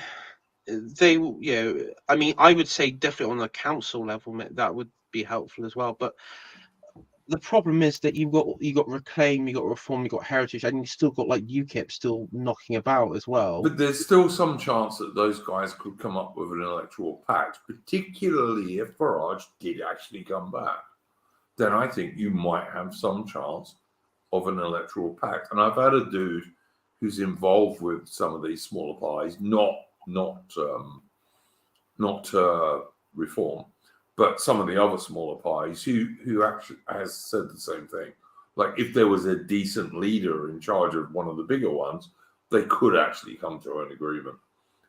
I would say definitely on a council level that would be helpful as well, but. The problem is that you got Reclaim, you got Reform, you got Heritage, and you still got like UKIP still knocking about as well. But there's still some chance that those guys could come up with an electoral pact, particularly if Farage did actually come back. Then I think you might have some chance of an electoral pact. And I've had a dude who's involved with some of these smaller parties, not Reform, but some of the other smaller parties who actually has said the same thing. Like if there was a decent leader in charge of one of the bigger ones, they could actually come to an agreement,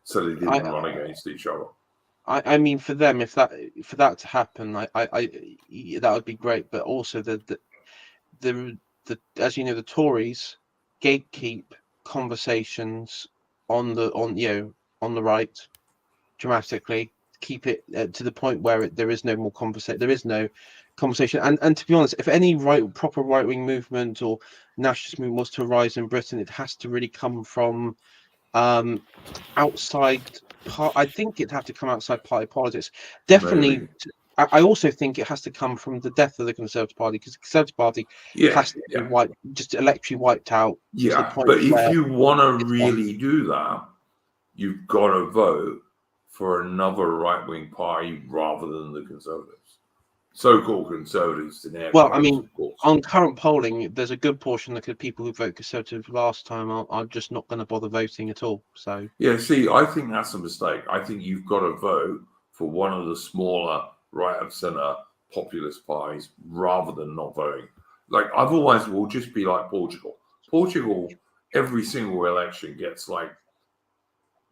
so they didn't run against each other. I mean, for them, for that to happen, that would be great. But also the as you know, the Tories gatekeep conversations on the right dramatically. Keep it to the point where there is no more conversation. There is no conversation. And to be honest, if any proper right wing movement or nationalist movement was to arise in Britain, it has to really come from outside. I think it'd have to come outside party politics. Definitely, I also think it has to come from the death of the Conservative Party, because the Conservative Party has to be wiped, just electorally wiped out. To the point but if where you want to really do that, you've got to vote for another right-wing party rather than the Conservatives. So-called Conservatives in air Well, quotes, I mean, of course. on current polling, there's a good portion of the people who vote Conservative last time are just not going to bother voting at all. So yeah, see, I think that's a mistake. I think you've got to vote for one of the smaller right of centre populist parties rather than not voting. Like, otherwise we'll just be like Portugal. Portugal, every single election gets like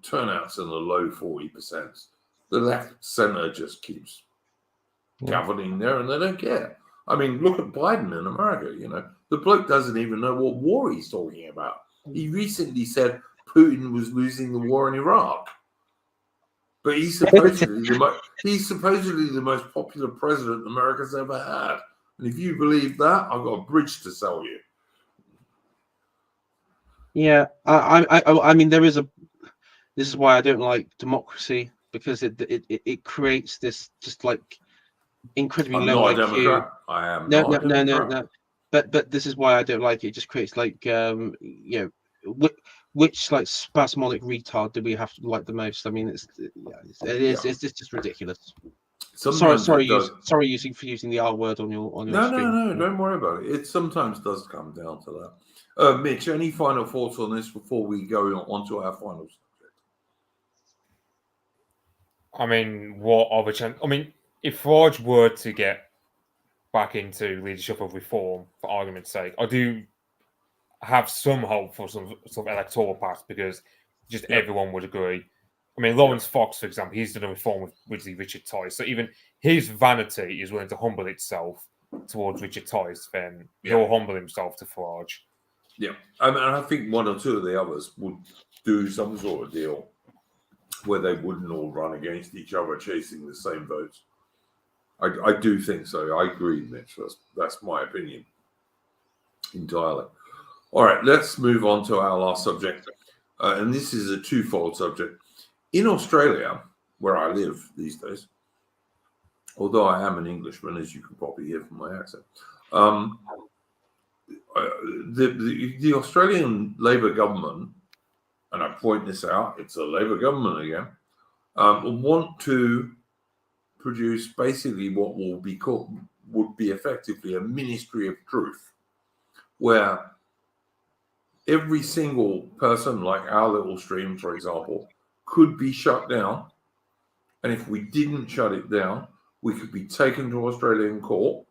turnouts in the low 40%. The left centre just keeps gaveling there and they don't care. I mean, look at Biden in America. You know, the bloke doesn't even know what war he's talking about. He recently said Putin was losing the war in Iraq, but he's supposedly the most popular president America's ever had. And if you believe that, I've got a bridge to sell you. yeah, I mean, this is why I don't like democracy, because it creates this just like incredibly I'm low not a IQ. Democrat. I am not a Democrat. No. But this is why I don't like it. It just creates like which like spasmodic retard do we have to like the most? I mean, it's just ridiculous. Sometimes Sorry for using the R word on your stream. No, don't worry about it. It sometimes does come down to that. Mitch, any final thoughts on this before we go on to our final subject? I mean, what other chance? I mean, if Farage were to get back into leadership of reform, for argument's sake, I do have some hope for some electoral path, because just everyone would agree. I mean, Lawrence Fox, for example, he's done a reform with Richard Tice. So even his vanity is willing to humble itself towards Richard Tice, then he'll humble himself to Farage. Yeah, I mean, I think one or two of the others would do some sort of deal where they wouldn't all run against each other chasing the same votes. I do think so. I agree, Mitch. That's my opinion entirely. All right, let's move on to our last subject. And this is a twofold subject. In Australia, where I live these days, although I am an Englishman, as you can probably hear from my accent, the Australian Labor government, and I point this out, it's a Labor government again, want to produce basically what would be effectively a ministry of truth, where every single person, like our little stream, for example, could be shut down. And if we didn't shut it down, we could be taken to Australian court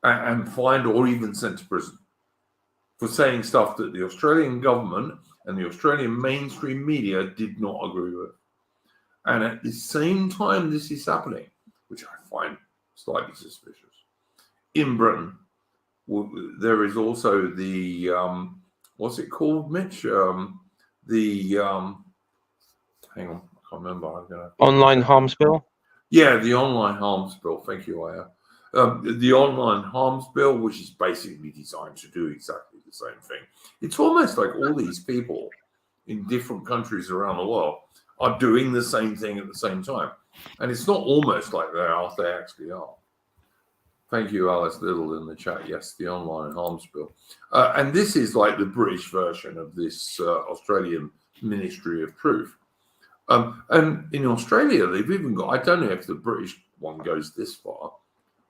and fined or even sent to prison for saying stuff that the Australian government and the Australian mainstream media did not agree with. And at the same time this is happening, which I find slightly suspicious, in Britain, there is also the, what's it called, Mitch? Hang on, I can't remember. Online harms bill? Yeah, the online harms bill. Thank you, Aya. The online harms bill, which is basically designed to do exactly the same thing. It's almost like all these people in different countries around the world are doing the same thing at the same time. And it's not almost like they actually are. Thank you, Alice Little, in the chat. Yes, the online harms bill. And this is like the British version of this Australian Ministry of Truth. And in Australia, they've even got, I don't know if the British one goes this far,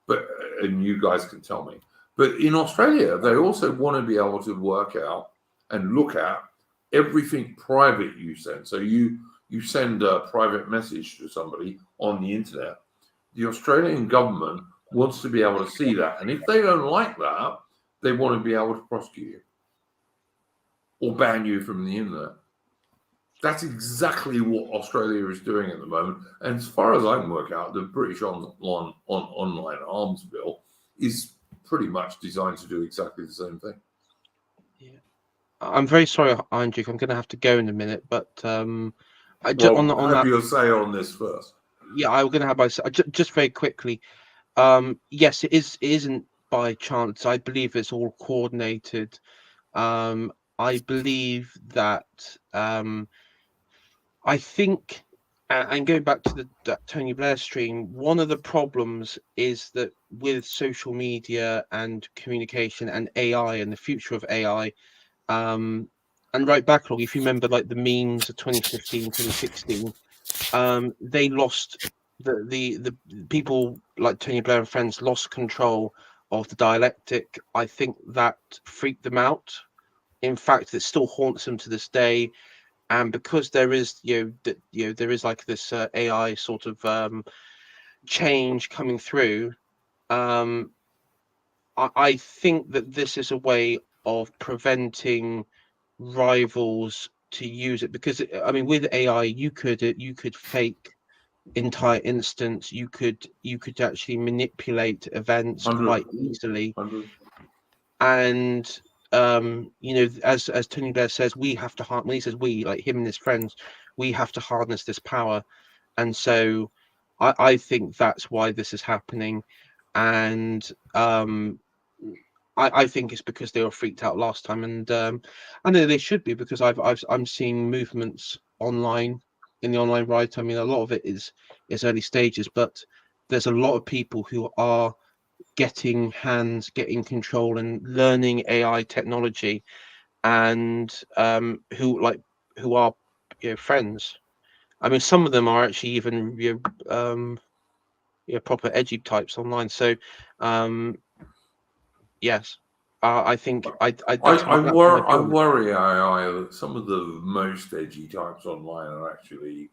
but and you guys can tell me. But in Australia, they also want to be able to work out and look at everything private you send. So you send a private message to somebody on the internet. The Australian government wants to be able to see that. And if they don't like that, they want to be able to prosecute you or ban you from the internet. That's exactly what Australia is doing at the moment. And as far as I can work out, the British online arms bill is pretty much designed to do exactly the same thing. Yeah. I'm very sorry, Andrew. I'm going to have to go in a minute, but have your say on this first. Yeah, I'm going to have my say. Just very quickly. Yes, it isn't by chance. I believe it's all coordinated. I believe that I think, And going back to that Tony Blair stream, one of the problems is that with social media and communication and AI and the future of AI, and right backlog, if you remember, like the memes of 2015, 2016, they lost the people like Tony Blair and friends lost control of the dialectic. I think that freaked them out. In fact, it still haunts them to this day. And because there is, there is like this AI sort of change coming through. I think that this is a way of preventing rivals to use it, because I mean, with AI, you could fake entire instance. You could actually manipulate events 100. quite easily. 100. And as Tony Blair says, we have to when he says we, like him and his friends, we have to harness this power. And so I think that's why this is happening. And I think it's because they were freaked out last time, and I know they should be, because I'm seeing movements online in the online right. I mean, a lot of it is early stages, but there's a lot of people who are getting control and learning AI technology, and who are friends. I mean, some of them are actually even proper edgy types online. So yes, I think I worry AI that some of the most edgy types online are actually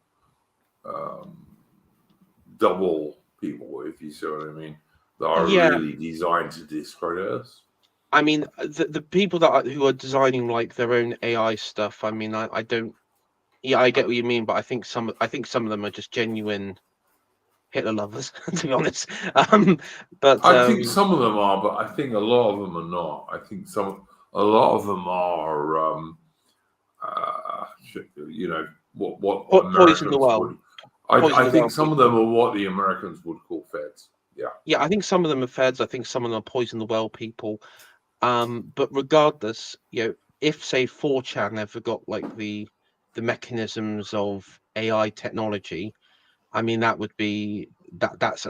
double people, if you see what I mean. That are really designed to discredit us. I mean, the people who are designing like their own AI stuff. I mean, I don't. Yeah, I get what you mean, but I think some of them are just genuine Hitler lovers, to be honest. But I think some of them are, but I think a lot of them are not. I think a lot of them are, what poison the Americans well. would. I think some of them are what the Americans would call feds. Yeah. Yeah, I think some of them are feds. I think some of them are poison the well people. But regardless, if say 4chan ever got like the mechanisms of AI technology, I mean, that would be that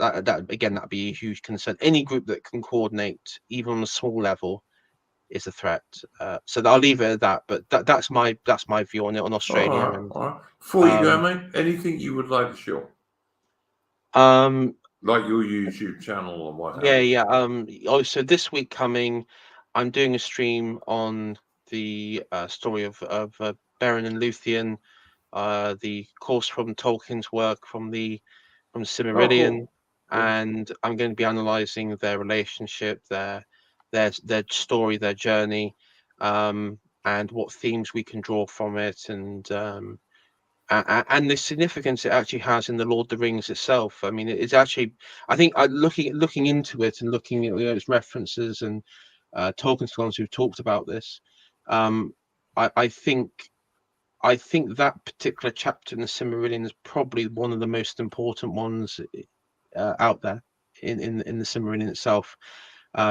again, that'd be a huge concern. Any group that can coordinate, even on a small level, is a threat. So I'll leave it at that. But that's my view on it, on Australia. All right. Before you go, mate, anything you would like to show? Like your YouTube channel or what? Yeah. So this week coming, I'm doing a stream on the story of Beren and Luthien, the course from Tolkien's work from Silmarillion, cool. and I'm going to be analysing their relationship, their story, their journey, and what themes we can draw from it, and the significance it actually has in the Lord of the Rings itself. I mean, it's actually, I think, looking into it and looking at its references and Tolkien scholars who've talked about this, I think that particular chapter in the Silmarillion is probably one of the most important ones out there in the Silmarillion itself,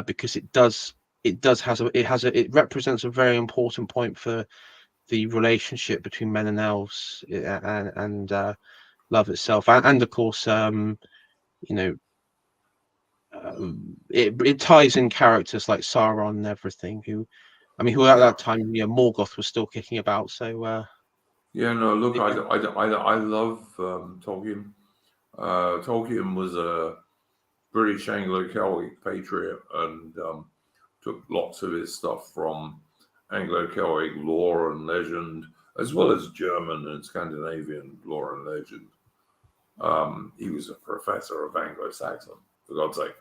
because it represents a very important point for the relationship between men and elves, and love itself, and of course, it ties in characters like Sauron and everything. Who at that time, Morgoth was still kicking about. So yeah, no, look, I love Tolkien. Tolkien was a British Anglo-Celtic patriot and took lots of his stuff from Anglo-Celtic lore and legend, as well as German and Scandinavian lore and legend. He was a professor of Anglo-Saxon, for God's sake,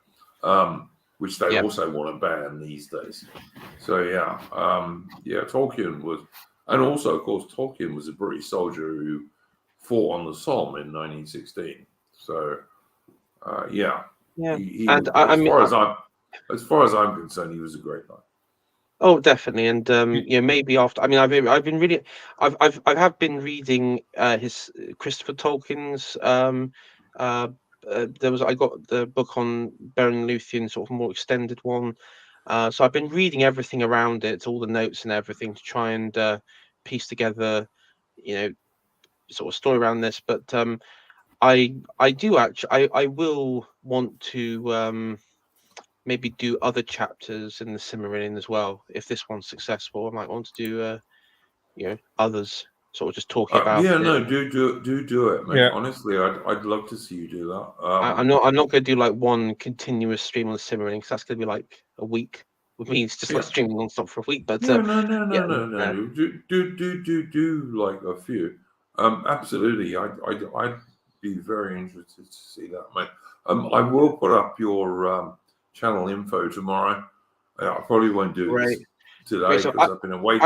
which they also want to ban these days. So Tolkien was, and also, of course, Tolkien was a British soldier who fought on the Somme in 1916. So, as far as I'm concerned, he was a great guy. Oh, definitely, and maybe after. I mean, I've been really, I've been reading his Christopher Tolkien's. I got the book on Beren and Luthien, sort of more extended one. So I've been reading everything around it, all the notes and everything, to try and piece together, sort of story around this, but I do actually I will want to maybe do other chapters in the Silmarillion as well. If this one's successful, I might want to do others, sort of just talking about yeah, it. no, do it, mate. Yeah. Honestly, I'd love to see you do that. I'm not going to do like one continuous stream on the Silmarillion, because that's going to be like a week. With me, it's just like streaming non-stop for a week. But no. Do like a few. Absolutely. I'd be very interested to see that, mate. I will put up your channel info tomorrow. I probably won't do it today because I've been awake.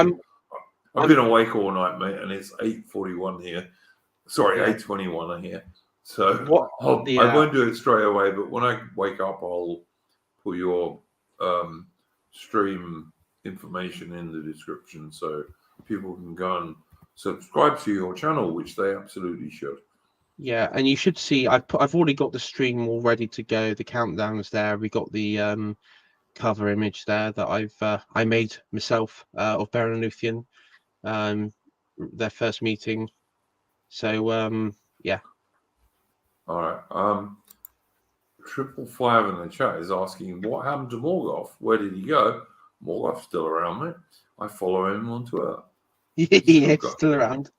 I've been awake all night, mate, and it's 8:41 here. Sorry, 8:21 here. So I won't do it straight away, but when I wake up, I'll put your stream information in the description so people can go and subscribe to your channel, which they absolutely should. Yeah, and you should see I've already got the stream all ready to go. The countdown's there. We got the cover image there that I made myself of Beren and Luthien, their first meeting. So yeah. All right. 555 in the chat is asking, what happened to Morgoth? Where did he go? Morgoth's still around, mate. I follow him on Twitter. He's still around.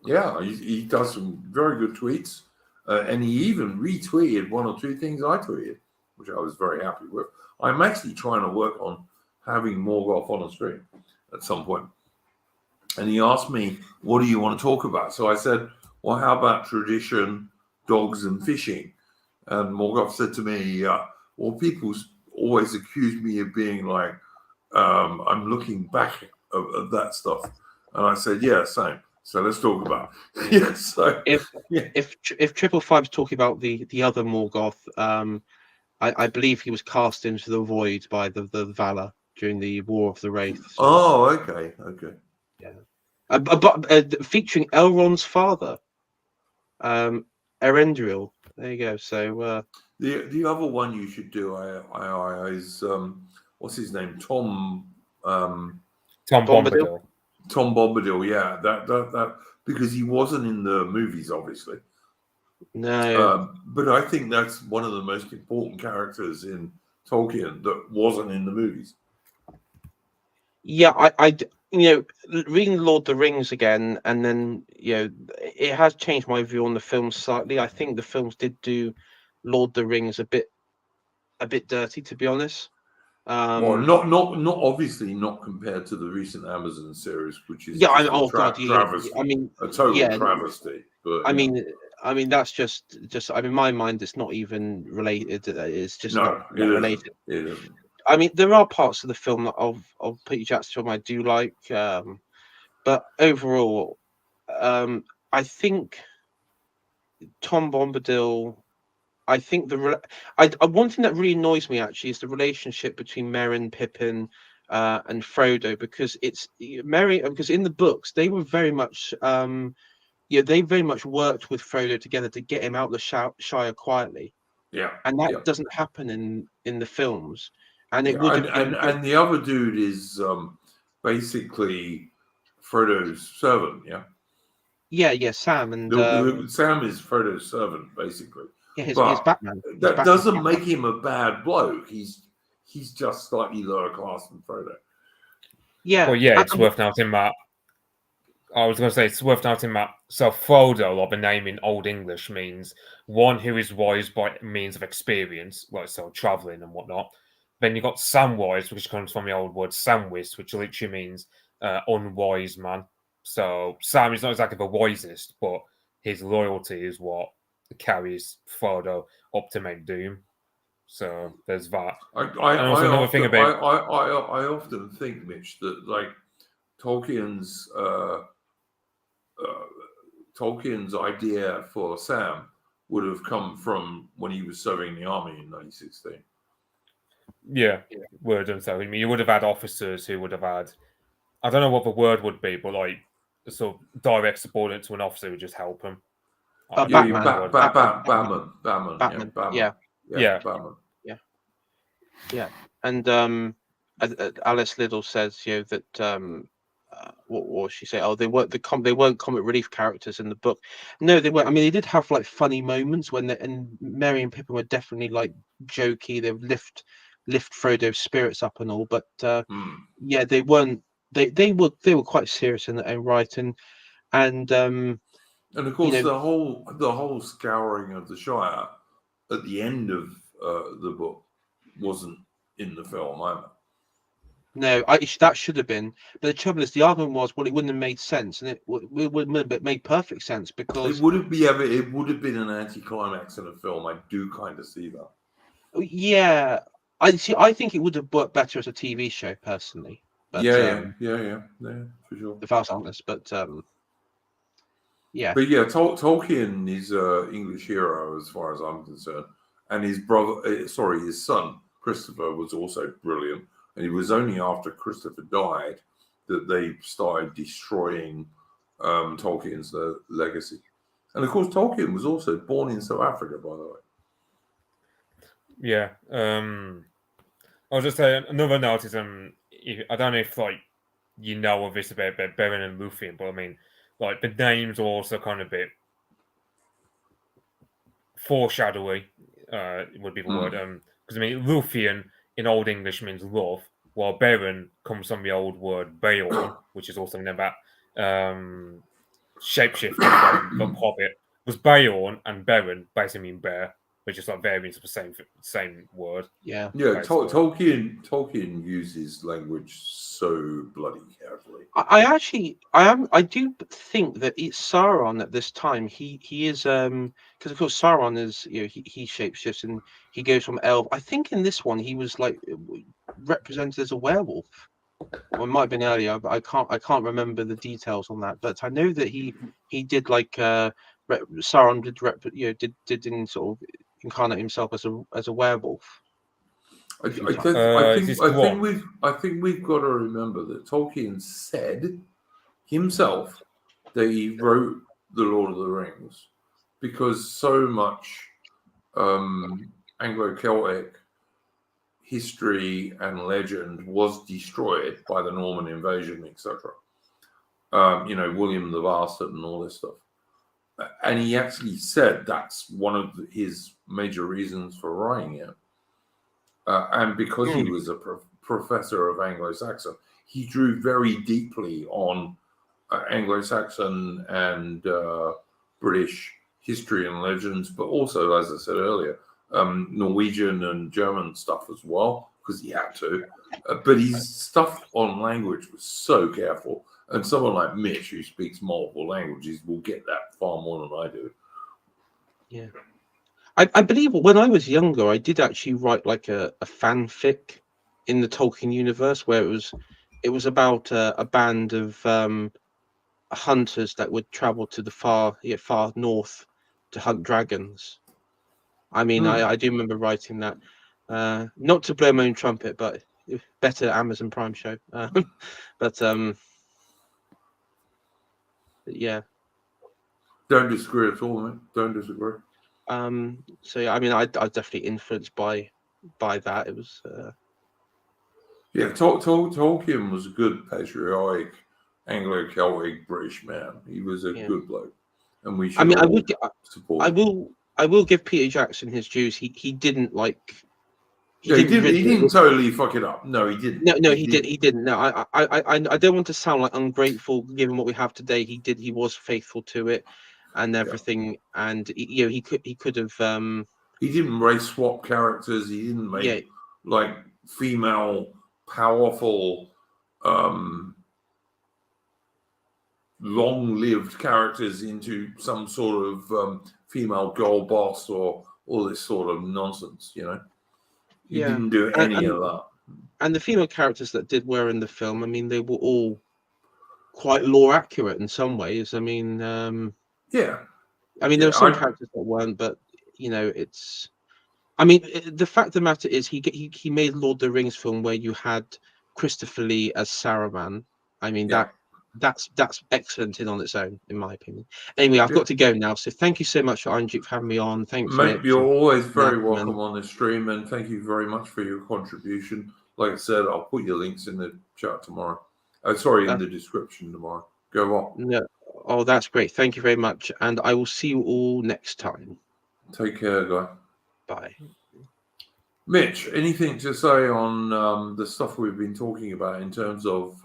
Yeah, he does some very good tweets. And he even retweeted one or two things I tweeted, which I was very happy with. I'm actually trying to work on having Morgoth on a stream at some point. And he asked me, what do you want to talk about? So I said, well, how about tradition, dogs and fishing? And Morgoth said to me, well, people always accuse me of being like, I'm looking back at that stuff. And I said, yeah, same. So let's talk about it. Yeah, so, if 555's talking about the other Morgoth, I believe he was cast into the void by the Valar during the War of the Wraith. So, oh, okay. Yeah. But featuring Elrond's father, Erendril. There you go. So the other one you should do is what's his name? Tom Bombadil. Tom Bombadil, yeah, that because he wasn't in the movies, obviously. No, but I think that's one of the most important characters in Tolkien that wasn't in the movies. Yeah, I reading Lord of the Rings again, and then it has changed my view on the films slightly. I think the films did do Lord of the Rings a bit dirty, to be honest. Well, not obviously not compared to the recent Amazon series, which is travesty. A total travesty. But I mean that's just in my mind, it's not even related. It's just not related. It isn't. I mean, there are parts of the film of Peter Jackson's film I do like, but overall, I think Tom Bombadil. I think one thing that really annoys me actually is the relationship between Merry, Pippin, and Frodo, because it's Merry. Because in the books they were very much, they very much worked with Frodo together to get him out the Shire quietly. Yeah, and that doesn't happen in the films. And it would. And the other dude is basically Frodo's servant. Yeah. Yeah, Sam and Sam is Frodo's servant, basically. Yeah, his Batman. That doesn't make him a bad bloke. He's just slightly lower class than Frodo. Yeah. Well, yeah, it's worth noting that. I was going to say it's worth noting that. So Frodo, or the name in Old English, means one who is wise by means of experience, like so traveling and whatnot. Then you got Samwise, which comes from the old word Samwise, which literally means unwise man. So Sam is not exactly the wisest, but his loyalty is what carries Frodo up to Mount Doom. So there's that. I often think, Mitch, that like Tolkien's idea for Sam would have come from when he was serving the army in 1916. Yeah, word and so. I mean, you would have had officers who would have had, I don't know what the word would be, but like sort of direct subordinate to an officer would just help him. Batman. Yeah. And Alice Liddell says, that what was she say? Oh, they weren't they weren't comic relief characters in the book. No, they weren't. I mean, they did have like funny moments and Merry and Pippin were definitely like jokey. They would lift Frodo's spirits up and all, but yeah, they weren't. They were quite serious in their own right, and of course the whole scouring of the Shire at the end of the book wasn't in the film either. No, that should have been. But the trouble is, the argument was, well, it wouldn't have made sense, and it would have made perfect sense because it would have been an anticlimax in a film. I do kind of see that. Yeah, I think it would have worked better as a TV show, personally. But, yeah, for sure. If I was honest, but yeah. But yeah, Tolkien is an English hero as far as I'm concerned, and his son Christopher was also brilliant. And it was only after Christopher died that they started destroying Tolkien's legacy. And of course, Tolkien was also born in South Africa, by the way. Yeah. I was just saying, another note is, I don't know if like you know of this about Beren and Lúthien, but I mean, like the names are also kind of a bit foreshadowy. Would be the word. Because I mean, Lúthien in Old English means love, while Beren comes from the old word Beorn, which is also about shapeshifter from Hobbit. Was Beorn and Beren basically mean bear, which is like variants of the same word. Yeah. Tolkien uses language so bloody carefully. I do think that it's Sauron at this time. He is because of course Sauron is he shapeshifts and he goes from elf. I think in this one he was like represented as a werewolf. Or it might have been earlier, but I can't remember the details on that. But I know that he did like Sauron did in sort of incarnate himself as a werewolf. I think we've got to remember that Tolkien said himself that he wrote The Lord of the Rings because so much Anglo-Celtic history and legend was destroyed by the Norman invasion, etc. William the Bastard and all this stuff. And he actually said that's one of his major reasons for writing it. And because he was a professor of Anglo-Saxon, he drew very deeply on Anglo-Saxon and British history and legends, but also, as I said earlier, Norwegian and German stuff as well, because he had to. But his stuff on language was so careful. And someone like Mitch, who speaks multiple languages, will get that far more than I do. Yeah. I believe when I was younger, I did actually write like a fanfic in the Tolkien universe where it was about a band of hunters that would travel to the far north to hunt dragons. I mean, I do remember writing that. Not to blow my own trumpet, but better Amazon Prime show. But yeah. Don't disagree at all, mate. Don't disagree. So yeah, I mean, I definitely influenced by that. It was Tolkien was a good patriotic Anglo-Celtic British man. He was a good bloke, and we should. I mean, support. I will give Peter Jackson his dues. He didn't like. He didn't totally fuck it up. No, he didn't. No, he didn't. No, I don't want to sound like ungrateful given what we have today. He was faithful to it and everything, and he could have. He didn't race swap characters. He didn't make like female powerful, long-lived characters into some sort of female girl boss or all this sort of nonsense. He didn't do any of that. And the female characters that were in the film, I mean, they were all quite lore accurate in some ways. I mean, I mean, there were some characters that weren't, but it's. I mean, the fact of the matter is, he made Lord of the Rings film where you had Christopher Lee as Saruman. I mean that's excellent on its own, in my opinion. Anyway, I've got to go now. So thank you so much, Andrew, for having me on. Thanks, mate. You're always very welcome on the stream, and thank you very much for your contribution. Like I said, I'll put your links in the chat tomorrow. Sorry, in the description tomorrow. Go on. No. Oh, that's great. Thank you very much. And I will see you all next time. Take care, guy. Bye. Mitch, anything to say on the stuff we've been talking about in terms of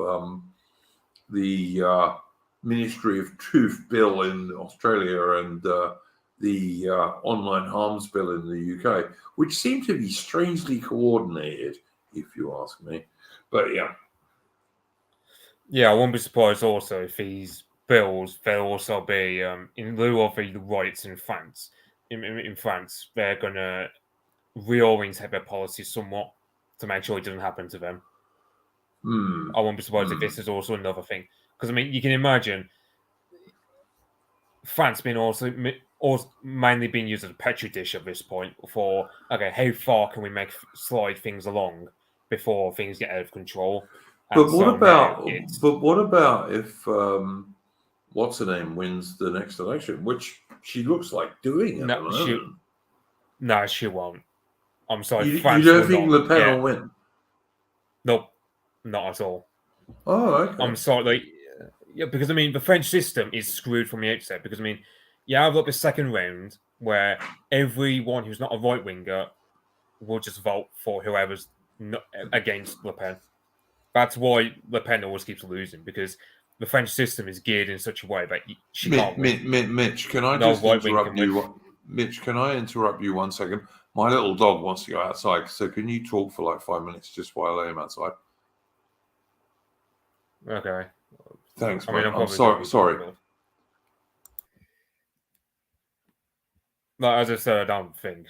the Ministry of Truth bill in Australia and the online harms bill in the UK, which seem to be strangely coordinated, if you ask me. But yeah. Yeah, I won't be surprised also if these bills, there'll also be, in lieu of the riots in France, in France, they're going to reorientate their policies somewhat to make sure it doesn't happen to them. I won't be surprised if this is also another thing. Because, I mean, you can imagine France being also mainly being used as a petri dish at this point for, okay, how far can we slide things along before things get out of control? But what about if what's her name wins the next election, which she looks like doing at the moment? No, she won't. I'm sorry. You don't think Le Pen will win? Nope, not at all. Oh, okay. I'm sorry. Yeah, because I mean, the French system is screwed from the outset. Because I mean, you have like the second round where everyone who's not a right winger will just vote for whoever's against Le Pen. That's why Le Pen always keeps losing, because the French system is geared in such a way that she can't win. Mitch, can I just interrupt you? Mitch, can I interrupt you 1 second? My little dog wants to go outside, so can you talk for like 5 minutes just while I am outside? Okay. Thanks, mate. I'm sorry. No, as I said, I don't think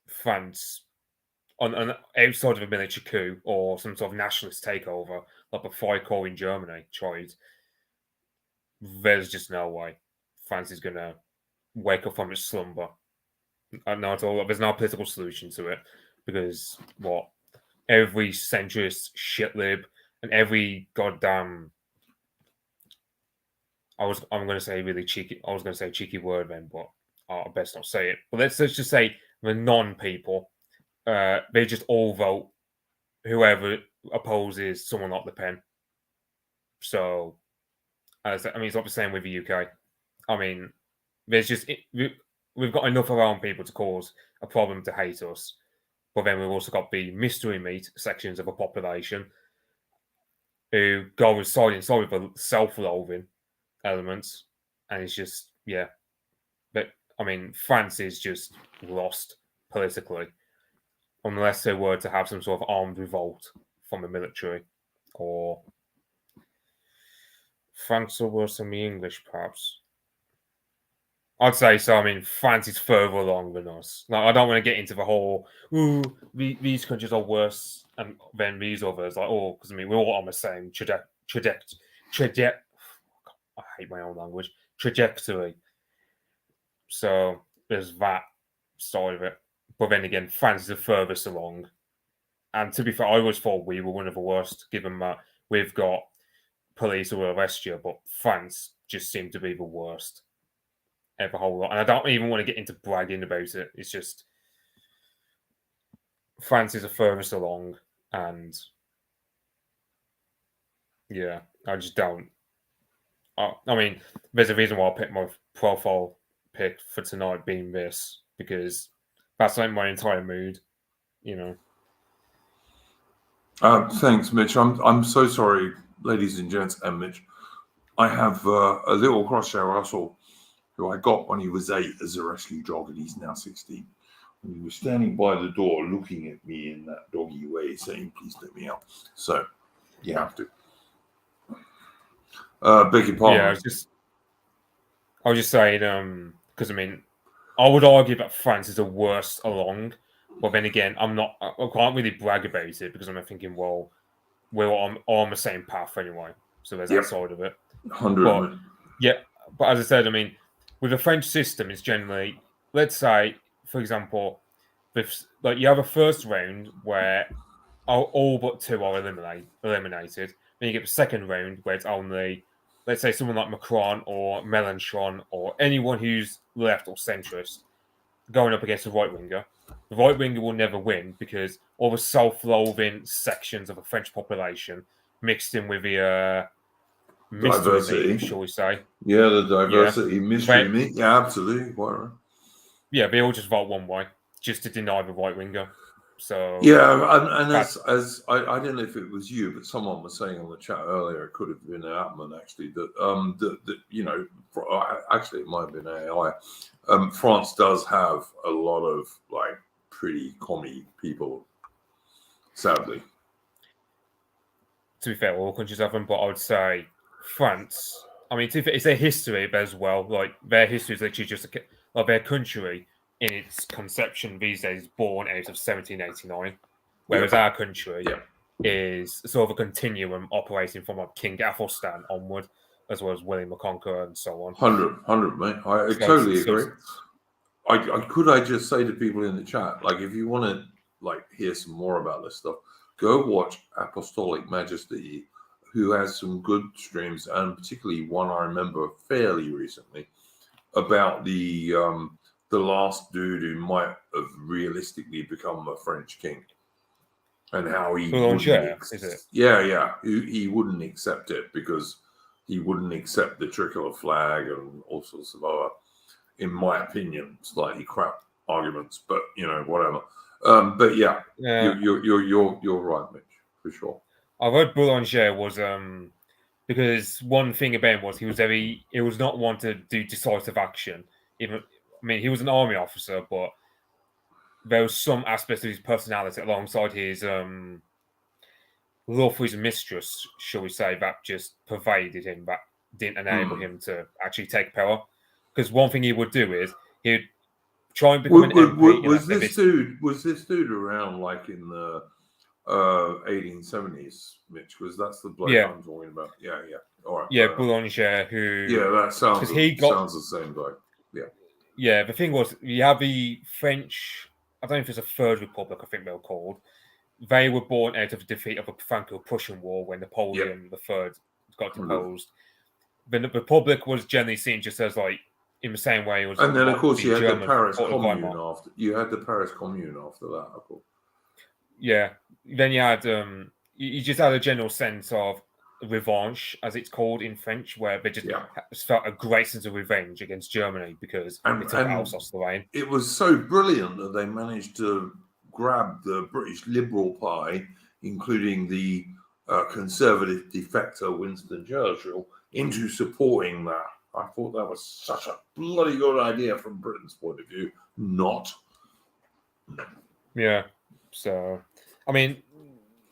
France, on outside of a military coup or some sort of nationalist takeover, like a Freikorps in Germany tried, there's just no way France is going to wake up from its slumber. Not at all. There's no political solution to it, because every centrist shitlib and every goddamn, I'm going to say really cheeky. I was going to say a cheeky word then, but I best not say it. But let's just say the non-people, they just all vote whoever opposes someone like Le Pen. So, I mean, it's not the same with the UK. I mean, there's just we've got enough of our own people to cause a problem to hate us, but then we've also got the mystery meat sections of a population who go side and side with the self-loathing elements, and it's just But I mean, France is just lost politically, unless they were to have some sort of armed revolt from the military, or France are worse than the English, perhaps. I'd say so. I mean, France is further along than us. Like, I don't want to get into the whole, these countries are worse than these others. Like, because I mean, we're all on the same I hate my own language. Trajectory. So there's that side of it. But then again, France is the furthest along. And to be fair, I always thought we were one of the worst, given that we've got police who will arrest you, but France just seemed to be the worst. Ever whole lot. And I don't even want to get into bragging about it. It's just France is the furthest along, and I just don't. I mean, there's a reason why I picked my profile pick for tonight being this, because that's like my entire mood, Thanks, Mitch. I'm so sorry, ladies and gents, and Mitch. I have a little Crosshair Russell who I got when he was 8 as a rescue dog, and he's now 16. And he was standing by the door looking at me in that doggy way, saying, "Please let me out." So you have to. Beg your pardon. Yeah, I was just saying, because I mean, I would argue that France is the worst along, but then again, I can't really brag about it, because I'm thinking, well, we're on the same path anyway, so there's that side of it. 100%. But as I said, I mean, with the French system, it's generally, let's say, for example, you have a first round where all but 2 are eliminated. Then you get the second round where it's only, let's say, someone like Macron or Mélenchon or anyone who's left or centrist going up against a right winger. The right winger will never win, because all the self-loathing sections of the French population mixed in with the mystery Diversity. meat, shall we say? Yeah, the diversity mystery meat. Yeah, absolutely. Whatever. Yeah, they all just vote one way, just to deny the right winger. So yeah, and as I don't know if it was you, but someone was saying on the chat earlier, it could have been Atman actually, that you know, actually it might have been AI. France does have a lot of like pretty commie people, sadly. To be fair, all countries have them, but I would say France. I mean, it's their history as well. Like their history is literally just like their country in its conception these days, born out of 1789, whereas our country is sort of a continuum operating from like King Athelstan onward, as well as William the Conqueror and so on. 100, mate. I totally agree. I just say to people in the chat, like, if you want to like hear some more about this stuff, go watch Apostolic Majesty, who has some good streams, and particularly one I remember fairly recently about the last dude who might have realistically become a French king, and how he he wouldn't accept it because he wouldn't accept the tricolor flag and all sorts of other, in my opinion, slightly crap arguments, but you know, whatever. But yeah, you're right, Mitch, for sure. I heard Boulanger was because one thing about him was he was not one to do decisive action. Even I mean, he was an army officer, but there was some aspects of his personality alongside his love for his mistress, shall we say, that just pervaded him, that didn't enable him to actually take power. Because one thing he would do is he'd try and become an MP. Was this dude around like in the 1870s, Mitch? Because that's the bloke I'm talking about. Yeah. All right. Yeah, Boulanger, who... Yeah, that sounds the same guy. Yeah. Yeah, the thing was, you have the French... I don't know if it's a Third Republic, I think they were called. They were born out of the defeat of the Franco-Prussian War when Napoleon III got deposed. The Republic was generally seen just as like in the same way it was. And then of course you had the Paris Commune after. You had the Paris Commune after that, of course. Yeah. Then you had you just had a general sense of revanche, as it's called in French, where they just felt a great sense of revenge against Germany because they took Alsace-Lorraine. It was so brilliant that they managed to grab the British Liberal Party, including the conservative defector Winston Churchill, into supporting that. I thought that was such a bloody good idea from Britain's point of view. Not. Yeah. So, I mean,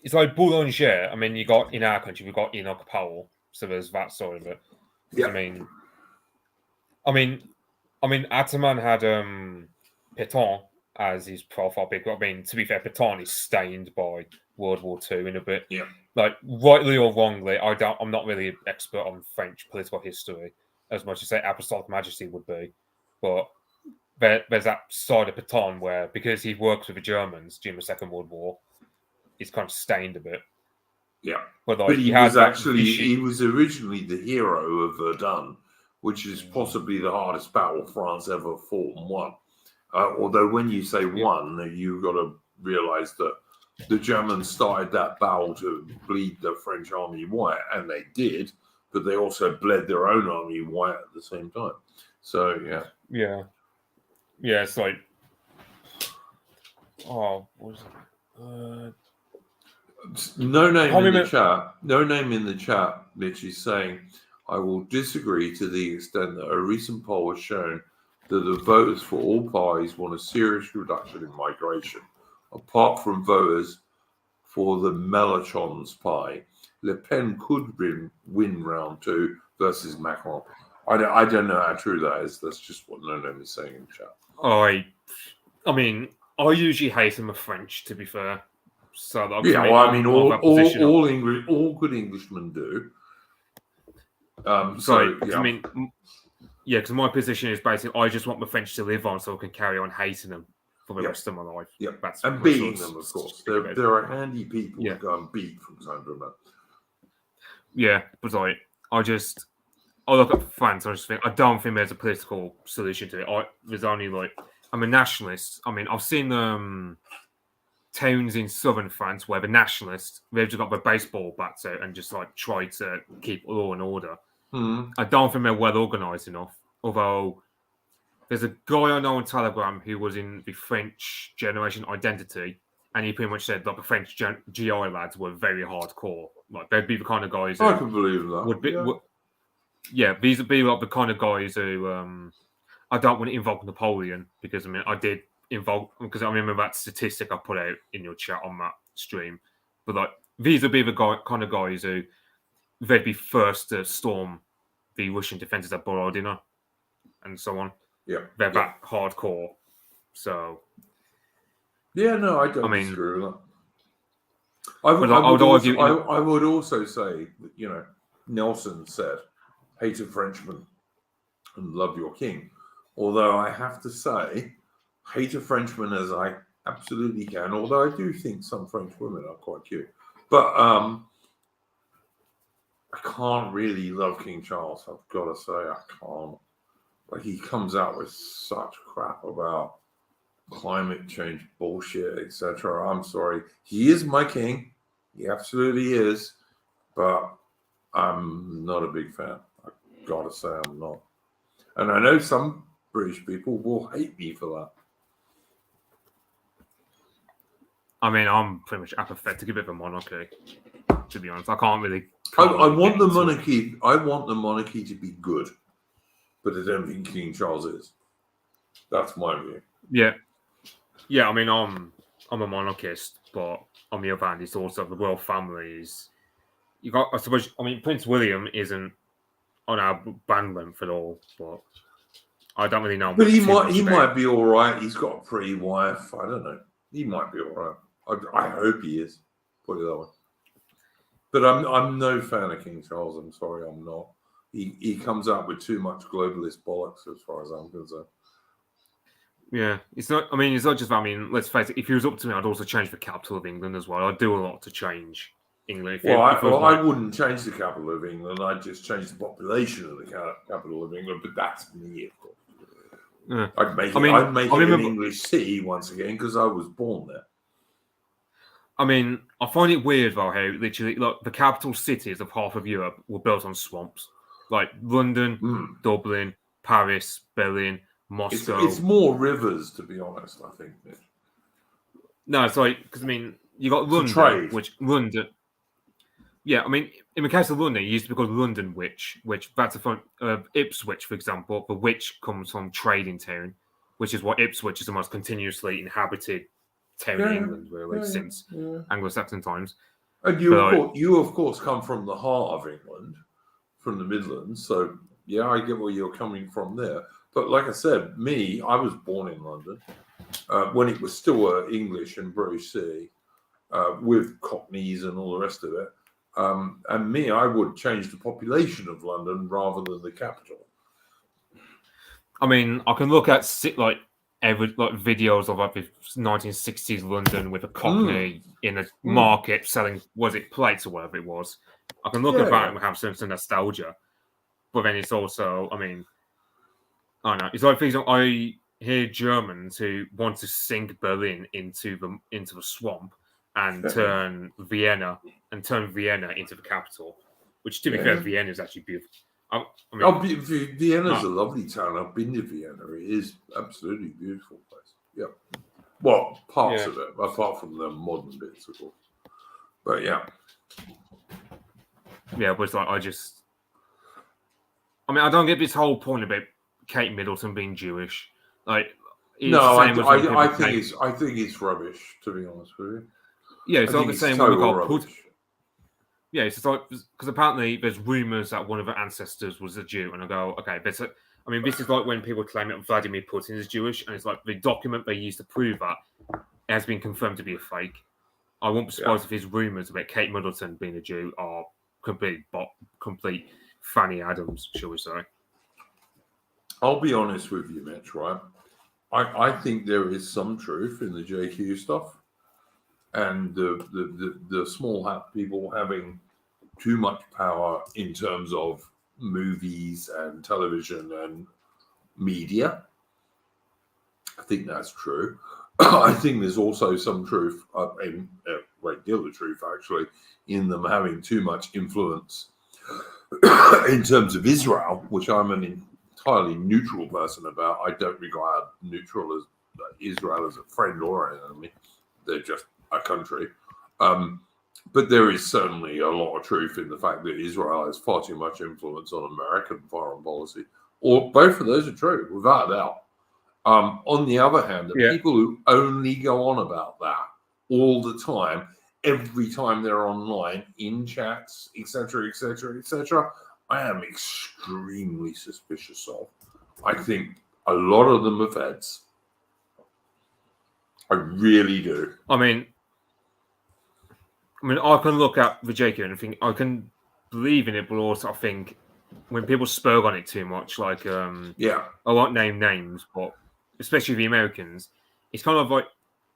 it's like Boulanger. I mean, you got in our country, we've got Enoch Powell. So there's that sort of it. Yeah. I mean, Ataman had Pétain as his profile pic. I mean, to be fair, Pétain is stained by World War II in a bit. Yeah. Like, rightly or wrongly, I'm not really an expert on French political history as much as, say, Apostolic Majesty would be. But there's that side of Pétain where, because he worked with the Germans during the Second World War, he's kind of stained a bit. Yeah. But, like, but he was originally the hero of Verdun, which is possibly the hardest battle France ever fought and won. Although when you say won, you've got to realize that the Germans started that battle to bleed the French army white, and they did, but they also bled their own army white at the same time. So, yeah. Yeah. Yeah, it's like... Oh, what was it? No name in the chat. No name in the chat, Mitch is saying, I will disagree to the extent that a recent poll has shown that the voters for all parties want a serious reduction in migration. Apart from voters for the Mélenchon's pie, Le Pen could win round 2 versus Macron. I don't know how true that is. That's just what No Name is saying in the chat. I mean, I usually hate them with French, to be fair. So all good Englishmen do. I mean, yeah, because my position is basically I just want the French to live on so I can carry on hating them for the rest of my life. Yeah, and beating them, of course. There are handy people who go and beat from time to time. Yeah, but like, I look at France, I just think, I don't think there's a political solution to it. There's only like, I'm a nationalist. I mean, I've seen towns in southern France where the nationalists, they've just got their baseball bats out and just like try to keep law and order. I don't think they're well organised enough. Although there's a guy I know on Telegram who was in the French Generation Identity, and he pretty much said that the French GI lads were very hardcore. Like they'd be the kind of guys who I can believe that. would be, these would be like the kind of guys who I don't want to invoke Napoleon because I mean I did involve because I remember that statistic I put out in your chat on that stream. But like these would be the kind of guys who they'd be first to storm the Russian defences at Borodino and so on. Yeah, they're that hardcore. So yeah, no, I don't disagree with that. I would also say that, you know, Nelson said, "Hate a Frenchman and love your king." Although I have to say, hate a Frenchman as I absolutely can. Although I do think some French women are quite cute, but I can't really love King Charles. I've got to say, I can't. Like he comes out with such crap about climate change bullshit, etc. I'm sorry, he is my king. He absolutely is, but I'm not a big fan. I've got to say, I'm not. And I know some British people will hate me for that. I mean, I'm pretty much apathetic about the monarchy, to be honest. I can't really. I want the monarchy. I want the monarchy to be good, but I don't think King Charles is. That's my view. Yeah. I mean, I'm a monarchist, but on the other hand, it's also the royal families. You got, I suppose. I mean, Prince William isn't on our band length at all, but I don't really know. But he might be all right. He's got a pretty wife. I don't know. He might be all right. I hope he is. Put it that way. But I'm no fan of King Charles. I'm sorry, I'm not. He comes out with too much globalist bollocks as far as I'm concerned. Yeah, it's not. I mean, it's not just. I mean, let's face it. If it was up to me, I'd also change the capital of England as well. I'd do a lot to change England. I wouldn't change the capital of England. I'd just change the population of the capital of England. But that's me, of course. Yeah. I'd make it an English city once again because I was born there. I mean, I find it weird though how literally like the capital cities of half of Europe were built on swamps, like London, Dublin, Paris, Berlin, Moscow. It's more rivers, to be honest. I think. No, it's like because I mean you got London, London. Yeah, I mean in the case of London, it used to be called London which that's a fun. Ipswich, for example, the which comes from trading town, which is what Ipswich is the most continuously inhabited town in England, really, since Anglo-Saxon times. And you of course, come from the heart of England, from the Midlands. So, yeah, I get where you're coming from there. But like I said, I was born in London when it was still an English and British city with Cockneys and all the rest of it. And I would change the population of London rather than the capital. I mean, I can look at videos of like the 1960s London with a Cockney in a market selling, was it plates or whatever it was. I can look at that and have some nostalgia. But then it's also, I mean, I don't know. It's like things I hear Germans who want to sink Berlin into the swamp and turn Vienna into the capital. Which, to be fair, Vienna is actually beautiful. Vienna's a lovely town. I've been to Vienna. It is absolutely beautiful place. Yeah. Well, parts of it, apart from the modern bits, of course. But yeah. Yeah, but it's like I don't get this whole point about Kate Middleton being Jewish. Like, I think it's rubbish, to be honest with you. Yeah, it's not the same when we got Putin. Yeah, it's just like because apparently there's rumors that one of her ancestors was a Jew, and I go, okay, this is like when people claim that Vladimir Putin is Jewish, and it's like the document they used to prove that has been confirmed to be a fake. I won't be surprised if his rumors about Kate Middleton being a Jew are complete Fanny Adams, shall we say? I'll be honest with you, Mitch. Right, I think there is some truth in the JQ stuff, and the small hat people having too much power in terms of movies and television and media. I think that's true. I think there's also some truth, and a great deal of truth actually, in them having too much influence in terms of Israel, which I'm an entirely neutral person about. I don't regard Israel as a friend or an enemy. They're just a country. But there is certainly a lot of truth in the fact that Israel has far too much influence on American foreign policy. Or both of those are true, without a doubt. On the other hand, the people who only go on about that all the time, every time they're online, in chats, etc., etc., etc., I am extremely suspicious of. I think a lot of them are feds. I really do. I mean, I can look at the JQ and think I can believe in it, but also I think when people spur on it too much, like I won't name names, but especially the Americans, it's kind of like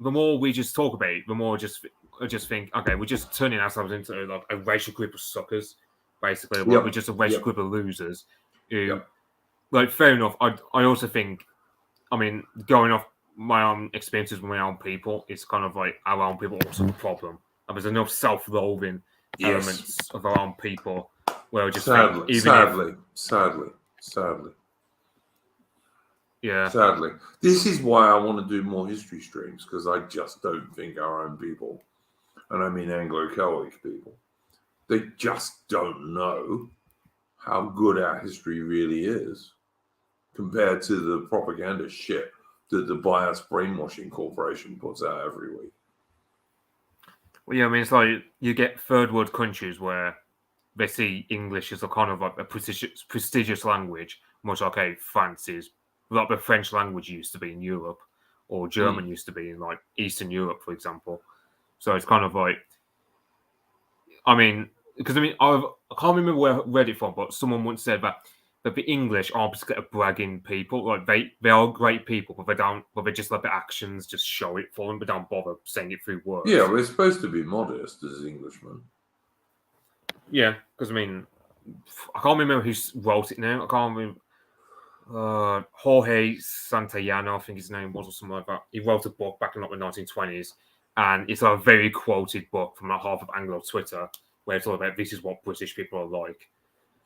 the more we just talk about it, the more I just think, okay, we're just turning ourselves into like a racial group of suckers, basically. Like, we're just a racial group of losers who, like, fair enough. I also think, I mean, going off my own experiences with my own people, it's kind of like our own people also a problem. And there's enough self-loathing elements of our own people where I just think, sadly. Yeah. Sadly. This is why I want to do more history streams, because I just don't think our own people, and I mean Anglo-Celtic people, they just don't know how good our history really is compared to the propaganda shit that the Bias Brainwashing Corporation puts out every week. Well, yeah, I mean, it's like you get third world countries where they see English as a kind of like a prestigious language, much like France is, like the French language used to be in Europe, or German used to be in like Eastern Europe, for example. So it's kind of like, I mean, because I can't remember where I read it from, but someone once said that the English aren't particularly bragging people. Like they are great people, but they just let the actions just show it for them, but don't bother saying it through words. Yeah, we're supposed to be modest as Englishmen. Yeah, because I mean, I can't remember who wrote it now. I can't remember. Jorge Santayana, I think his name was, or something like that. He wrote a book back in like the 1920s, and it's a very quoted book from like half of Anglo Twitter, where it's all about this is what British people are like.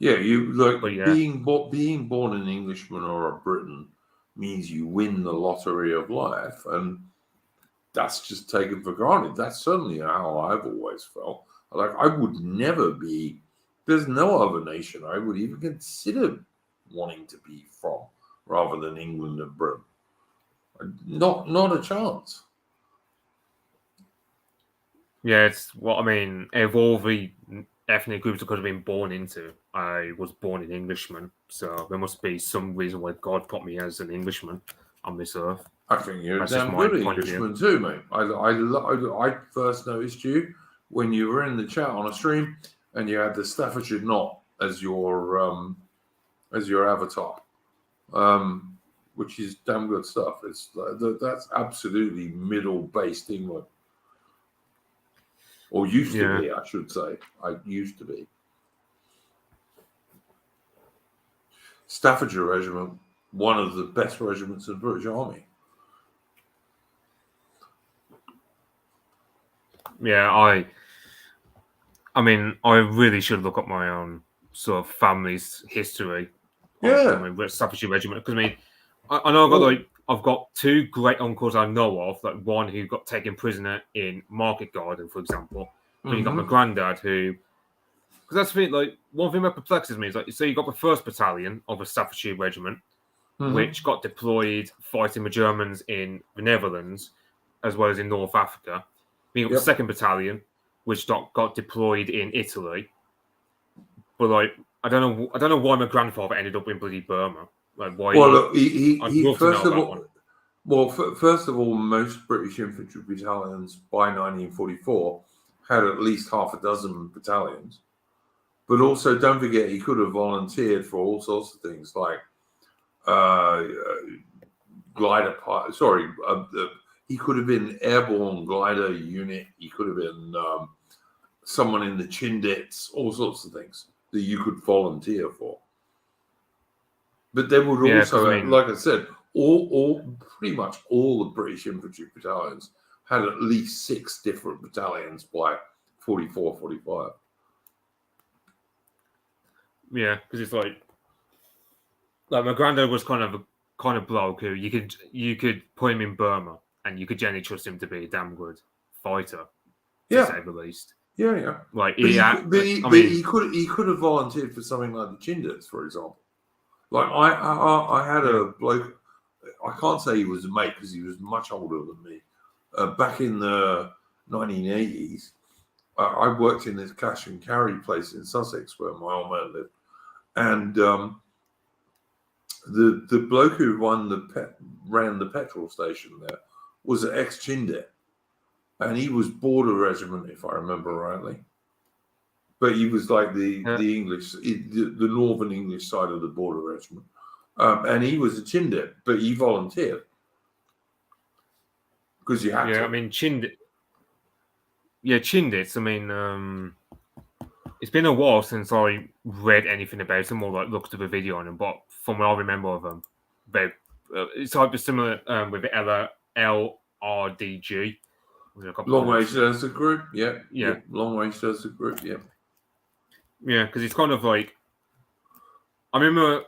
Yeah, being born an Englishman or a Briton means you win the lottery of life, and that's just taken for granted. That's certainly how I've always felt. Like, I would never be. There's no other nation I would even consider wanting to be from, rather than England and Britain. Not a chance. Yeah, it's what I mean. Of all the ethnic groups I could have been born into, I was born an Englishman. So there must be some reason why God put me as an Englishman on this earth. I think you're a damn good Englishman too, mate. I first noticed you when you were in the chat on a stream and you had the Staffordshire knot as your avatar, which is damn good stuff. It's that's absolutely middle-based England, or used to be, I should say. I used to be. Staffordshire Regiment, one of the best regiments of the British Army. Yeah, I mean, I really should look up my own sort of family's history. Yeah, Staffordshire Regiment, because I mean, I know I've got two great uncles I know of. Like one who got taken prisoner in Market Garden, for example. Then you got my granddad who, because that's the thing. Like one thing that perplexes me is like, so you got the 1st Battalion of a Staffordshire Regiment, which got deployed fighting the Germans in the Netherlands as well as in North Africa. Then you got the 2nd Battalion, which got deployed in Italy. But like, I don't know why my grandfather ended up in bloody Burma. Like why? Well, look, first of all, most British infantry battalions by 1944 had at least half a dozen battalions. But also, don't forget, he could have volunteered for all sorts of things like glider pilot. Sorry, he could have been airborne glider unit. He could have been someone in the Chindits. All sorts of things that you could volunteer for. But they would also, like I said, pretty much all the British infantry battalions had at least 6 different battalions by 44, 45. Yeah, because it's like my granddad was kind of bloke who you could put him in Burma and you could generally trust him to be a damn good fighter, to say the least. Yeah. Like he could have volunteered for something like the Chindits, for example. Like I had a bloke. I can't say he was a mate because he was much older than me. Back in the 1980s, I worked in this cash and carry place in Sussex where my old man lived, and the bloke who ran the petrol station there was an ex-Chindit, and he was border regiment, if I remember rightly. But he was like the English, the northern English side of the border regiment, and he was a Chindit, but he volunteered because you had to. I mean Chindits. I mean, it's been a while since I read anything about them or like looked at a video on them. But from what I remember of them, it's type of similar with LRDG. Long Range Desert Group, yeah. Long Range Desert Group, yeah. Yeah, because it's kind of like I remember.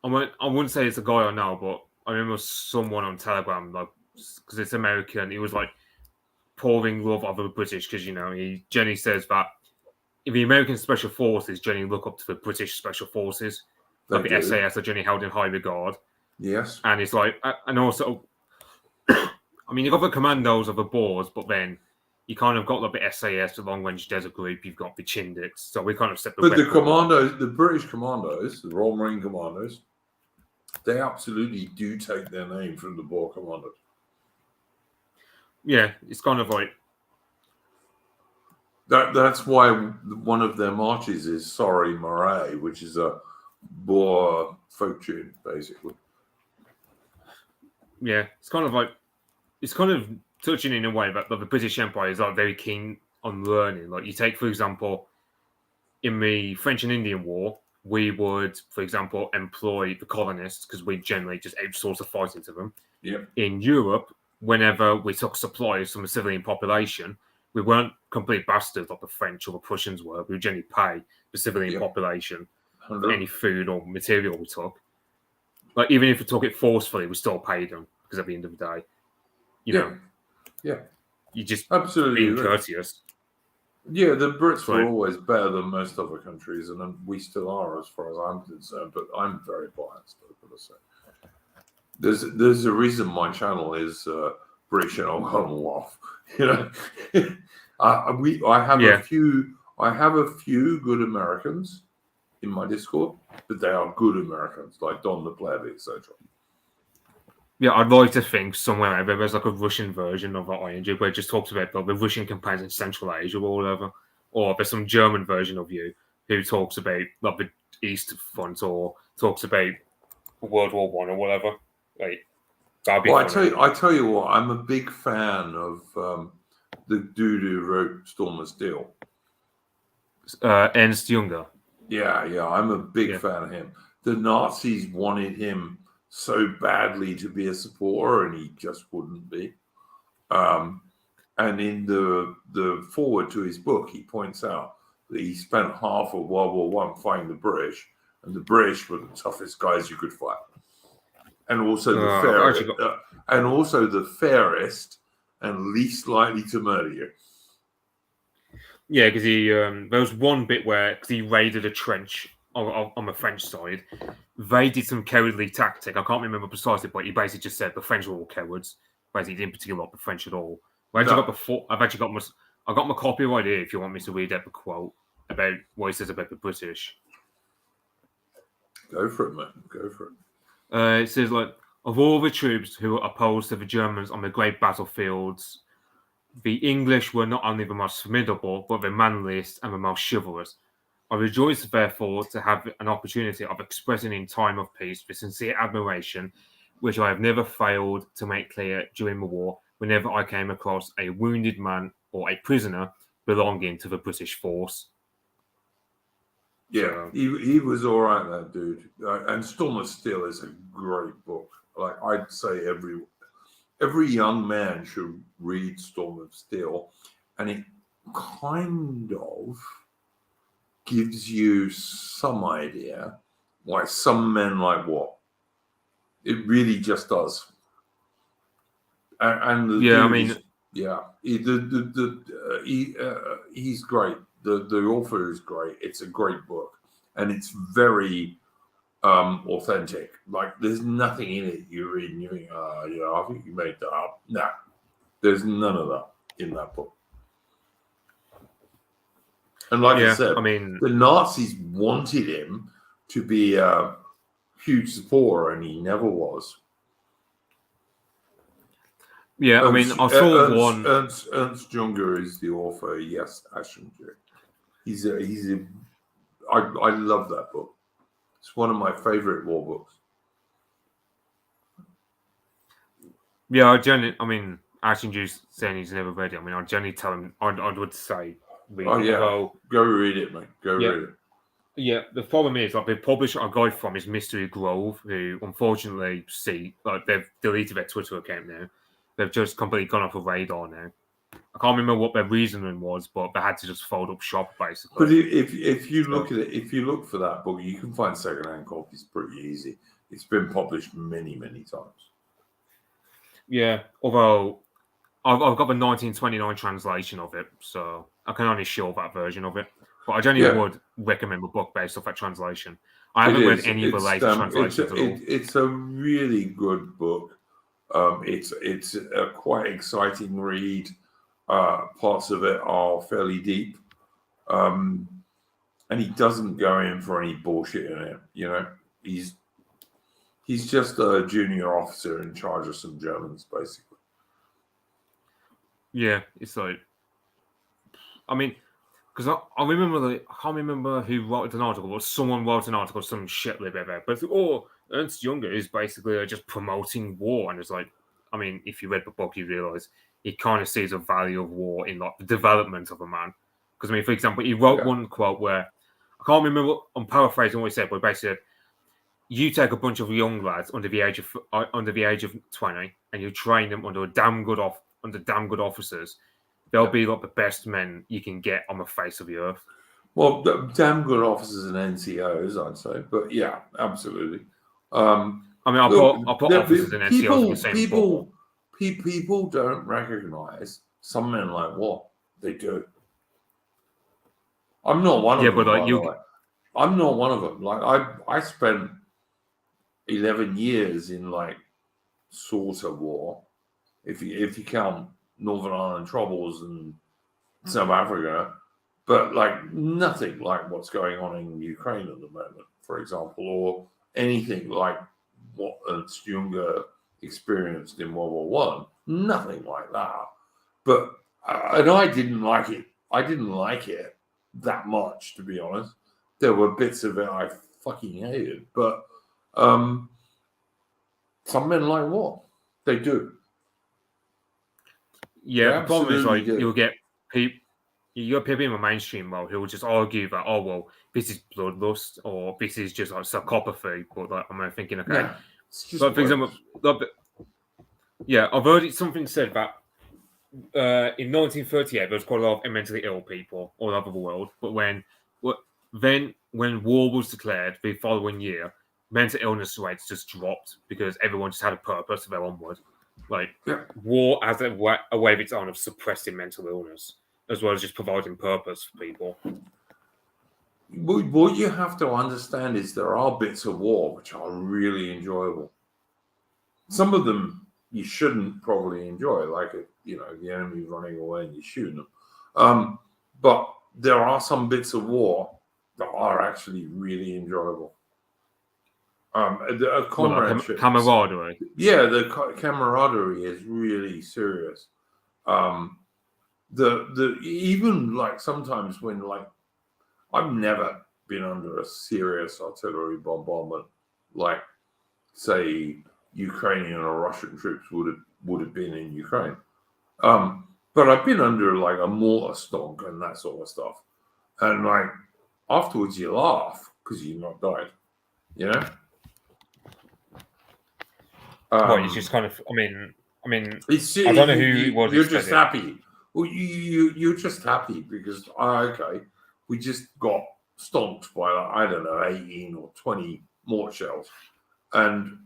I wouldn't say it's a guy I know, but I remember someone on Telegram, like, because it's American. He was like pouring love over the British because he generally says that if the American Special Forces generally look up to the British Special Forces, like the SAS are generally held in high regard. Yes, and it's like, and also, I mean, you've got the commandos of the Boers, but then you kind of got like the SAS, the Long Range Desert Group. You've got the Chindits, so we kind of separate. But the commandos, the British commandos, the Royal Marine Commandos, they absolutely do take their name from the Boer commandos. Yeah, it's kind of like that's why one of their marches is "Sorry Marae," which is a Boer folk tune, basically. Yeah, it's kind of touching in a way that the British Empire is like very keen on learning. Like you take, for example, in the French and Indian War, we would, for example, employ the colonists because we generally just outsource the fighting to them. Yep. In Europe, whenever we took supplies from the civilian population, we weren't complete bastards like the French or the Prussians were. We would generally pay the civilian population for any food or material we took. Like even if we took it forcefully, we still paid them because at the end of the day, you know, you just absolutely being courteous. Yeah, the Brits were always better than most other countries, and we still are, as far as I'm concerned. But I'm very biased, I've got to say. There's a reason my channel is British and Old Commonwealth. I have a few good Americans in my Discord, but they are good Americans, like Don the Pleb, etc. Yeah, I'd like to think somewhere out there there's like a Russian version of ING where it just talks about like, the Russian campaigns in Central Asia or whatever. Or there's some German version of you who talks about like the East Front or talks about World War One or whatever. Like, that'd be funny. I tell you what, I'm a big fan of the dude who wrote Storm of Steel. Ernst Junger. Yeah, I'm a big fan of him. The Nazis wanted him so badly to be a supporter, and he just wouldn't be. And in the forward to his book, he points out that he spent half of World War One fighting the British, and the British were the toughest guys you could fight, and also the fairest and least likely to murder you. Yeah, because he there was one bit where because he raided a trench on the French side, they did some cowardly tactic. I can't remember precisely, but he basically just said the French were all cowards. Basically, he didn't particularly like the French at all. I got my copy right here. If you want me to read out the quote about what he says about the British, go for it, man. Go for it. It says like of all the troops who were opposed to the Germans on the great battlefields, the English were not only the most formidable, but the manliest and the most chivalrous. I rejoice, therefore, to have an opportunity of expressing in time of peace the sincere admiration which I have never failed to make clear during the war whenever I came across a wounded man or a prisoner belonging to the British force. Yeah, he was all right, that dude. And Storm of Steel is a great book. Like I'd say, every young man should read Storm of Steel, and it kind of gives you some idea why some men like war. It really just does. And the yeah, I dude mean, is, yeah, he's great. The author is great. It's a great book, and it's very authentic. Like there's nothing in it you read and you think, I think you made that up. No, there's none of that in that book. And like I said, I mean, the Nazis wanted him to be a huge supporter, and he never was. Yeah, I mean, I saw one. Ernst Junger is the author. Yes, Aschinger. I love that book. It's one of my favorite war books. Yeah, I mean, Ashinger's saying he's never read it. I mean, I generally tell him, I would say, read it. Go read it, mate. Read it. Yeah, the problem is, like, the publisher I got it from is Mystery Grove, who unfortunately they've deleted their Twitter account now. They've just completely gone off the radar now. I can't remember what their reasoning was, but they had to just fold up shop basically. But if you look at it, if you look for that book, you can find secondhand copies pretty easy. It's been published many, many times. Yeah, although I've got the 1929 translation of it, so I can only show that version of it. But I generally would recommend a book based off that translation. I haven't read any of the later translations at all. It's a really good book. It's a quite exciting read. Parts of it are fairly deep, and he doesn't go in for any bullshit in it. You know, he's just a junior officer in charge of some Germans, basically. Yeah, it's like, I mean, because I remember I can't remember who wrote an article, but someone wrote an article, some shit like that. But Ernst Junger is basically just promoting war, and it's like, I mean, if you read the book, you realize he kind of sees the value of war in like the development of a man. Because I mean, for example, he wrote one quote where I can't remember. I'm paraphrasing what he said, but basically said, you take a bunch of young lads under the age of 20, and you train them under damn good officers. They'll be like the best men you can get on the face of the earth. Well, damn good officers and NCOs, I'd say. But yeah, absolutely. I mean, I put officers and NCOs in the same ball. People don't recognize some men like war. They do. I'm not one of them. But I'm not one of them. Like I spent 11 years in like sort of war, if you count Northern Ireland troubles and South Africa, but like nothing like what's going on in Ukraine at the moment, for example, or anything like what Ernst Junger experienced in World War One. Nothing like that. But and I didn't like it. I didn't like it that much, to be honest. There were bits of it I fucking hated, but some men like war. They do. Yeah, the problem is like you'll get people in the mainstream world who will just argue that, oh well, this is bloodlust or this is just like psychopathy. But like, I'm thinking, okay, but for example, I've heard something said that in 1938 there was quite a lot of mentally ill people all over the world, but when war was declared the following year, mental illness rates just dropped because everyone just had a purpose of their onward. Like war has a way of its own of suppressing mental illness as well as just providing purpose for people. What you have to understand is there are bits of war which are really enjoyable. Some of them you shouldn't probably enjoy, like the enemy running away and you shooting them. But there are some bits of war that are actually really enjoyable. Comradeship, camaraderie. Yeah, the camaraderie is really serious. Even like sometimes when like I've never been under a serious artillery bombardment like say Ukrainian or Russian troops would have been in Ukraine. But I've been under like a mortar stonk and that sort of stuff. And like afterwards you laugh because you've not died. You know. Well, it's just kind of. I mean, it's, I don't know who it was. You're just happy. Well, you're just happy because okay, we just got stomped by like, I don't know 18 or 20 more shells, and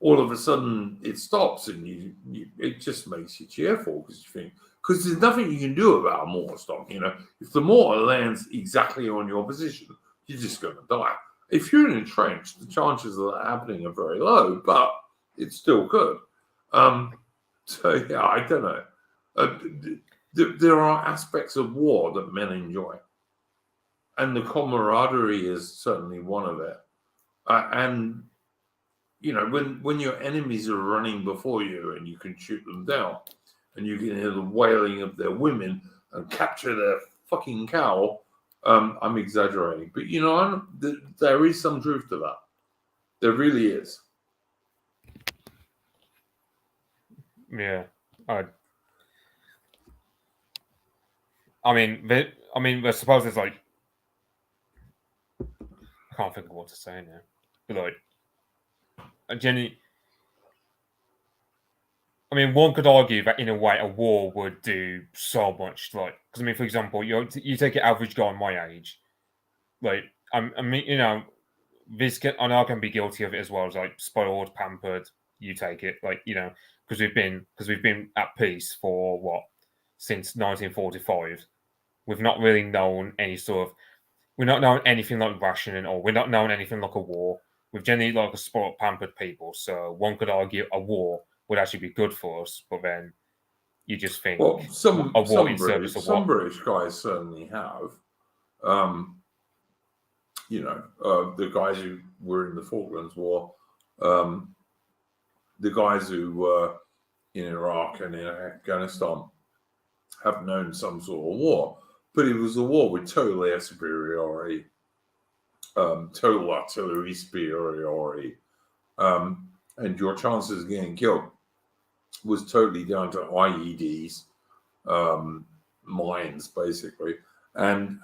all of a sudden it stops, and it just makes you cheerful because you think because there's nothing you can do about a mortar stop. You know, if the mortar lands exactly on your position, you're just going to die. If you're in a trench, the chances of that happening are very low, but it's still good. So yeah, I don't know. There are aspects of war that men enjoy, and the camaraderie is certainly one of it. And you know, when your enemies are running before you and you can shoot them down, and you can hear the wailing of their women and capture their fucking cow. I'm exaggerating, but you know, there is some truth to that. There really is. Yeah, I suppose it's like I can't think of what to say now, but like, one could argue that in a way a war would do so much, like because for example, you take an average guy my age, like I know I can be guilty of it as well, as like spoiled, pampered. You take it, like because we've been at peace for what since 1945. We've not really known we're not known anything like rationing, or we're not known anything like a war. We've generally like a spoiled, pampered people. So one could argue a war would actually be good for us, but then you just think some British guys certainly have. The guys who were in the Falklands War, the guys who were in Iraq and in Afghanistan have known some sort of war, but it was a war with total air superiority, total artillery superiority, and your chances of getting killed was totally down to IEDs, mines basically, and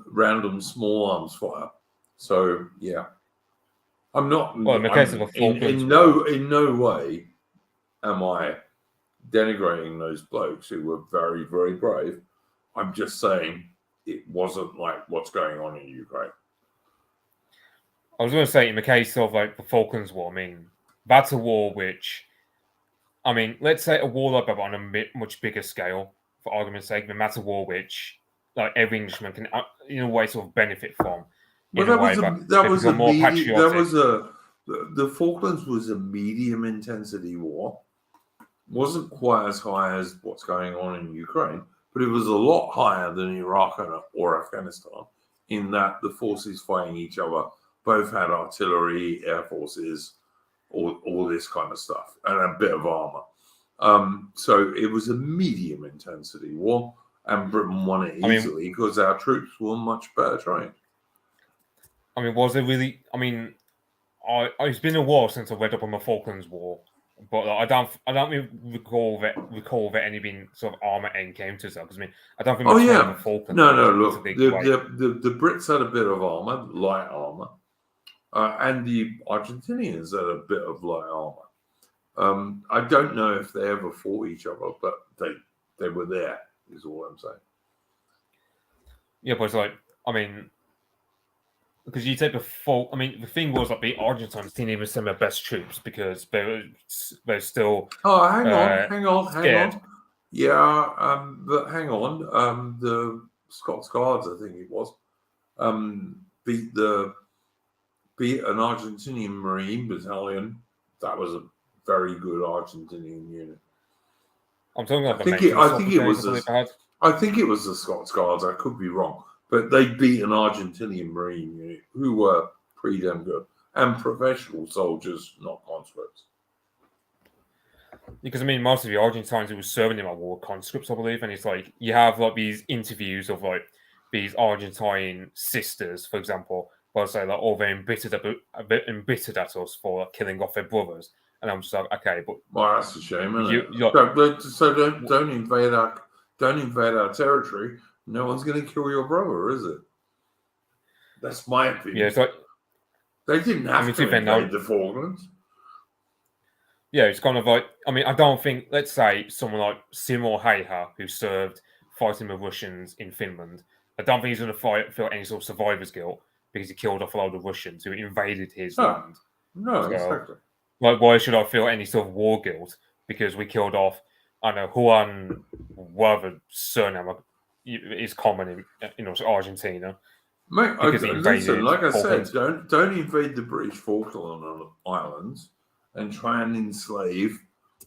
random small arms fire. So yeah, I'm not. Well, in the case of a in no way am I denigrating those blokes who were very, very brave. I'm just saying it wasn't like what's going on in Ukraine. I was going to say, in the case of like the Falklands War, that's a war which, let's say a war like that on a much bigger scale, for argument's sake, then that's a war which like every Englishman can, in a way, sort of benefit from. Well, the Falklands was a medium intensity war. Wasn't quite as high as what's going on in Ukraine, but it was a lot higher than Iraq or Afghanistan in that the forces fighting each other both had artillery, air forces, all this kind of stuff, and a bit of armor. So it was a medium intensity war, and Britain won it easily because our troops were much better trained. Was it really? It's been a while since I read up on the Falklands War. But I don't recall that any being sort of armor encounters. Because I don't think. The Falklands. No. Look, the Brits had a bit of armor, light armor, and the Argentinians had a bit of light armor. I don't know if they ever fought each other, but they were there. Is all I'm saying. Yeah, but it's like because you take the fault. The thing was like the Argentines didn't even send their best troops because they're still. Oh, hang on. Yeah, but hang on. The Scots Guards, I think it was, beat an Argentinian Marine battalion. That was a very good Argentinian unit. I'm talking about. I think it was the Scots Guards. I could be wrong. But they beat an Argentinian Marine unit who were pretty damn good and professional soldiers, not conscripts. Because most of the Argentines who were serving in that war were conscripts, I believe, and it's like you have like these interviews of like these Argentine sisters, for example, where say like, "Oh, they're embittered at us for like, killing off their brothers," and I'm just like, "Okay, but well, that's a shame, isn't it? Don't invade our territory No one's going to kill your brother, is it? That's my opinion. Yeah, it's like they didn't have to invade the Falklands. Yeah, it's kind of like, I mean, I don't think, let's say, someone like Simo Häyhä, who served fighting with Russians in Finland, I don't think he's going to feel any sort of survivor's guilt because he killed off a load of Russians who invaded his land. No, exactly. Like, why should I feel any sort of war guilt because we killed off, I don't know, Juan, whatever surname is common in Argentina. Mate, listen, like I said, don't invade the British Falkland Islands and try and enslave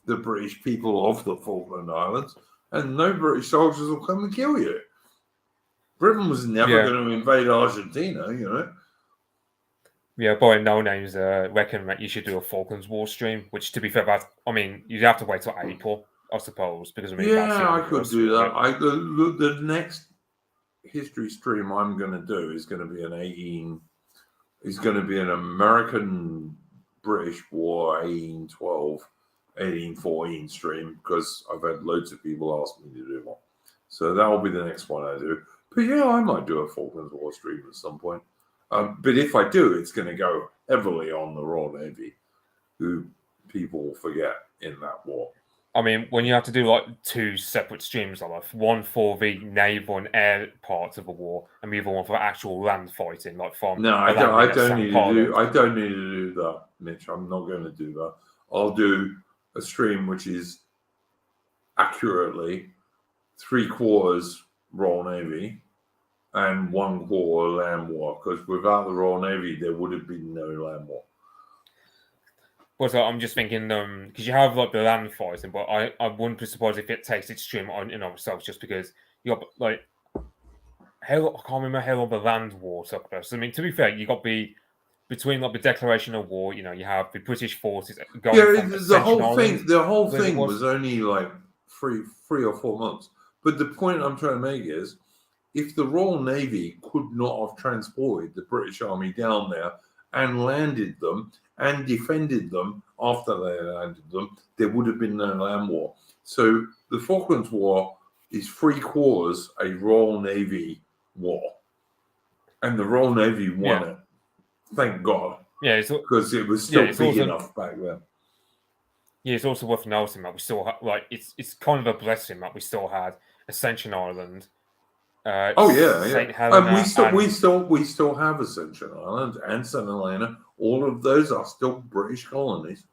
the British people of the Falkland Islands, and no British soldiers will come and kill you. Britain was never going to invade Argentina, you know. Yeah, boy, no names reckon that you should do a Falklands War stream, which, to be fair, I mean, you'd have to wait till April, I suppose, because I mean, I could do that. The next history stream I'm going to do is going to be an American British War 1812, 1814 stream, because I've had loads of people ask me to do one. So that will be the next one I do. But yeah, I might do a Falklands War stream at some point. But if I do, it's going to go heavily on the Royal Navy, who people forget in that war. I mean, when you have to do like two separate streams, like one for the naval and air parts of the war, and the other one for actual land fighting, like from I don't need to do that, Mitch. I'm not going to do that. I'll do a stream which is accurately 3/4 Royal Navy and 1/4 land war, because without the Royal Navy, there would have been no land war. Well, so I'm just thinking, because you have like the land fighting, but I wouldn't be surprised if it takes its stream on in itself, just because you got like I can't remember how long the land war took place. I mean, to be fair, you got between like the declaration of war, you know, you have the British forces going. Yeah, the whole thing was only like three or 4 months. But the point I'm trying to make is, if the Royal Navy could not have transported the British Army down there and landed them and defended them after they landed them, there would have been no land war. So the Falklands War is 3/4 a Royal Navy war, and the Royal Navy won it. Thank God. Yeah, because it was still big enough back then. Yeah, it's also worth noting that we still it's kind of a blessing that we still had Ascension Island. St. Helena, and we still have Ascension Island and St. Helena. All of those are still British colonies.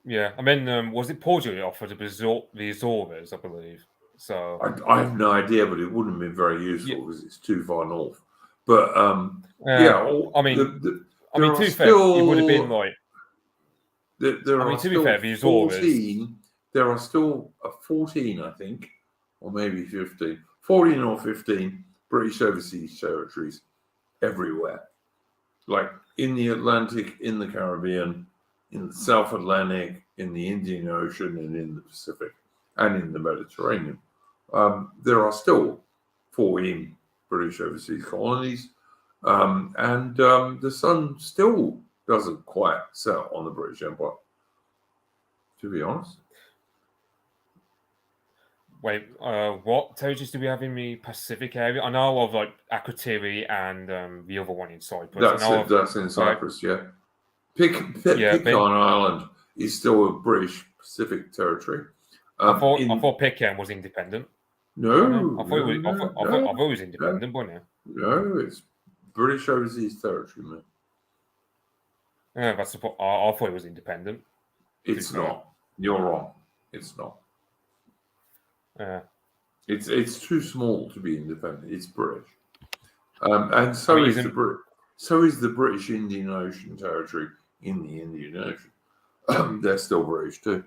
Yeah, I mean, was it Portugal that offered the Azores, I believe? So I have no idea, but it wouldn't have been very useful because it's too far north. But I mean, to be fair, it would have been like. There are still 14, I think, or maybe 15, 14 or 15 British overseas territories everywhere, like in the Atlantic, in the Caribbean, in the South Atlantic, in the Indian Ocean, and in the Pacific, and in the Mediterranean. There are still 14 British overseas colonies, and the sun still doesn't quite set on the British Empire, to be honest. Wait, what territories do we have in the Pacific area? I know of like Akrotiri and the other one in Cyprus. That's in Cyprus, yeah. Pitcairn Island is still a British Pacific territory. I thought Pitcairn was independent. No, I thought it was independent, wasn't it? No, it's British overseas territory, man. Yeah, I thought it was independent. It's not. You're wrong. It's not. It's too small to be independent. It's British, and so is the British Indian Ocean territory in the Indian Ocean. They're still British too.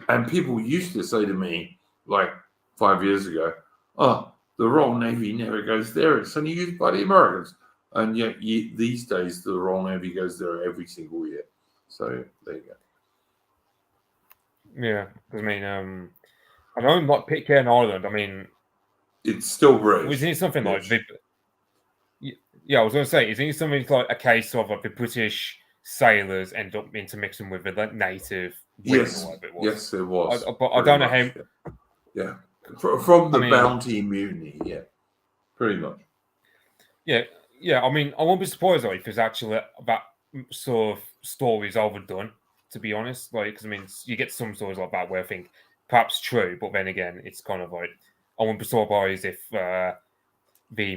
And people used to say to me, like 5 years ago, "Oh, the Royal Navy never goes there. It's only used by the Americans." And yet, these days, the Royal Navy goes there every single year. So there you go. Yeah, I mean, I don't like Pitcairn Island. I mean, it's still British. Isn't it something like I was going to say, isn't it something like a case of like the British sailors end up intermixing with the native? Yes, it was. But I don't know how. Yeah, From the Bounty Mutiny, yeah, pretty much. Yeah. I mean, I won't be surprised though if there's actually that sort of stories overdone. To be honest, like, because I mean, you get some stories like that where I think perhaps true, but then again, it's kind of like I won't be surprised if the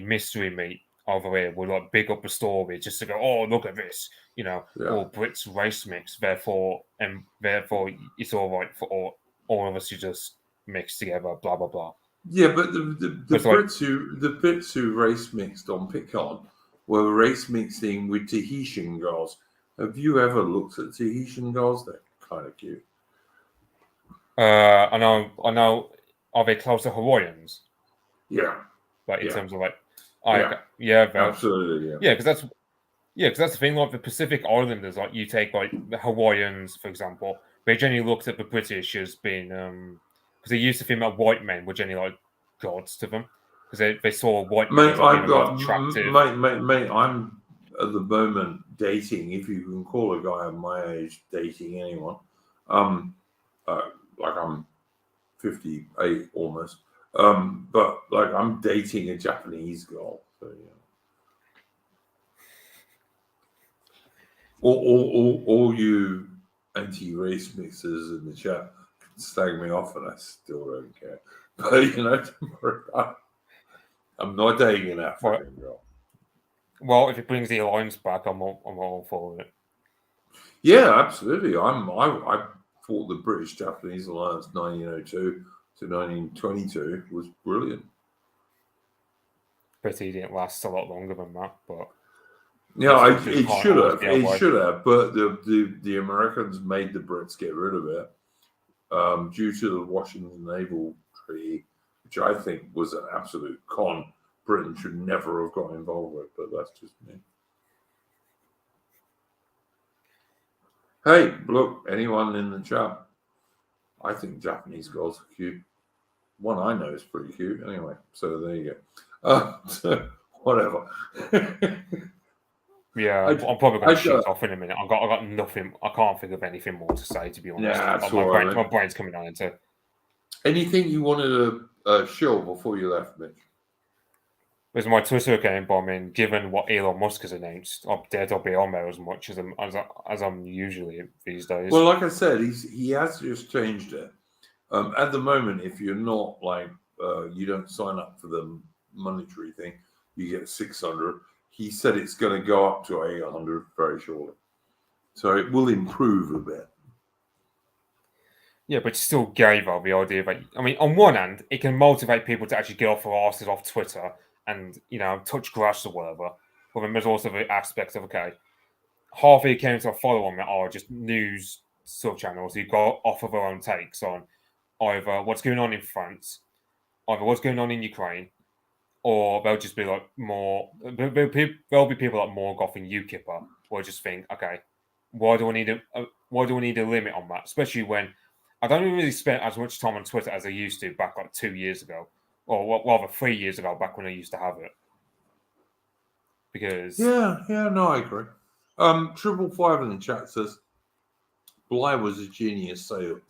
mystery meat over here would like big up the story just to go, oh, look at this, you know, all Brits race mix, therefore it's all right for all of us to just mix together, blah blah blah. Yeah, but the Brits who race mixed on Picard were race mixing with Tahitian girls. Have you ever looked at Tahitian girls? They're kind of cute. I know. Are they close to Hawaiians? Yeah. Like in terms of like, absolutely. Yeah, because that's the thing. Like the Pacific Islanders, like you take like the Hawaiians, for example, they generally looked at the British as being because they used to think that white men were generally like gods to them because they saw white men as like, attractive. Mate, I'm at the moment dating, if you can call a guy of my age dating anyone. Like I'm 58 almost. But like I'm dating a Japanese girl. So all you anti-race mixers in the chat can slag me off, and I still don't care. But don't worry about it. I'm not dating an African girl. Well, if it brings the alliance back, I'm all for it. Yeah, absolutely. I thought the British-Japanese alliance 1902 to 1922 was brilliant. But it didn't last a lot longer than that. But yeah, it should have. It should have. But the Americans made the Brits get rid of it due to the Washington Naval Treaty, which I think was an absolute con. Britain should never have got involved with, but that's just me. Hey, look, anyone in the chat? I think Japanese girls are cute. One I know is pretty cute. Anyway, so there you go. So, whatever. Yeah, I'm probably going to shoot off in a minute. I got nothing. I can't think of anything more to say, to be honest. Yeah, my brain's coming on into. Anything you wanted to show before you left, Mitch? There's my Twitter account, but I mean, given what Elon Musk has announced, I'm dead. I'll be on there as much as I'm usually these days. Well, like I said, he has just changed it. At the moment, if you're not like you don't sign up for the monetary thing, you get 600. He said it's going to go up to 800 very shortly, so it will improve a bit. Yeah, but still gave up the idea that I mean, on one hand, it can motivate people to actually get off their asses off Twitter and touch grass or whatever. But then there's also the aspect of half the accounts I follow on that are just news sub channels who go off of their own takes on either what's going on in France, either what's going on in Ukraine, or they'll just be like more. There'll be people like Morgoth and UKIPper who will just think, okay, why do I need a limit on that? Especially when I don't really spend as much time on Twitter as I used to back like 2 years ago, or rather 3 years ago, back when I used to have it. Because no, I agree. 555 in the chat says Bligh was a genius sailor.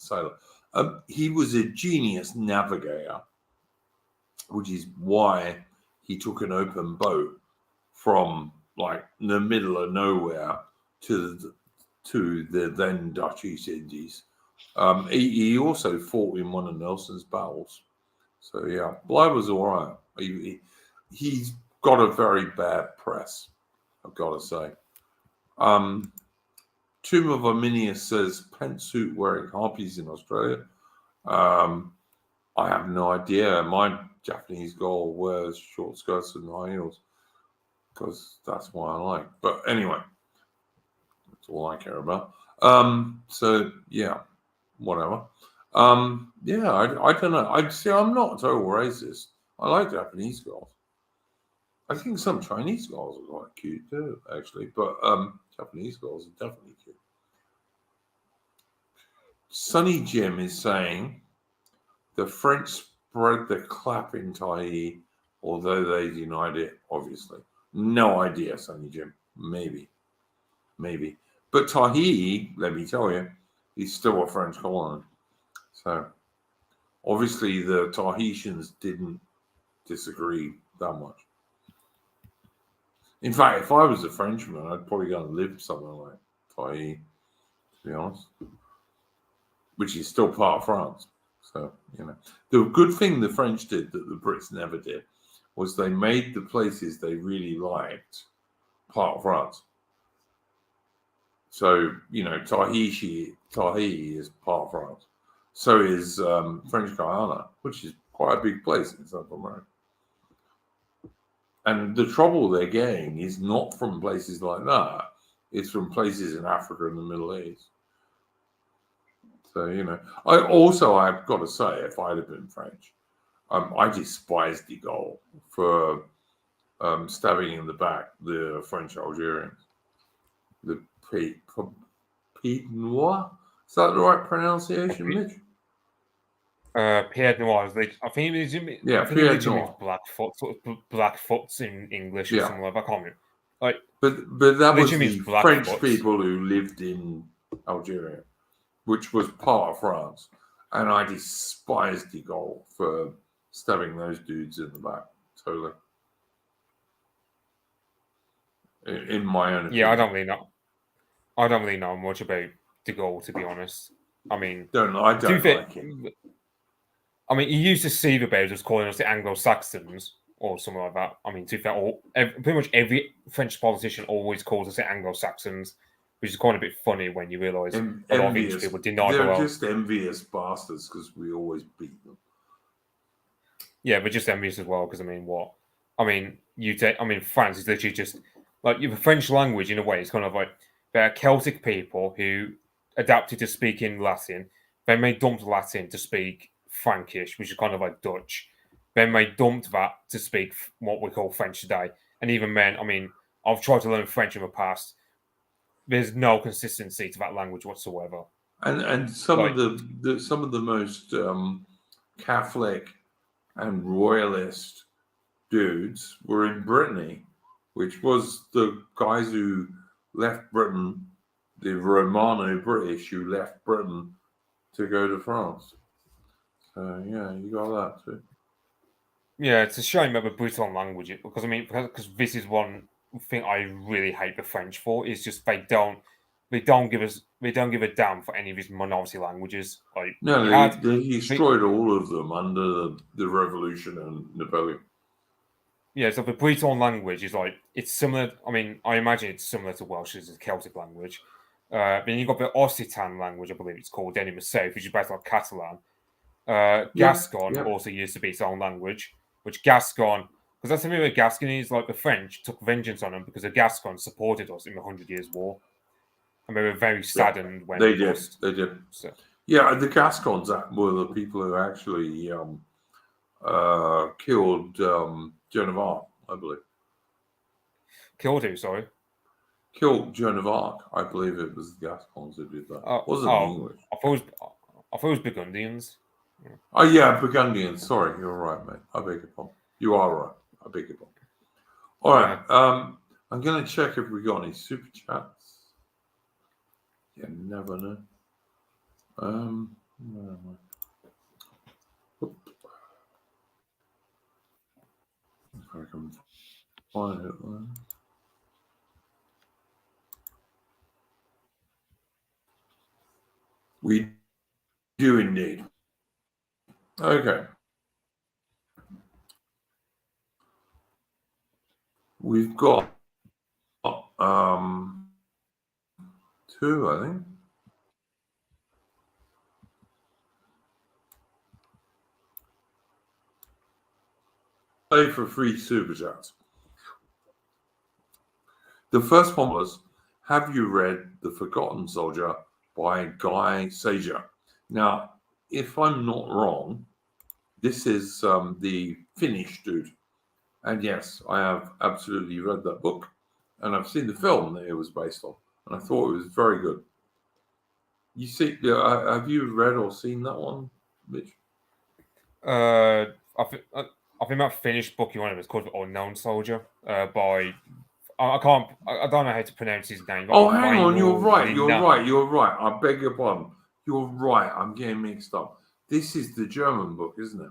He was a genius navigator, which is why he took an open boat from like the middle of nowhere to the then Dutch East Indies. He also fought in one of Nelson's battles. So yeah, Bligh was all right. He's got a very bad press, I've got to say. Tomb of Arminius says pantsuit wearing harpies in Australia. I have no idea. My Japanese girl wears short skirts and high heels because that's what I like. But anyway, that's all I care about. So yeah, whatever. I don't know. I'm not a total racist. I like Japanese girls. I think some Chinese girls are quite cute too, actually. But Japanese girls are definitely cute. Sonny Jim is saying the French spread the clap in Tahiti, although they denied it, obviously. No idea, Sonny Jim. Maybe. But Tahiti, let me tell you, is still a French colony. So, Obviously, the Tahitians didn't disagree that much. In fact, if I was a Frenchman, I'd probably go and live somewhere like Tahiti, to be honest, which is still part of France. So, the good thing the French did that the Brits never did was they made the places they really liked part of France. So, Tahiti is part of France. So is French Guiana, which is quite a big place in South America. And the trouble they're getting is not from places like that. It's from places in Africa and the Middle East. So, I've got to say, if I'd have been French, I despised de Gaulle for stabbing in the back the French Algerians. The Pied Noir? Is that the right pronunciation, Mitch? Pied Noir. I think it means Blackfoot, sort of Blackfoots in English or something like that. I can't remember. But that was the French Blackfoots. people who lived in Algeria, which was part of France. And I despised de Gaulle for stabbing those dudes in the back. Totally. In my own opinion. Yeah, I don't really know much about de Gaulle, to be honest. I mean, I don't like him. I mean, he used to deceive about us calling us the Anglo-Saxons or something like that. I mean, pretty much every French politician always calls us the Anglo-Saxons, which is quite a bit funny when you realise a lot of English people deny They're just envious bastards because we always beat them. Yeah, but just envious as well because, France is literally just like the French language in a way. It's kind of like they're Celtic people who adapted to speaking Latin. Then they dumped Latin to speak Frankish, which is kind of like Dutch. Then they dumped that to speak what we call French today. And even then, I've tried to learn French in the past. There's no consistency to that language whatsoever. And some of the most Catholic and royalist dudes were in Brittany, which was the guys who left Britain, the Romano-British who left Britain to go to France. So, yeah, you got that too. Yeah, it's a shame about the Breton language because this is one thing I really hate the French for is just they don't give a damn for any of these minority languages. They destroyed all of them under the Revolution and Napoleon. Yeah, so the Breton language is it's similar. I imagine it's similar to Welsh as a Celtic language. Then you've got the Occitan language, I believe it's called, down in the south, which is based on Catalan. Gascon also used to be its own language, which Gascon, because that's the thing with Gascony is the French took vengeance on them because the Gascons supported us in the 100 Years' War. And they were very saddened when they did. They did. So. Yeah, the Gascons were the people who actually killed Joan of Arc, I believe. Killed who? Sorry. Killed Joan of Arc. I believe it was the Gascons who did that. Wasn't English. I thought it was Burgundians. Oh yeah, Burgundians. Sorry, you're right, mate. I beg your pardon. You are right. I beg your pardon. All right. I'm going to check if we got any super chats. You never know. Where am I? If I can find it. We do indeed. Okay. We've got two, I think. Pay for free super chats. The first one was, have you read The Forgotten Soldier by Guy Sager? Now, if I'm not wrong, this is the Finnish dude. And yes, I have absolutely read that book. And I've seen the film that it was based on. And I thought it was very good. You see, have you read or seen that one, Mitch? I think that Finnish book you wanted was called Unknown Soldier by... I don't know how to pronounce his name. Hang on, you're right. I beg your pardon. You're right. I'm getting mixed up. This is the German book, isn't it?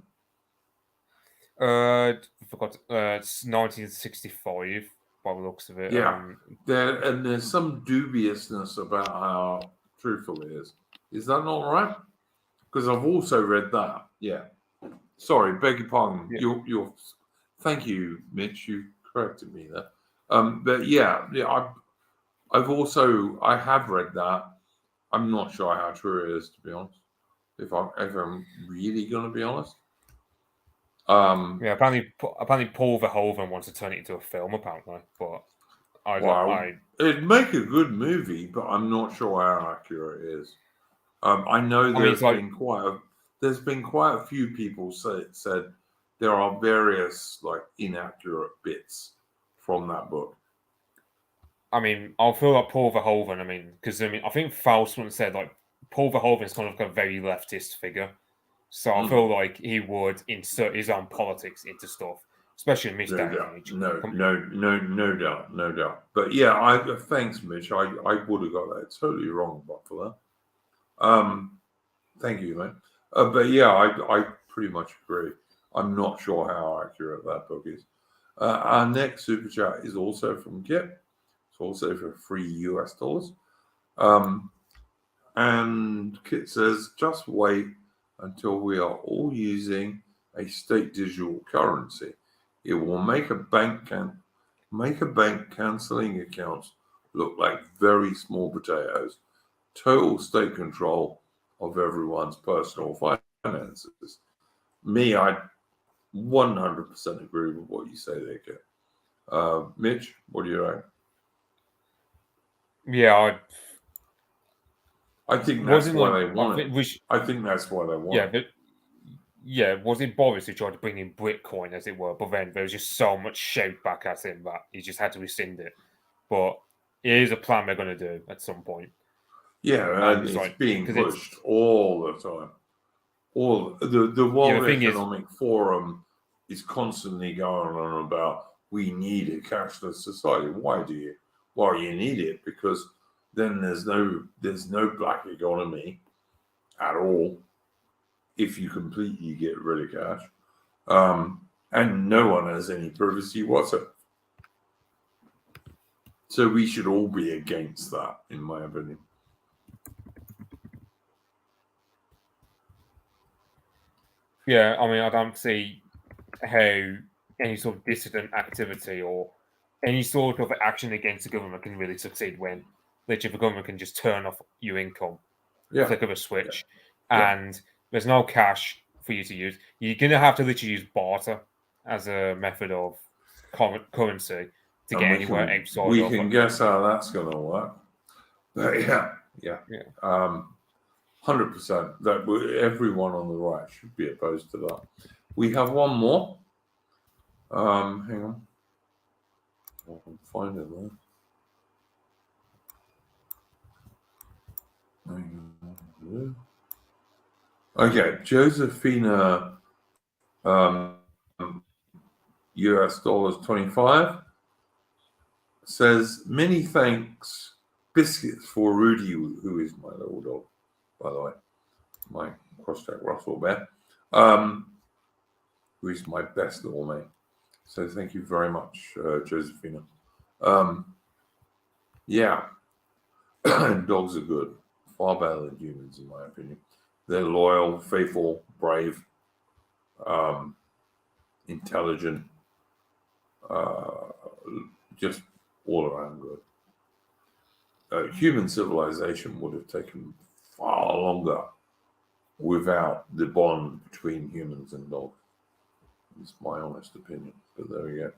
I forgot. It's 1965 by the looks of it. Yeah. There's some dubiousness about how truthful it is. Is that not right? Because I've also read that. Yeah. Sorry, beg your pardon. Yeah. You're thank you, Mitch. You corrected me there. But yeah, I have read that. I'm not sure how true it is, to be honest. If I'm really going to be honest. Yeah, apparently Paul Verhoeven wants to turn it into a film, apparently, but it'd make a good movie, but I'm not sure how accurate it is. I know there's been quite a few people said there are various like inaccurate bits from that book. I mean, I feel like Paul Verhoeven. I mean, because I think Faust once said like Paul Verhoeven is kind of like a very leftist figure, so I feel like he would insert his own politics into stuff, especially in this day and age. No doubt. But yeah, thanks, Mitch. I would have got that totally wrong, but for that. Thank you, mate. But yeah, I pretty much agree. I'm not sure how accurate that book is. Our next super chat is also from Kip. It's also for $3. And Kit says, just wait until we are all using a state digital currency. It will make a bank cancelling accounts look like very small potatoes. Total state control of everyone's personal finances. Me, I 100% agree with what you say there, Kit. Mitch, what do you think? Yeah, I think that's why they want it. I think that's why they want it. Yeah, was it Boris who tried to bring in Bitcoin, as it were? But then there was just so much shout back at him that he just had to rescind it. But it is a plan they're going to do at some point. Yeah, and it's being pushed all the time. The World Economic Forum is constantly going on about we need a cashless society. Why do you? Well, you need it because then there's no black economy at all if you completely get rid of cash, and no one has any privacy whatsoever. So we should all be against that, in my opinion. Yeah, I mean, I don't see how any sort of dissident activity or any sort of action against the government can really succeed when literally the government can just turn off your income, flick of a switch, and there's no cash for you to use. You're going to have to literally use barter as a method of currency to get anywhere outside. We can guess how that's going to work. But yeah. 100% that everyone on the right should be opposed to that. We have one more. Hang on. I can find it there. Okay, Josephina, US dollars 25, says, many thanks, biscuits for Rudy, who is my little dog, by the way, my cross-check Russell Bear, who is my best little mate. So thank you very much, Josephina. Yeah, dogs are good. Far better than humans, in my opinion. They're loyal, faithful, brave, intelligent, just all around good. Human civilization would have taken far longer without the bond between humans and dogs. It's my honest opinion, but there we go.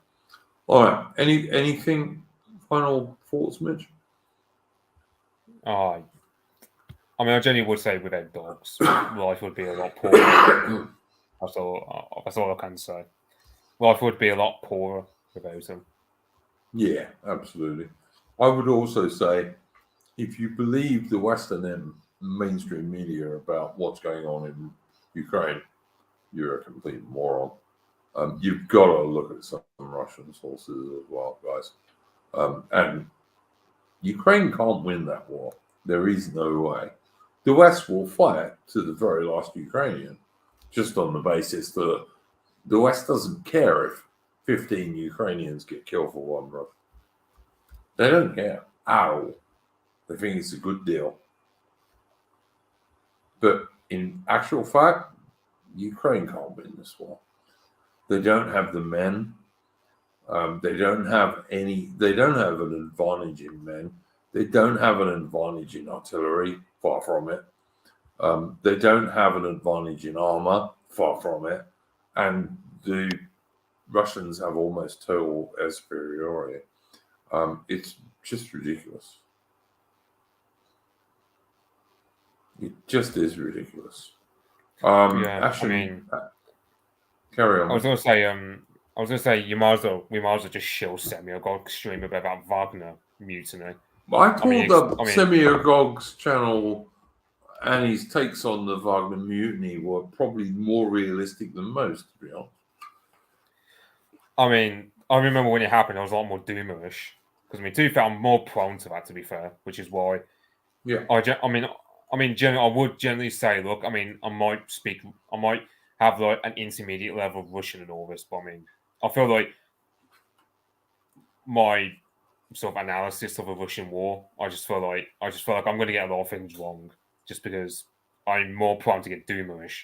All right. Anything final thoughts, Mitch? I mean, I genuinely would say without dogs, life would be a lot poorer. That's all I can say. Life would be a lot poorer without them. Yeah, absolutely. I would also say, if you believe the Western mainstream media about what's going on in Ukraine, you're a complete moron. You've got to look at some Russian sources as well, guys. And Ukraine can't win that war. There is no way. the West will fight to the very last Ukrainian, just on the basis that the West doesn't care if 15 Ukrainians get killed for one Russian. They don't care at all. They think it's a good deal. But in actual fact, Ukraine can't win this war. They don't have the men. They don't have an advantage in men. They don't have an advantage in artillery, far from it. They don't have an advantage in armor, far from it. And the Russians have almost total air superiority. It's just ridiculous. It just is ridiculous. Actually, carry on. I was going to say, we might as well just shill Semyagog stream about that Wagner mutiny. I pulled up Semyagog's channel, and his takes on the Wagner mutiny were probably more realistic than most, to be honest. I mean, I remember when it happened, I was a lot more doomerish. Because, to be fair, I'm more prone to that, to be fair, which is why. Yeah. I would generally say, look, I might have like an intermediate level of Russian and all this, but I feel like my sort of analysis of a Russian war, I just feel like I'm going to get a lot of things wrong, just because I'm more prone to get doomerish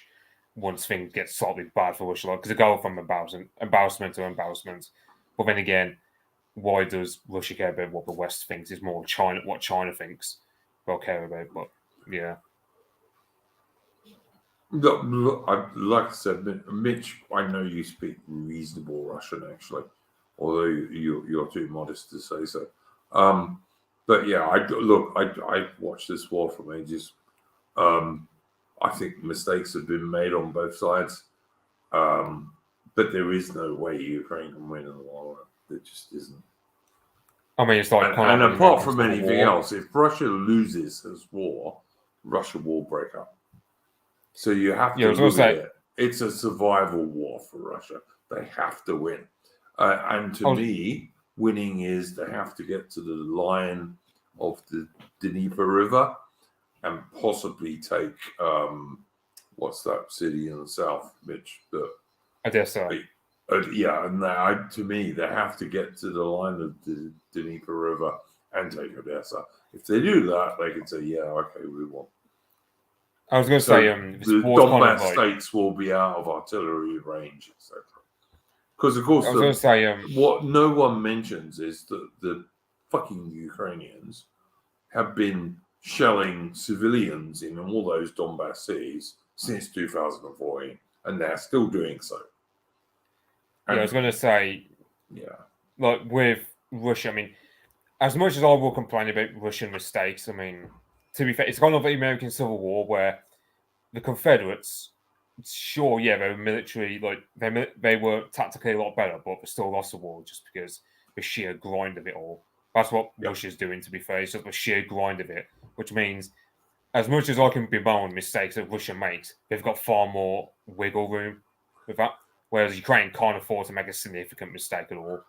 once things get slightly bad for Russia, because they go from embarrassment to embarrassment. But then again, why does Russia care about what the West thinks? Is more China, what China thinks they'll care about. But yeah. Look, like I said, Mitch, I know you speak reasonable Russian, actually, although you're too modest to say so. But yeah, I watched this war for ages. I think mistakes have been made on both sides, but there is no way Ukraine can win in the long run. There just isn't. It's like, and apart from anything else, if Russia loses this war, Russia will break up. So you have to look at it. It's a survival war for Russia. They have to win. And to me, winning is they have to get to the line of the Dnieper River and possibly take, what's that city in the south, Mitch? Odessa. Yeah, and to me, they have to get to the line of the Dnieper River and take Odessa. If they do that, they can say, yeah, okay, we won. I was going to say, the Donbass states will be out of artillery range, etc. Because, of course, what no one mentions is that the fucking Ukrainians have been shelling civilians in all those Donbass cities since 2014, and they're still doing so. I was going to say, like with Russia, as much as I will complain about Russian mistakes, to be fair, it's kind of the American Civil War where the Confederates, sure, they were military, like they were tactically a lot better, but they still lost the war just because the sheer grind of it all. That's what Russia's doing, to be fair. It's just the sheer grind of it, which means as much as I can bemoan mistakes that Russia makes, they've got far more wiggle room with that. Whereas Ukraine can't afford to make a significant mistake at all.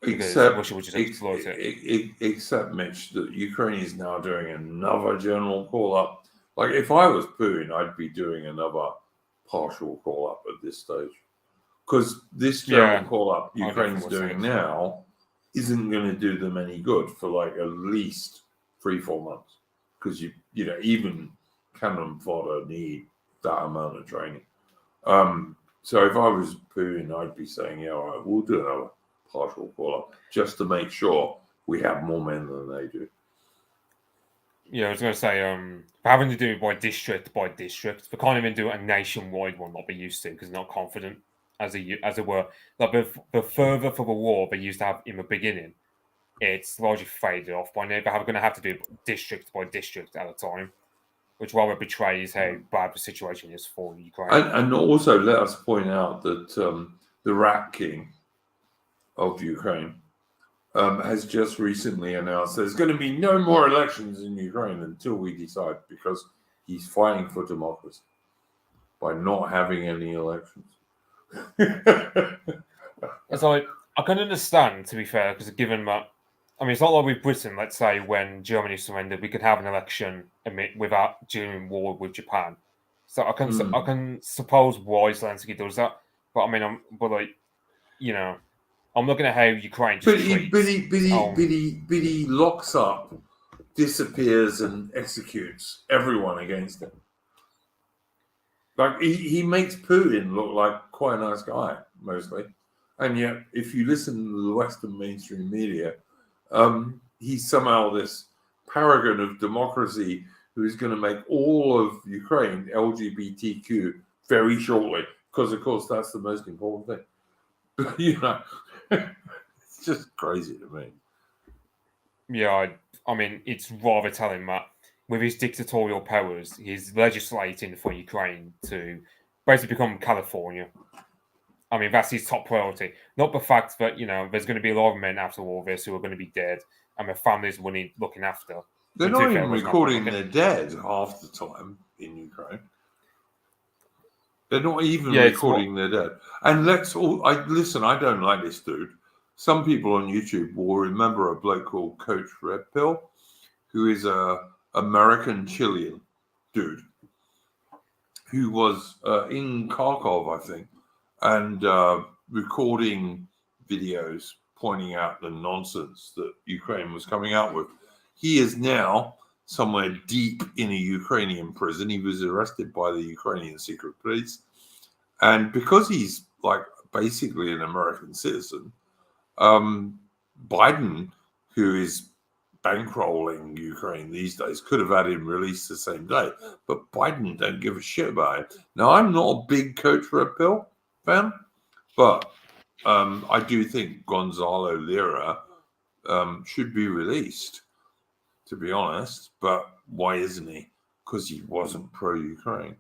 Except Russia would just exploit it. Except, Mitch, that Ukraine is now doing another general call-up. Like, if I was Putin, I'd be doing another partial call-up at this stage. Because this general call-up Ukraine's doing now isn't going to do them any good for, like, at least 3-4 months. Because, even cannon fodder need that amount of training. So if I was Putin, I'd be saying, all right, we'll do another partial call-up just to make sure we have more men than they do. I was going to say, having to do it by district, we can't even do a nationwide one like we used to because they're not confident, as it were. Like the further for the war they used to have in the beginning, it's largely faded off by now. They're going to have to do district by district at a time, which rather betrays how bad the situation is for Ukraine. And also let us point out that the Rat King of Ukraine has just recently announced there's going to be no more elections in Ukraine until we decide, because he's fighting for democracy by not having any elections. It's like, I can understand, to be fair, because given that I mean, it's not like with Britain. Let's say when Germany surrendered, we could have an election without during war with Japan. So I can suppose why Zelensky does that. But I mean, I'm looking at how Ukraine just but he locks up, disappears, and executes everyone against him. Like he makes Putin look like quite a nice guy mostly, and yet if you listen to the Western mainstream media, he's somehow this paragon of democracy who is going to make all of Ukraine LGBTQ very shortly, because of course that's the most important thing. It's just crazy to me. Yeah, I mean, it's rather telling that with his dictatorial powers, he's legislating for Ukraine to basically become California. I mean, that's his top priority. Not the fact that, there's going to be a lot of men after all this who are going to be dead and their families will need looking after. They're not even recording their dead half the time in Ukraine. They're not even recording their dead. And I don't like this dude. Some people on YouTube will remember a bloke called Coach Red Pill, who is a American Chilean dude who was in Kharkov, I think, and recording videos pointing out the nonsense that Ukraine was coming out with. He is now somewhere deep in a Ukrainian prison. He was arrested by the Ukrainian secret police. And because he's like basically an American citizen, Biden, who is bankrolling Ukraine these days, could have had him released the same day. But Biden don't give a shit about it. Now, I'm not a big Coach Red Pill fan, but I do think Gonzalo Lira should be released, to be honest. But why isn't he? Because he wasn't pro-Ukraine.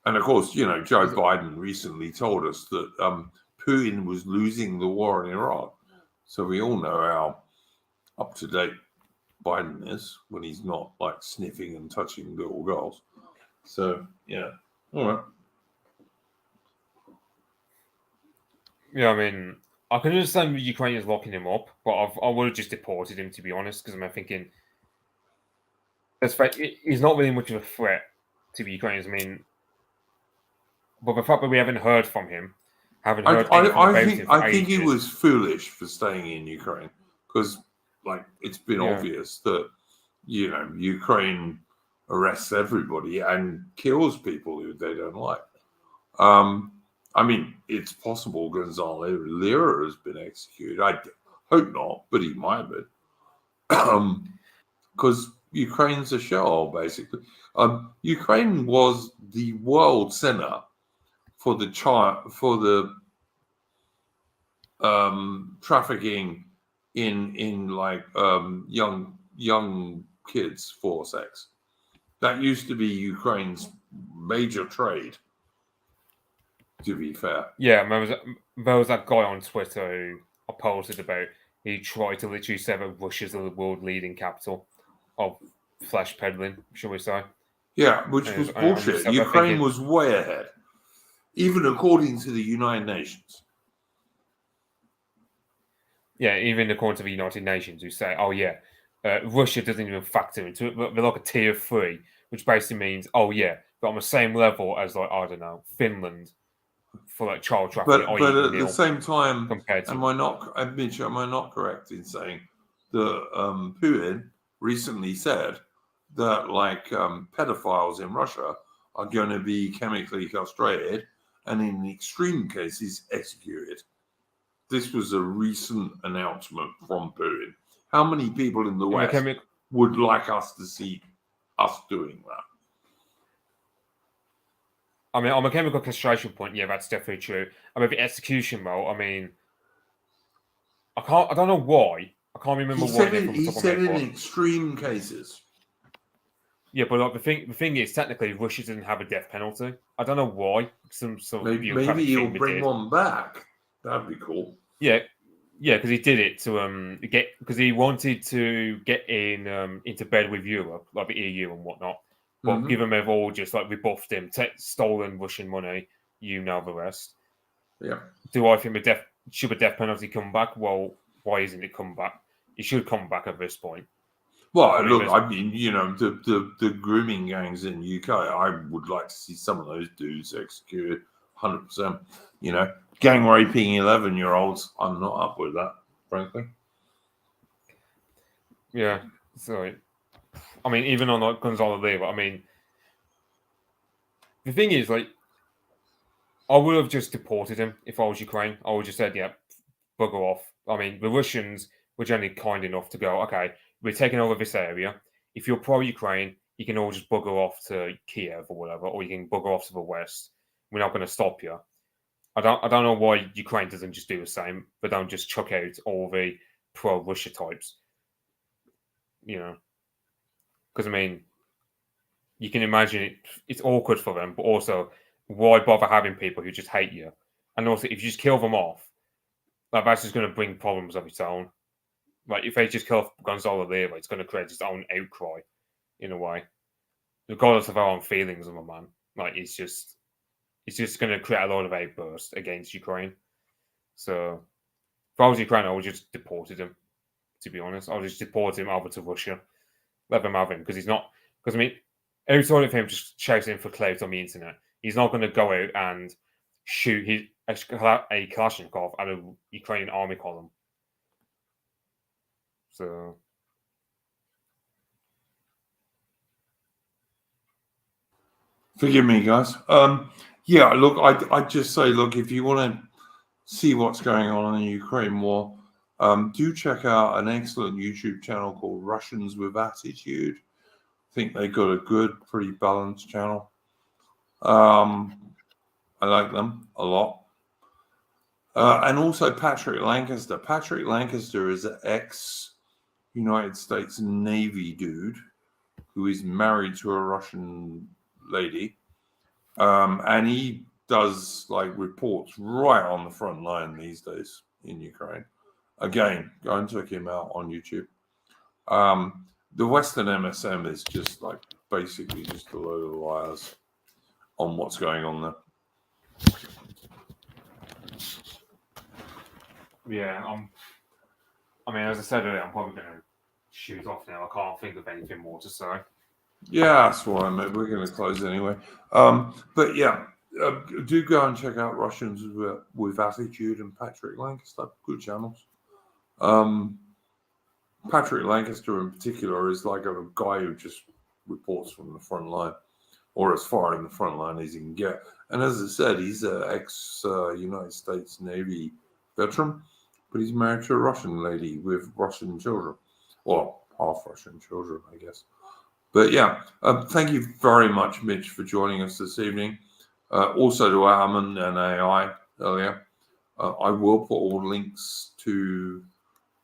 And of course, Joe Biden recently told us that Putin was losing the war in Iraq. So we all know how up-to-date Biden is when he's not like sniffing and touching little girls. So, yeah. All right. Yeah, I mean, I can understand the Ukrainians locking him up, but I would have just deported him, to be honest, because I'm thinking he's not really much of a threat to the Ukrainians. I mean, but the fact that we haven't heard from him, I think he was foolish for staying in Ukraine because, it's been obvious that Ukraine arrests everybody and kills people who they don't like. I mean, it's possible Gonzalo Lira has been executed. I hope not, but he might have been. Because Ukraine's a shell, basically. Ukraine was the world center for the trafficking in young kids for sex. That used to be Ukraine's major trade. To be fair, yeah, there was that guy on Twitter who I posted about. He tried to literally say that Russia's the world leading capital of flesh peddling, shall we say? Yeah, which was bullshit. Ukraine was way ahead, even according to the United Nations. Yeah, even according to the United Nations, who say, "Oh yeah, Russia doesn't even factor into it. They're like a tier 3, which basically means, oh yeah, they're on the same level as I don't know, Finland." For child trafficking, but at the same time, am I not correct in saying that Putin recently said that pedophiles in Russia are going to be chemically castrated and in extreme cases executed? This was a recent announcement from Putin. How many people in the West would like us to see us doing that? I mean, on a chemical castration point, yeah, that's definitely true. I mean, the execution though, I mean, I don't know why. I can't remember why. He said in extreme cases. Yeah, but the thing is, technically, Russia didn't have a death penalty. I don't know why. Maybe he'll bring one back. That'd be cool. Yeah, because he did it to because he wanted to get into bed with Europe, like the EU and whatnot. But given they've all just rebuffed him, stolen Russian money, you know the rest. Yeah. Do I think should the death penalty come back? Well, why isn't it come back? he should come back at this point. Well, I mean, you know, the grooming gangs in UK, I would like to see some of those dudes executed 100%. You know, gang raping 11-year-olds, I'm not up with that, frankly. Yeah, so I mean, even on like Gonzalo Lira, I mean, the thing is, like, I would have just deported him if I was Ukraine. I would just said, yeah, bugger off. I mean, the Russians were generally kind enough to go, okay, we're taking over this area. If you're pro-Ukraine, you can all just bugger off to Kiev or whatever, or you can bugger off to the west. We're not going to stop you. I don't know why Ukraine doesn't just do the same, but don't just chuck out all the pro-Russia types. You know, because I mean, you can imagine it's awkward for them, but also why bother having people who just hate you? And also, if you just kill them off, like that's just going to bring problems of its own. Like if they just kill off Gonzalo Lira, it's going to create its own outcry, in a way, regardless of our own feelings of a man. Like it's just going to create a lot of outbursts against Ukraine. So if I was Ukraine, I would just deported him. To be honest, I would just deport him over to Russia, let them have him because he's not. Because I mean, outside of him just shouting for clout on the internet, he's not going to go out and shoot a Kalashnikov at a Ukrainian army column. So, forgive me, guys. Yeah, look, I'd just say, look, if you want to see what's going on in the Ukraine war, do check out an excellent YouTube channel called Russians with Attitude. I think they got a good, pretty balanced channel. I like them a lot. And also Patrick Lancaster. Patrick Lancaster is an ex-United States Navy dude who is married to a Russian lady. And he does like reports right on the front line these days in Ukraine. Again, go and check him out on YouTube. The Western MSM is just like basically just a load of liars on what's going on there. yeah, I mean, as I said earlier, I'm probably going to shoot off now. I can't think of anything more to say. Yeah, that's what I meant. We're going to close anyway. But yeah, do go and check out Russians with Attitude and Patrick Lancaster. Good channels. Patrick Lancaster in particular is like a guy who just reports from the front line, or as far in the front line as he can get. And as I said, he's an ex-United States Navy veteran, but he's married to a Russian lady with Russian children, well, half Russian children, I guess. But yeah, thank you very much, Mitch, for joining us this evening. Also to Armin and AI earlier. I will put all links to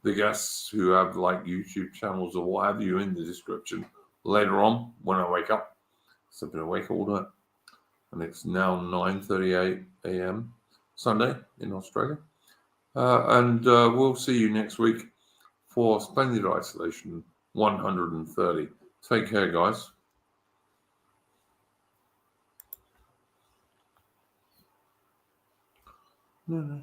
the guests who have like YouTube channels or what have you in the description later on when I wake up. So I've been awake all night. And it's now 9:38 a.m. Sunday in Australia. And we'll see you next week for Splendid Isolation 130. Take care, guys. No.